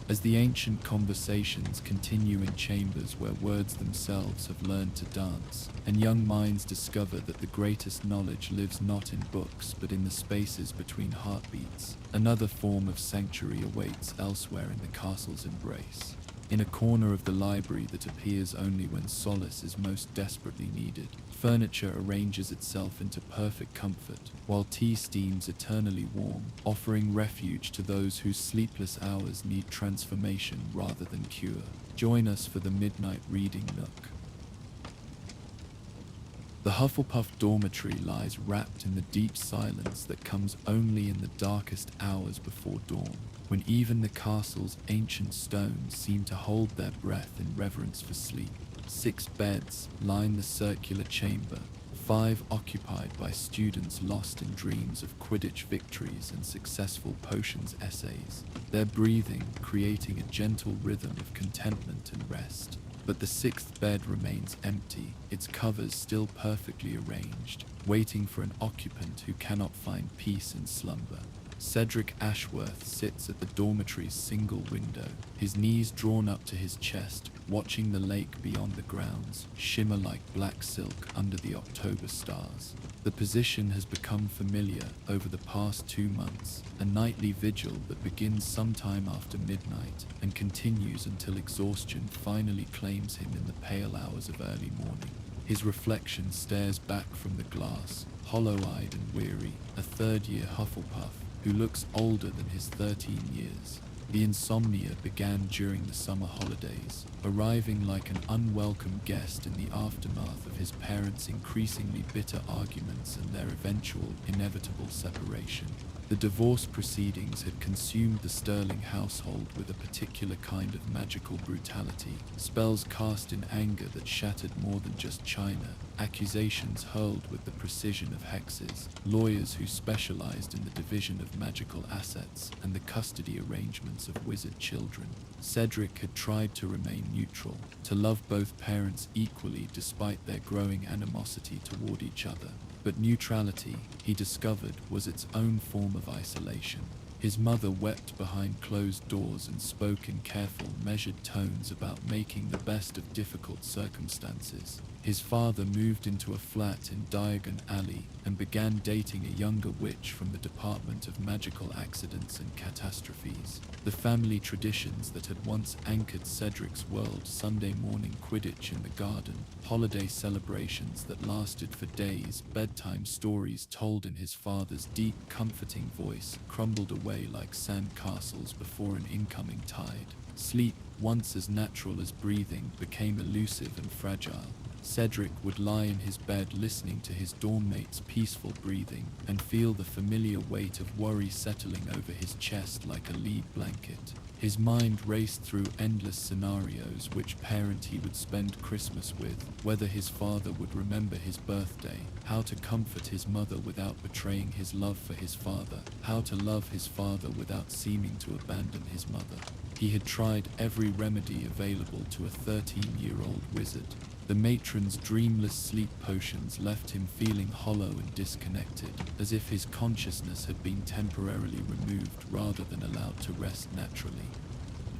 As the ancient conversations continue in chambers where words themselves have learned to dance, and young minds discover that the greatest knowledge lives not in books but in the spaces between heartbeats, another form of sanctuary awaits elsewhere in the castle's embrace. In a corner of the library that appears only when solace is most desperately needed, furniture arranges itself into perfect comfort, while tea steams eternally warm, offering refuge to those whose sleepless hours need transformation rather than cure. Join us for the Midnight Reading Nook. The Hufflepuff dormitory lies wrapped in the deep silence that comes only in the darkest hours before dawn, when even the castle's ancient stones seem to hold their breath in reverence for sleep. 6 beds line the circular chamber, 5 occupied by students lost in dreams of Quidditch victories and successful potions essays, their breathing creating a gentle rhythm of contentment and rest. But the 6th bed remains empty, its covers still perfectly arranged, waiting for an occupant who cannot find peace in slumber. Cedric Ashworth sits at the dormitory's single window, his knees drawn up to his chest, watching the lake beyond the grounds shimmer like black silk under the October stars. The position has become familiar over the past 2 months, a nightly vigil that begins sometime after midnight and continues until exhaustion finally claims him in the pale hours of early morning. His reflection stares back from the glass, hollow-eyed and weary, a third-year Hufflepuff who looks older than his 13 years. The insomnia began during the summer holidays, arriving like an unwelcome guest in the aftermath of his parents' increasingly bitter arguments and their eventual, inevitable separation. The divorce proceedings had consumed the Sterling household with a particular kind of magical brutality, spells cast in anger that shattered more than just china, accusations hurled with the precision of hexes, lawyers who specialized in the division of magical assets and the custody arrangements of wizard children. Cedric had tried to remain neutral, to love both parents equally despite their growing animosity toward each other. But neutrality, he discovered, was its own form of isolation. His mother wept behind closed doors and spoke in careful, measured tones about making the best of difficult circumstances. His father moved into a flat in Diagon Alley and began dating a younger witch from the Department of Magical Accidents and Catastrophes. The family traditions that had once anchored Cedric's world, Sunday morning Quidditch in the garden, holiday celebrations that lasted for days, bedtime stories told in his father's deep, comforting voice, crumbled away like sand castles before an incoming tide. Sleep, once as natural as breathing, became elusive and fragile. Cedric would lie in his bed listening to his dorm mate's peaceful breathing and feel the familiar weight of worry settling over his chest like a lead blanket. His mind raced through endless scenarios: which parent he would spend Christmas with, whether his father would remember his birthday, how to comfort his mother without betraying his love for his father, how to love his father without seeming to abandon his mother. He had tried every remedy available to a 13-year-old wizard. The matron's dreamless sleep potions left him feeling hollow and disconnected, as if his consciousness had been temporarily removed rather than allowed to rest naturally.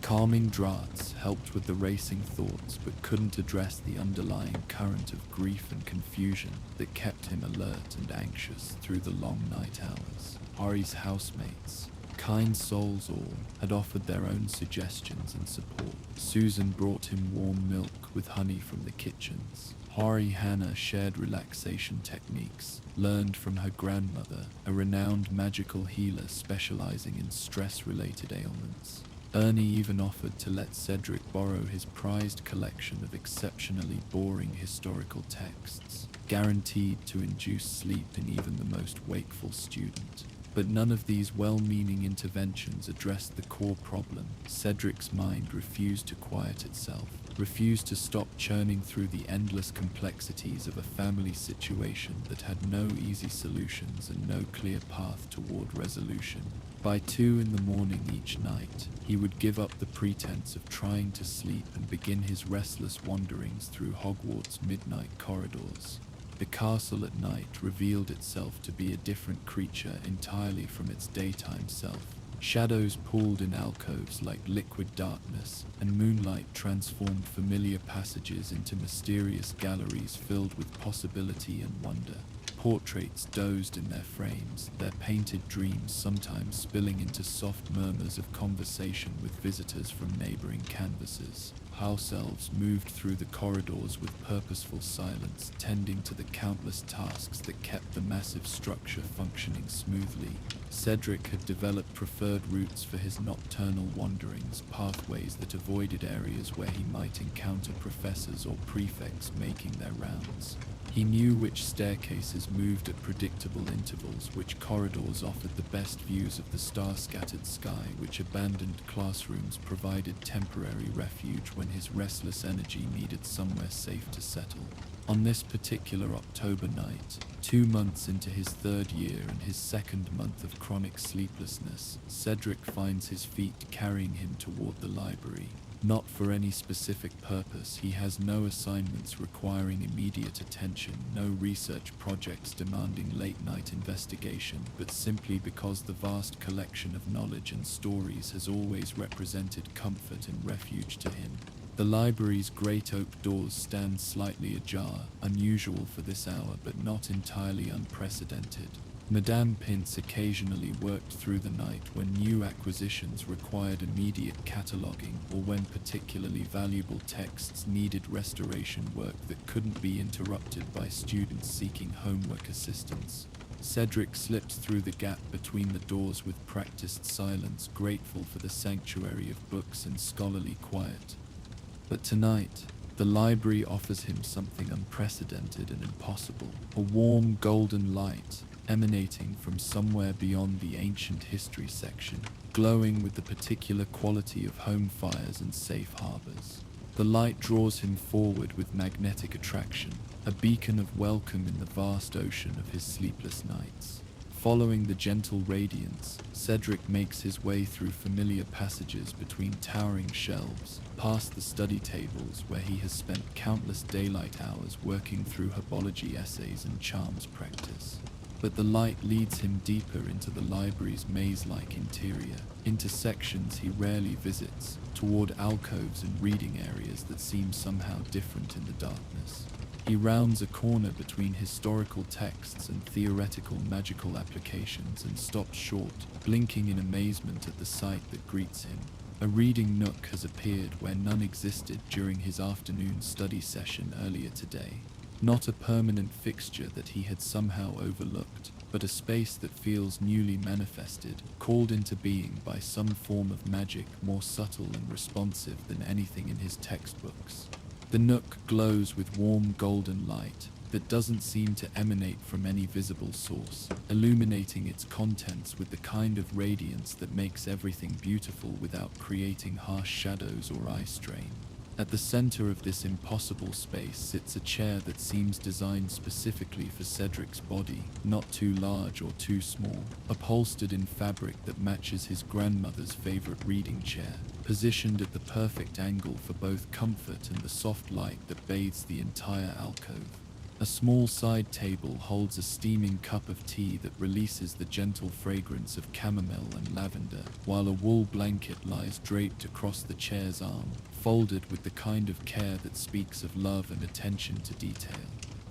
Calming draughts helped with the racing thoughts but couldn't address the underlying current of grief and confusion that kept him alert and anxious through the long night hours. Hari's housemates, kind souls all, had offered their own suggestions and support. Susan brought him warm milk with honey from the kitchens. Hari Hannah shared relaxation techniques learned from her grandmother, a renowned magical healer specializing in stress-related ailments. Ernie even offered to let Cedric borrow his prized collection of exceptionally boring historical texts, guaranteed to induce sleep in even the most wakeful student. But none of these well-meaning interventions addressed the core problem. Cedric's mind refused to quiet itself, refused to stop churning through the endless complexities of a family situation that had no easy solutions and no clear path toward resolution. By 2 in the morning each night, he would give up the pretense of trying to sleep and begin his restless wanderings through Hogwarts' midnight corridors. The castle at night revealed itself to be a different creature entirely from its daytime self. Shadows pooled in alcoves like liquid darkness, and moonlight transformed familiar passages into mysterious galleries filled with possibility and wonder. Portraits dozed in their frames, their painted dreams sometimes spilling into soft murmurs of conversation with visitors from neighboring canvases. House elves moved through the corridors with purposeful silence, tending to the countless tasks that kept the massive structure functioning smoothly. Cedric had developed preferred routes for his nocturnal wanderings, pathways that avoided areas where he might encounter professors or prefects making their rounds. He knew which staircases moved at predictable intervals, which corridors offered the best views of the star-scattered sky, which abandoned classrooms provided temporary refuge when his restless energy needed somewhere safe to settle. On this particular October night, 2 months into his 3rd year and his 2nd month of chronic sleeplessness, Cedric finds his feet carrying him toward the library. Not for any specific purpose, he has no assignments requiring immediate attention, no research projects demanding late-night investigation, but simply because the vast collection of knowledge and stories has always represented comfort and refuge to him. The library's great oak doors stand slightly ajar, unusual for this hour but not entirely unprecedented. Madame Pince occasionally worked through the night when new acquisitions required immediate cataloguing or when particularly valuable texts needed restoration work that couldn't be interrupted by students seeking homework assistance. Cedric slipped through the gap between the doors with practiced silence, grateful for the sanctuary of books and scholarly quiet. But tonight, the library offers him something unprecedented and impossible, a warm golden light emanating from somewhere beyond the ancient history section, glowing with the particular quality of home fires and safe harbors. The light draws him forward with magnetic attraction, a beacon of welcome in the vast ocean of his sleepless nights. Following the gentle radiance, Cedric makes his way through familiar passages between towering shelves, past the study tables where he has spent countless daylight hours working through herbology essays and charms practice. But the light leads him deeper into the library's maze-like interior, into sections he rarely visits, toward alcoves and reading areas that seem somehow different in the darkness. He rounds a corner between historical texts and theoretical magical applications and stops short, blinking in amazement at the sight that greets him. A reading nook has appeared where none existed during his afternoon study session earlier today. Not a permanent fixture that he had somehow overlooked, but a space that feels newly manifested, called into being by some form of magic more subtle and responsive than anything in his textbooks. The nook glows with warm golden light that doesn't seem to emanate from any visible source, illuminating its contents with the kind of radiance that makes everything beautiful without creating harsh shadows or eye strain. At the center of this impossible space sits a chair that seems designed specifically for Cedric's body, not too large or too small, upholstered in fabric that matches his grandmother's favorite reading chair, positioned at the perfect angle for both comfort and the soft light that bathes the entire alcove. A small side table holds a steaming cup of tea that releases the gentle fragrance of chamomile and lavender, while a wool blanket lies draped across the chair's arm, folded with the kind of care that speaks of love and attention to detail.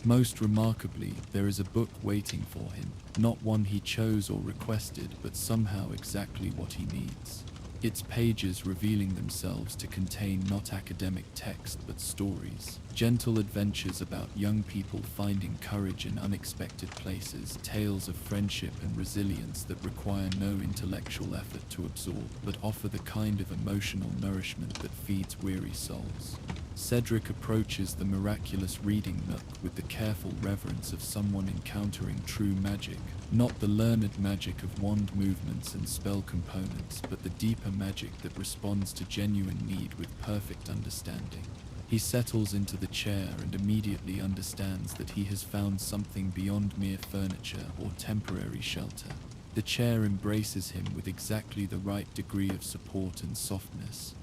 Most remarkably, there is a book waiting for him, not one he chose or requested, but somehow exactly what he needs. Its pages revealing themselves to contain not academic text but stories, gentle adventures about young people finding courage in unexpected places, tales of friendship and resilience that require no intellectual effort to absorb but offer the kind of emotional nourishment that feeds weary souls. Cedric approaches the miraculous reading nook with the careful reverence of someone encountering true magic, not the learned magic of wand movements and spell components, but the deeper magic that responds to genuine need with perfect understanding. He settles into the chair and immediately understands that he has found something beyond mere furniture or temporary shelter. The chair embraces him with exactly the right degree of support and softness.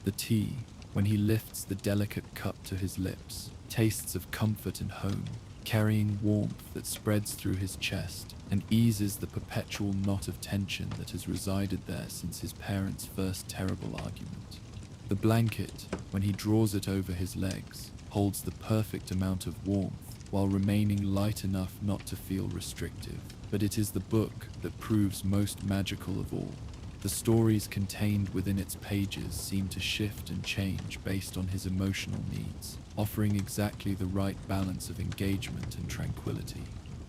The tea, when he lifts the delicate cup to his lips, tastes of comfort and home, carrying warmth that spreads through his chest and eases the perpetual knot of tension that has resided there since his parents' first terrible argument. The blanket, when he draws it over his legs, holds the perfect amount of warmth while remaining light enough not to feel restrictive. But it is the book that proves most magical of all. The stories contained within its pages seem to shift and change based on his emotional needs, offering exactly the right balance of engagement and tranquility.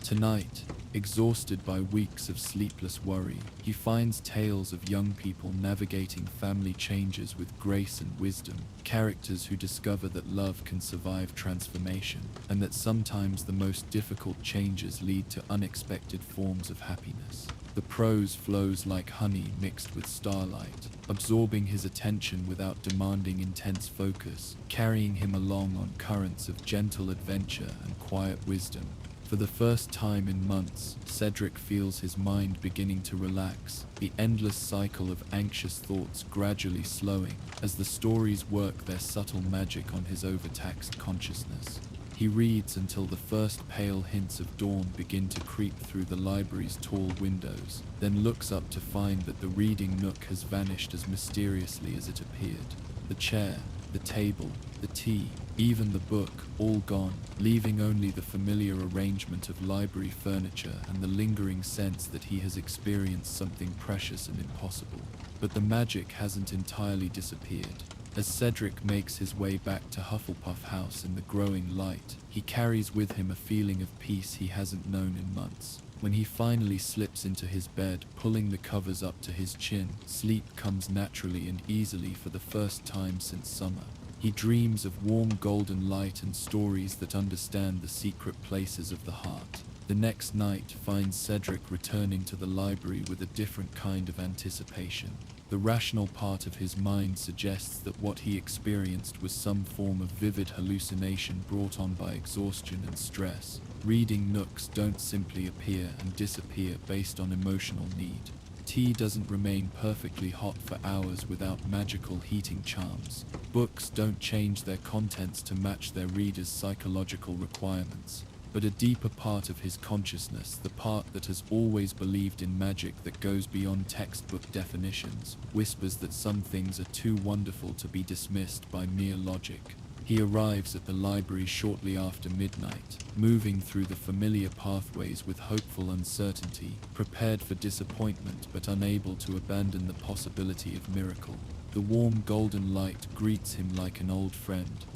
Tonight, exhausted by weeks of sleepless worry, he finds tales of young people navigating family changes with grace and wisdom, characters who discover that love can survive transformation, and that sometimes the most difficult changes lead to unexpected forms of happiness. The prose flows like honey mixed with starlight, absorbing his attention without demanding intense focus, carrying him along on currents of gentle adventure and quiet wisdom. For the first time in months, Cedric feels his mind beginning to relax, the endless cycle of anxious thoughts gradually slowing as the stories work their subtle magic on his overtaxed consciousness. He reads until the first pale hints of dawn begin to creep through the library's tall windows, then looks up to find that the reading nook has vanished as mysteriously as it appeared. The chair, the table, the tea, even the book, all gone, leaving only the familiar arrangement of library furniture and the lingering sense that he has experienced something precious and impossible. But the magic hasn't entirely disappeared. As Cedric makes his way back to Hufflepuff House in the growing light, he carries with him a feeling of peace he hasn't known in months. When he finally slips into his bed, pulling the covers up to his chin, sleep comes naturally and easily for the first time since summer. He dreams of warm golden light and stories that understand the secret places of the heart. The next night finds Cedric returning to the library with a different kind of anticipation. The rational part of his mind suggests that what he experienced was some form of vivid hallucination brought on by exhaustion and stress. Reading nooks don't simply appear and disappear based on emotional need. Tea doesn't remain perfectly hot for hours without magical heating charms. Books don't change their contents to match their readers' psychological requirements. But a deeper part of his consciousness, the part that has always believed in magic that goes beyond textbook definitions, whispers that some things are too wonderful to be dismissed by mere logic. He arrives at the library shortly after midnight, moving through the familiar pathways with hopeful uncertainty, prepared for disappointment but unable to abandon the possibility of miracle. The warm golden light greets him like an old friend.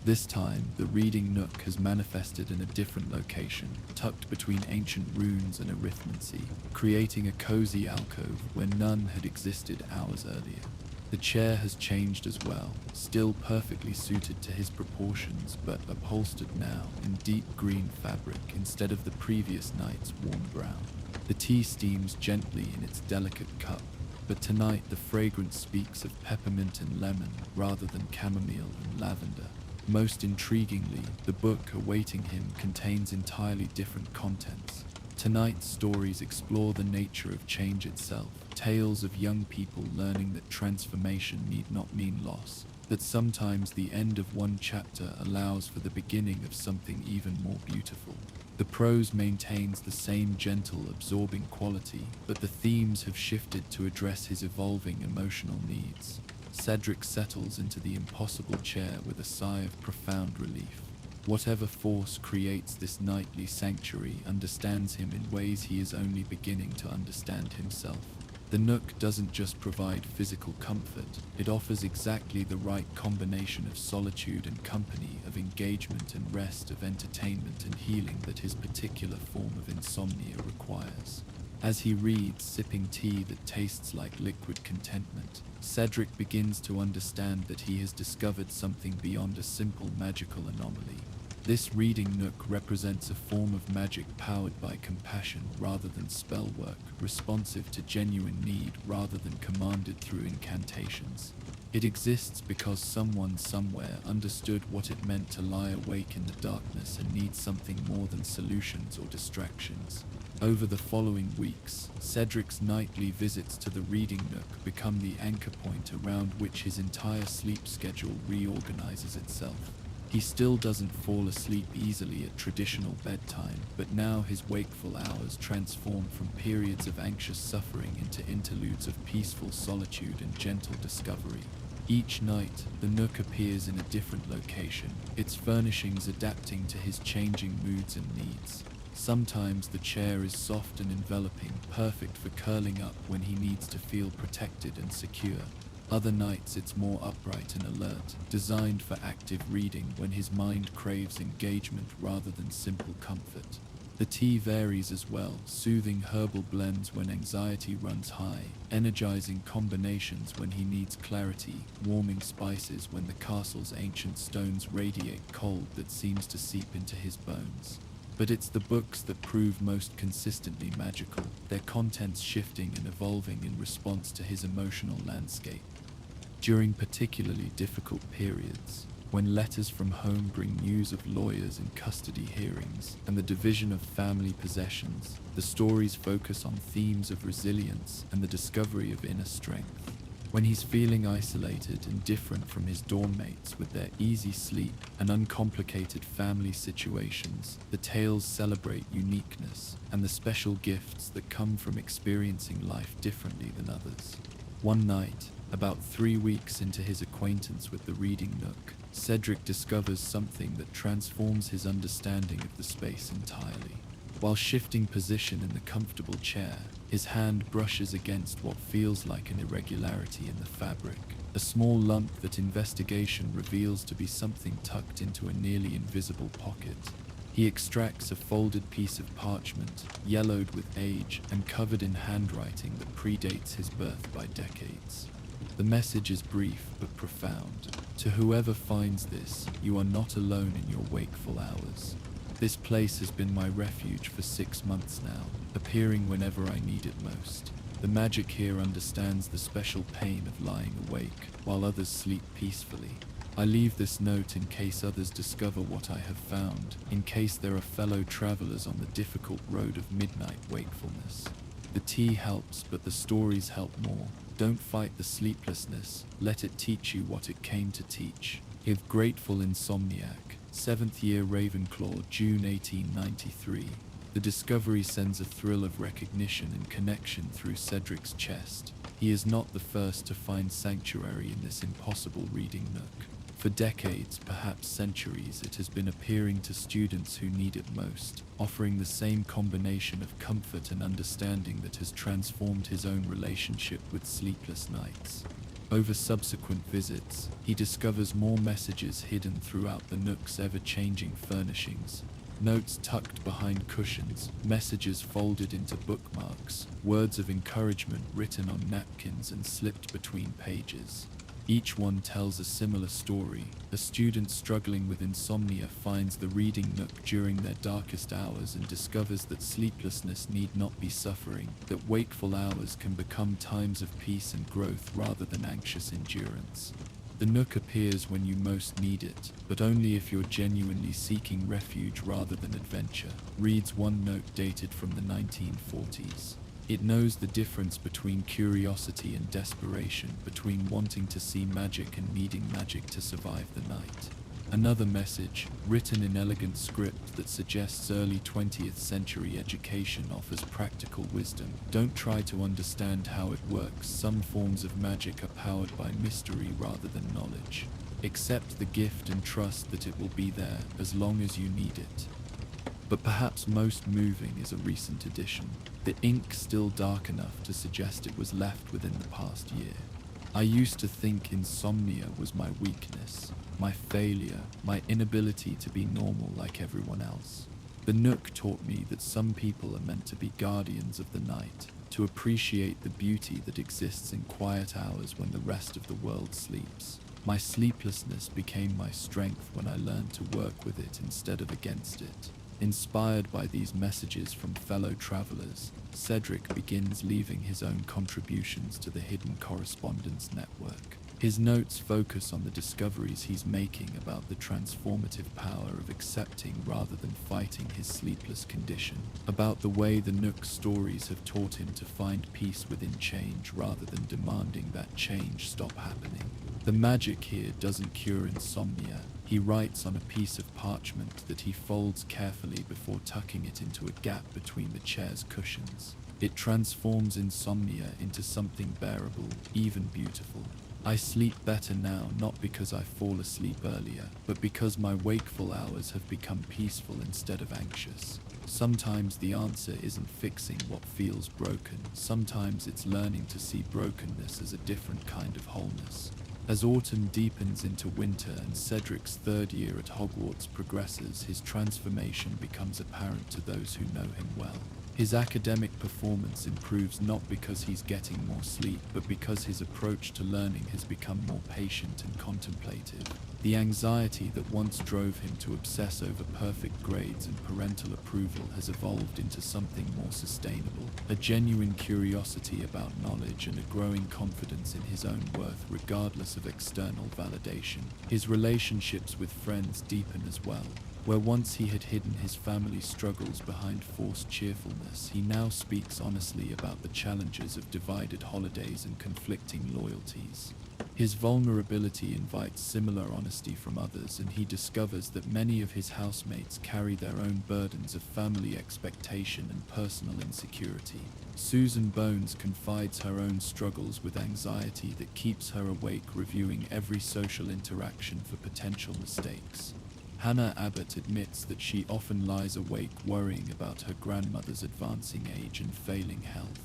This time, the reading nook has manifested in a different location, tucked between ancient runes and arithmancy, creating a cozy alcove where none had existed hours earlier. The chair has changed as well, still perfectly suited to his proportions, but upholstered now in deep green fabric instead of the previous night's warm brown. The tea steams gently in its delicate cup, but tonight the fragrance speaks of peppermint and lemon rather than chamomile and lavender. Most intriguingly, the book awaiting him contains entirely different contents. Tonight's stories explore the nature of change itself, tales of young people learning that transformation need not mean loss. that sometimes the end of one chapter allows for the beginning of something even more beautiful. The prose maintains the same gentle, absorbing quality, but the themes have shifted to address his evolving emotional needs. Cedric settles into the impossible chair with a sigh of profound relief. Whatever force creates this nightly sanctuary understands him in ways he is only beginning to understand himself. The nook doesn't just provide physical comfort, it offers exactly the right combination of solitude and company, of engagement and rest, of entertainment and healing that his particular form of insomnia requires. As he reads, sipping tea that tastes like liquid contentment, Cedric begins to understand that he has discovered something beyond a simple magical anomaly. This reading nook represents a form of magic powered by compassion rather than spell work, responsive to genuine need rather than commanded through incantations. It exists because someone somewhere understood what it meant to lie awake in the darkness and need something more than solutions or distractions. Over the following weeks, Cedric's nightly visits to the reading nook become the anchor point around which his entire sleep schedule reorganizes itself. He still doesn't fall asleep easily at traditional bedtime, but now his wakeful hours transform from periods of anxious suffering into interludes of peaceful solitude and gentle discovery. Each night, the nook appears in a different location, its furnishings adapting to his changing moods and needs. Sometimes the chair is soft and enveloping, perfect for curling up when he needs to feel protected and secure. Other nights it's more upright and alert, designed for active reading when his mind craves engagement rather than simple comfort. The tea varies as well, soothing herbal blends when anxiety runs high, energizing combinations when he needs clarity, warming spices when the castle's ancient stones radiate cold that seems to seep into his bones. But it's the books that prove most consistently magical, their contents shifting and evolving in response to his emotional landscape. During particularly difficult periods, when letters from home bring news of lawyers and custody hearings and the division of family possessions, the stories focus on themes of resilience and the discovery of inner strength. When he's feeling isolated and different from his dorm mates with their easy sleep and uncomplicated family situations, the tales celebrate uniqueness and the special gifts that come from experiencing life differently than others. One night, about 3 weeks into his acquaintance with the reading nook, Cedric discovers something that transforms his understanding of the space entirely. While shifting position in the comfortable chair, his hand brushes against what feels like an irregularity in the fabric, a small lump that investigation reveals to be something tucked into a nearly invisible pocket. He extracts a folded piece of parchment, yellowed with age and covered in handwriting that predates his birth by decades. The message is brief but profound. To whoever finds this, you are not alone in your wakeful hours. This place has been my refuge for 6 months now, appearing whenever I need it most. The magic here understands the special pain of lying awake, while others sleep peacefully. I leave this note in case others discover what I have found, in case there are fellow travelers on the difficult road of midnight wakefulness. The tea helps, but the stories help more. Don't fight the sleeplessness, let it teach you what it came to teach. If Grateful Insomniac, 7th year Ravenclaw, June 1893. The discovery sends a thrill of recognition and connection through Cedric's chest. He is not the first to find sanctuary in this impossible reading nook. For decades, perhaps centuries, it has been appearing to students who need it most, offering the same combination of comfort and understanding that has transformed his own relationship with sleepless nights. Over subsequent visits, he discovers more messages hidden throughout the nook's ever-changing furnishings. Notes tucked behind cushions, messages folded into bookmarks, words of encouragement written on napkins and slipped between pages. Each one tells a similar story. A student struggling with insomnia finds the reading nook during their darkest hours and discovers that sleeplessness need not be suffering, that wakeful hours can become times of peace and growth rather than anxious endurance. The nook appears when you most need it, but only if you're genuinely seeking refuge rather than adventure, reads one note dated from the 1940s. It knows the difference between curiosity and desperation, between wanting to see magic and needing magic to survive the night. Another message, written in elegant script that suggests early 20th century education, offers practical wisdom. Don't try to understand how it works. Some forms of magic are powered by mystery rather than knowledge. Accept the gift and trust that it will be there as long as you need it. But perhaps most moving is a recent addition. The ink still dark enough to suggest it was left within the past year. I used to think insomnia was my weakness, my failure, my inability to be normal like everyone else. The Nook taught me that some people are meant to be guardians of the night, to appreciate the beauty that exists in quiet hours when the rest of the world sleeps. My sleeplessness became my strength when I learned to work with it instead of against it. Inspired by these messages from fellow travelers, Cedric begins leaving his own contributions to the Hidden Correspondence Network. His notes focus on the discoveries he's making about the transformative power of accepting rather than fighting his sleepless condition, about the way the Nook's stories have taught him to find peace within change rather than demanding that change stop happening. The magic here doesn't cure insomnia. He writes on a piece of parchment that he folds carefully before tucking it into a gap between the chair's cushions. It transforms insomnia into something bearable, even beautiful. I sleep better now, not because I fall asleep earlier, but because my wakeful hours have become peaceful instead of anxious. Sometimes the answer isn't fixing what feels broken. Sometimes it's learning to see brokenness as a different kind of wholeness. As autumn deepens into winter and Cedric's third year at Hogwarts progresses, his transformation becomes apparent to those who know him well. His academic performance improves not because he's getting more sleep, but because his approach to learning has become more patient and contemplative. The anxiety that once drove him to obsess over perfect grades and parental approval has evolved into something more sustainable, a genuine curiosity about knowledge and a growing confidence in his own worth regardless of external validation. His relationships with friends deepen as well. Where once he had hidden his family's struggles behind forced cheerfulness, he now speaks honestly about the challenges of divided holidays and conflicting loyalties. His vulnerability invites similar honesty from others, and he discovers that many of his housemates carry their own burdens of family expectation and personal insecurity. Susan Bones confides her own struggles with anxiety that keeps her awake, reviewing every social interaction for potential mistakes. Hannah Abbott admits that she often lies awake worrying about her grandmother's advancing age and failing health.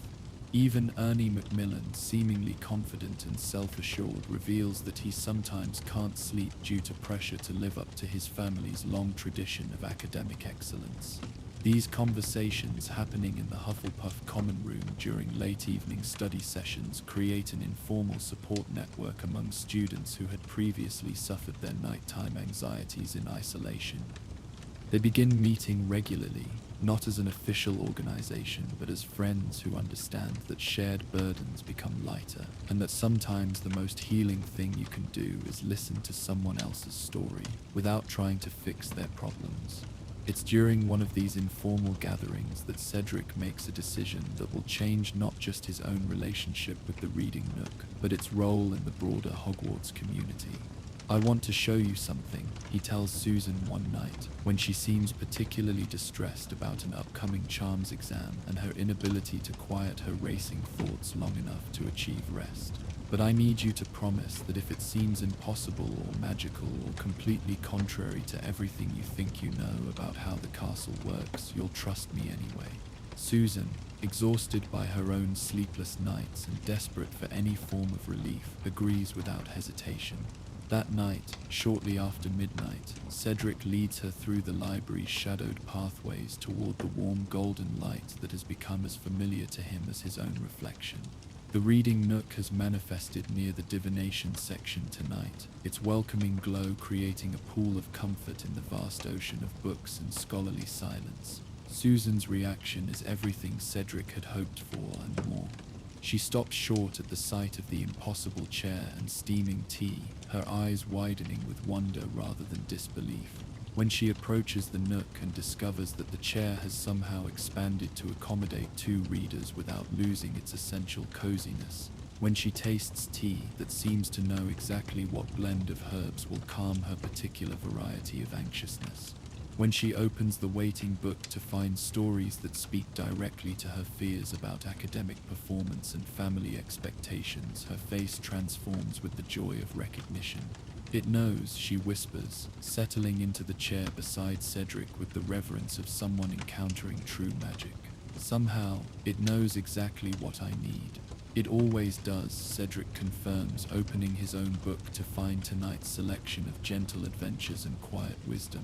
Even Ernie Macmillan, seemingly confident and self-assured, reveals that he sometimes can't sleep due to pressure to live up to his family's long tradition of academic excellence. These conversations, happening in the Hufflepuff common room during late evening study sessions, create an informal support network among students who had previously suffered their nighttime anxieties in isolation. They begin meeting regularly, not as an official organization, but as friends who understand that shared burdens become lighter, and that sometimes the most healing thing you can do is listen to someone else's story without trying to fix their problems. It's during one of these informal gatherings that Cedric makes a decision that will change not just his own relationship with the Reading Nook, but its role in the broader Hogwarts community. "I want to show you something," he tells Susan one night, when she seems particularly distressed about an upcoming charms exam and her inability to quiet her racing thoughts long enough to achieve rest. "But I need you to promise that if it seems impossible or magical or completely contrary to everything you think you know about how the castle works, you'll trust me anyway." Susan, exhausted by her own sleepless nights and desperate for any form of relief, agrees without hesitation. That night, shortly after midnight, Cedric leads her through the library's shadowed pathways toward the warm golden light that has become as familiar to him as his own reflection. The Reading Nook has manifested near the divination section tonight, its welcoming glow creating a pool of comfort in the vast ocean of books and scholarly silence. Susan's reaction is everything Cedric had hoped for and more. She stops short at the sight of the impossible chair and steaming tea, her eyes widening with wonder rather than disbelief. When she approaches the nook and discovers that the chair has somehow expanded to accommodate 2 readers without losing its essential coziness. When she tastes tea that seems to know exactly what blend of herbs will calm her particular variety of anxiousness. When she opens the waiting book to find stories that speak directly to her fears about academic performance and family expectations, her face transforms with the joy of recognition. It knows, she whispers, settling into the chair beside Cedric with the reverence of someone encountering true magic. Somehow, it knows exactly what I need. It always does, Cedric confirms, opening his own book to find tonight's selection of gentle adventures and quiet wisdom.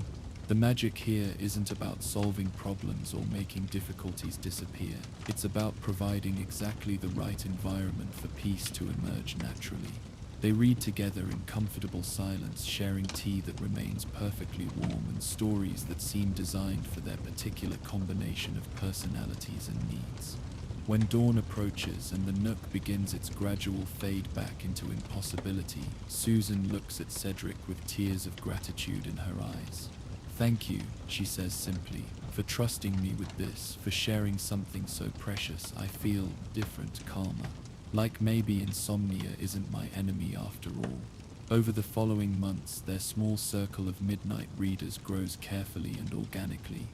The magic here isn't about solving problems or making difficulties disappear. It's about providing exactly the right environment for peace to emerge naturally. They read together in comfortable silence, sharing tea that remains perfectly warm and stories that seem designed for their particular combination of personalities and needs. When dawn approaches and the nook begins its gradual fade back into impossibility, Susan looks at Cedric with tears of gratitude in her eyes. "Thank you," she says simply, "for trusting me with this, for sharing something so precious. I feel different, calmer. Like maybe insomnia isn't my enemy after all." Over the following months, their small circle of midnight readers grows carefully and organically.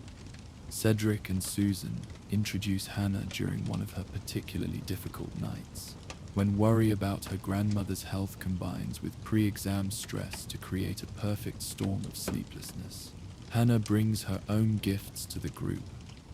Cedric and Susan introduce Hannah during one of her particularly difficult nights, when worry about her grandmother's health combines with pre-exam stress to create a perfect storm of sleeplessness. Hannah brings her own gifts to the group,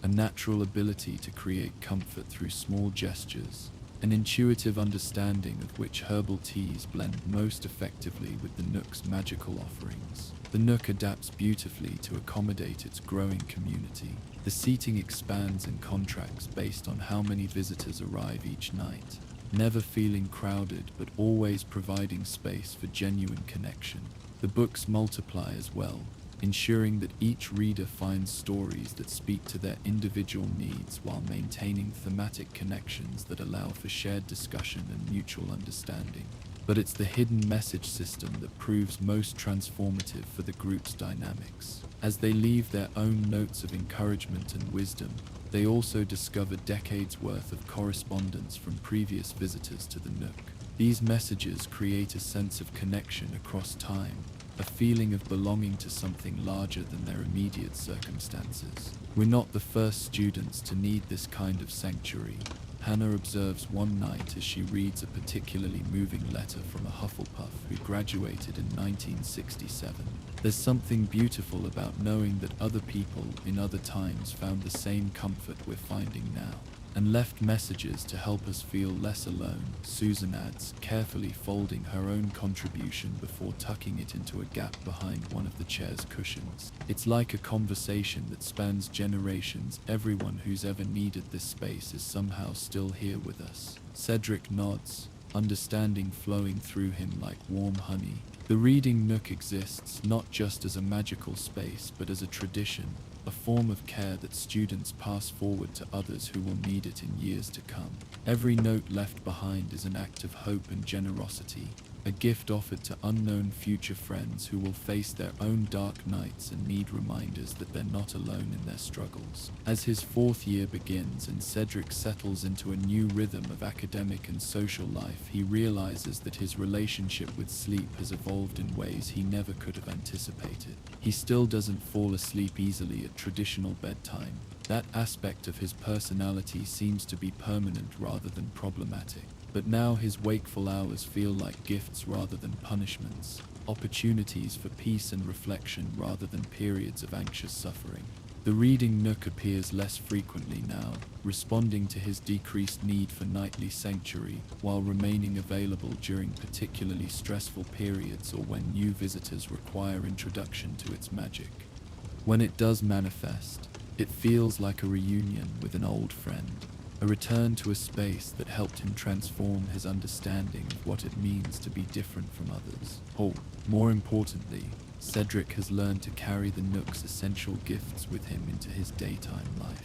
a natural ability to create comfort through small gestures, an intuitive understanding of which herbal teas blend most effectively with the nook's magical offerings. The nook adapts beautifully to accommodate its growing community. The seating expands and contracts based on how many visitors arrive each night, never feeling crowded but always providing space for genuine connection. The books multiply as well, ensuring that each reader finds stories that speak to their individual needs while maintaining thematic connections that allow for shared discussion and mutual understanding. But it's the hidden message system that proves most transformative for the group's dynamics. As they leave their own notes of encouragement and wisdom, they also discover decades' worth of correspondence from previous visitors to the nook. These messages create a sense of connection across time, a feeling of belonging to something larger than their immediate circumstances. "We're not the first students to need this kind of sanctuary," Hannah observes one night as she reads a particularly moving letter from a Hufflepuff who graduated in 1967. "There's something beautiful about knowing that other people in other times found the same comfort we're finding now, and left messages to help us feel less alone," Susan adds, carefully folding her own contribution before tucking it into a gap behind one of the chair's cushions. "It's like a conversation that spans generations. Everyone who's ever needed this space is somehow still here with us." Cedric nods, understanding flowing through him like warm honey. The reading nook exists not just as a magical space, but as a tradition, a form of care that students pass forward to others who will need it in years to come. Every note left behind is an act of hope and generosity, a gift offered to unknown future friends who will face their own dark nights and need reminders that they're not alone in their struggles. As his 4th year begins and Cedric settles into a new rhythm of academic and social life, he realizes that his relationship with sleep has evolved in ways he never could have anticipated. He still doesn't fall asleep easily at traditional bedtime. That aspect of his personality seems to be permanent rather than problematic. But now his wakeful hours feel like gifts rather than punishments, opportunities for peace and reflection rather than periods of anxious suffering. The reading nook appears less frequently now, responding to his decreased need for nightly sanctuary, while remaining available during particularly stressful periods or when new visitors require introduction to its magic. When it does manifest, it feels like a reunion with an old friend, a return to a space that helped him transform his understanding of what it means to be different from others. More importantly, Cedric has learned to carry the nook's essential gifts with him into his daytime life.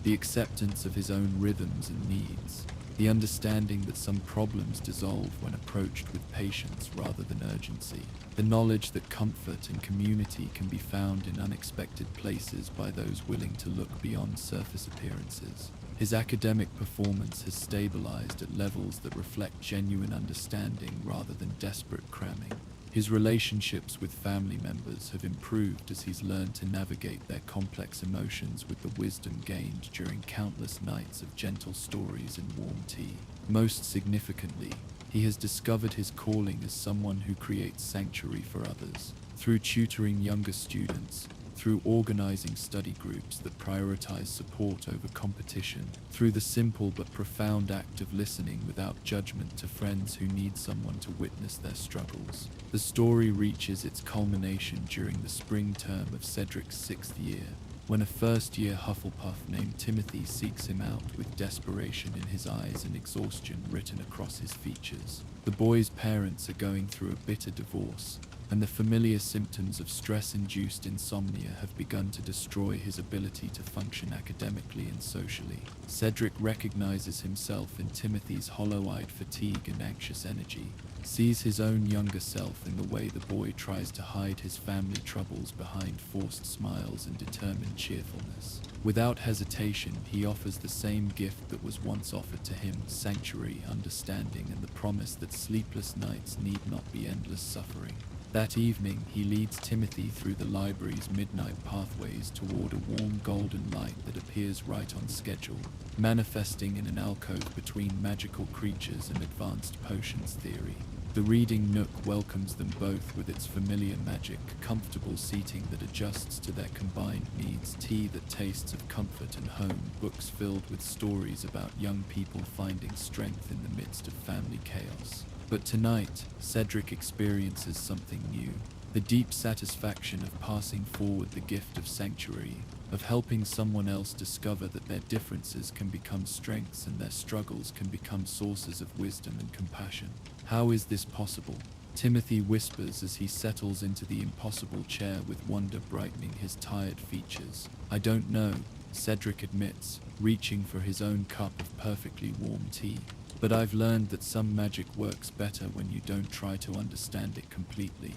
The acceptance of his own rhythms and needs, the understanding that some problems dissolve when approached with patience rather than urgency, the knowledge that comfort and community can be found in unexpected places by those willing to look beyond surface appearances. His academic performance has stabilized at levels that reflect genuine understanding rather than desperate cramming. His relationships with family members have improved as he's learned to navigate their complex emotions with the wisdom gained during countless nights of gentle stories and warm tea. Most significantly, he has discovered his calling as someone who creates sanctuary for others. Through tutoring younger students, through organizing study groups that prioritize support over competition, through the simple but profound act of listening without judgment to friends who need someone to witness their struggles. The story reaches its culmination during the spring term of Cedric's 6th year, when a first-year Hufflepuff named Timothy seeks him out with desperation in his eyes and exhaustion written across his features. The boy's parents are going through a bitter divorce, and the familiar symptoms of stress-induced insomnia have begun to destroy his ability to function academically and socially. Cedric recognizes himself in Timothy's hollow-eyed fatigue and anxious energy, sees his own younger self in the way the boy tries to hide his family troubles behind forced smiles and determined cheerfulness. Without hesitation, he offers the same gift that was once offered to him: sanctuary, understanding, and the promise that sleepless nights need not be endless suffering. That evening, he leads Timothy through the library's midnight pathways toward a warm golden light that appears right on schedule, manifesting in an alcove between magical creatures and advanced potions theory. The reading nook welcomes them both with its familiar magic, comfortable seating that adjusts to their combined needs, tea that tastes of comfort and home, books filled with stories about young people finding strength in the midst of family chaos. But tonight, Cedric experiences something new. The deep satisfaction of passing forward the gift of sanctuary, of helping someone else discover that their differences can become strengths and their struggles can become sources of wisdom and compassion. How is this possible? Timothy whispers as he settles into the impossible chair with wonder brightening his tired features. I don't know, Cedric admits, reaching for his own cup of perfectly warm tea. But I've learned that some magic works better when you don't try to understand it completely.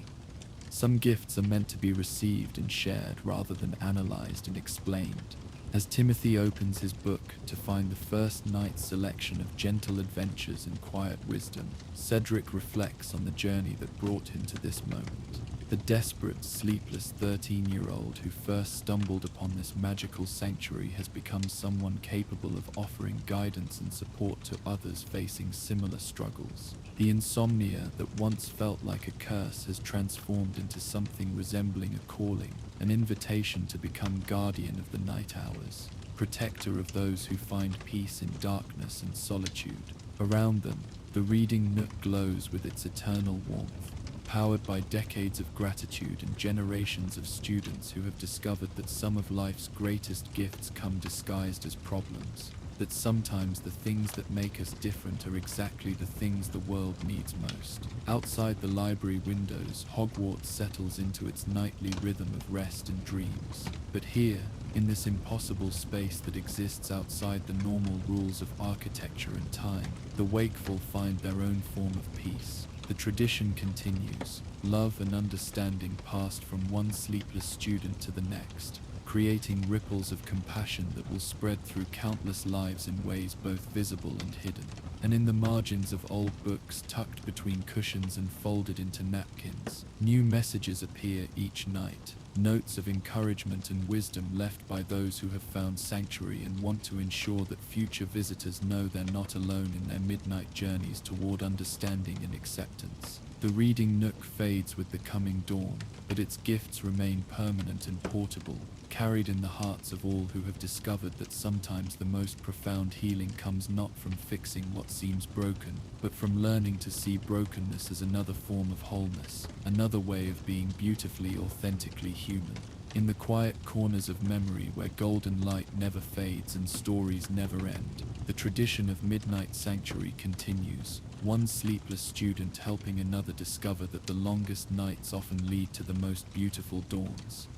Some gifts are meant to be received and shared rather than analyzed and explained. As Timothy opens his book to find the first night's selection of gentle adventures and quiet wisdom, Cedric reflects on the journey that brought him to this moment. The desperate, sleepless 13-year-old who first stumbled upon this magical sanctuary has become someone capable of offering guidance and support to others facing similar struggles. The insomnia that once felt like a curse has transformed into something resembling a calling, an invitation to become guardian of the night hours, protector of those who find peace in darkness and solitude. Around them, the reading nook glows with its eternal warmth, powered by decades of gratitude and generations of students who have discovered that some of life's greatest gifts come disguised as problems, that sometimes the things that make us different are exactly the things the world needs most. Outside the library windows, Hogwarts settles into its nightly rhythm of rest and dreams. But here, in this impossible space that exists outside the normal rules of architecture and time, the wakeful find their own form of peace. The tradition continues, love and understanding passed from one sleepless student to the next, creating ripples of compassion that will spread through countless lives in ways both visible and hidden. And in the margins of old books tucked between cushions and folded into napkins, new messages appear each night, notes of encouragement and wisdom left by those who have found sanctuary and want to ensure that future visitors know they're not alone in their midnight journeys toward understanding and acceptance. The reading nook fades with the coming dawn, but its gifts remain permanent and portable, carried in the hearts of all who have discovered that sometimes the most profound healing comes not from fixing what seems broken, but from learning to see brokenness as another form of wholeness, another way of being beautifully, authentically human. In the quiet corners of memory where golden light never fades and stories never end, the tradition of Midnight Sanctuary continues, one sleepless student helping another discover that the longest nights often lead to the most beautiful dawns.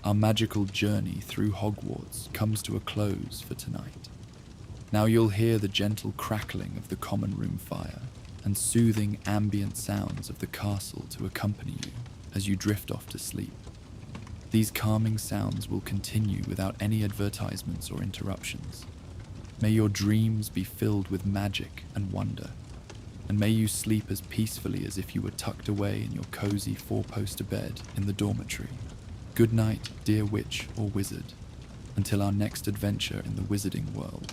Our magical journey through Hogwarts comes to a close for tonight. Now you'll hear the gentle crackling of the common room fire and soothing ambient sounds of the castle to accompany you as you drift off to sleep. These calming sounds will continue without any advertisements or interruptions. May your dreams be filled with magic and wonder, and may you sleep as peacefully as if you were tucked away in your cozy four-poster bed in the dormitory. Good night, dear witch or wizard, until our next adventure in the wizarding world.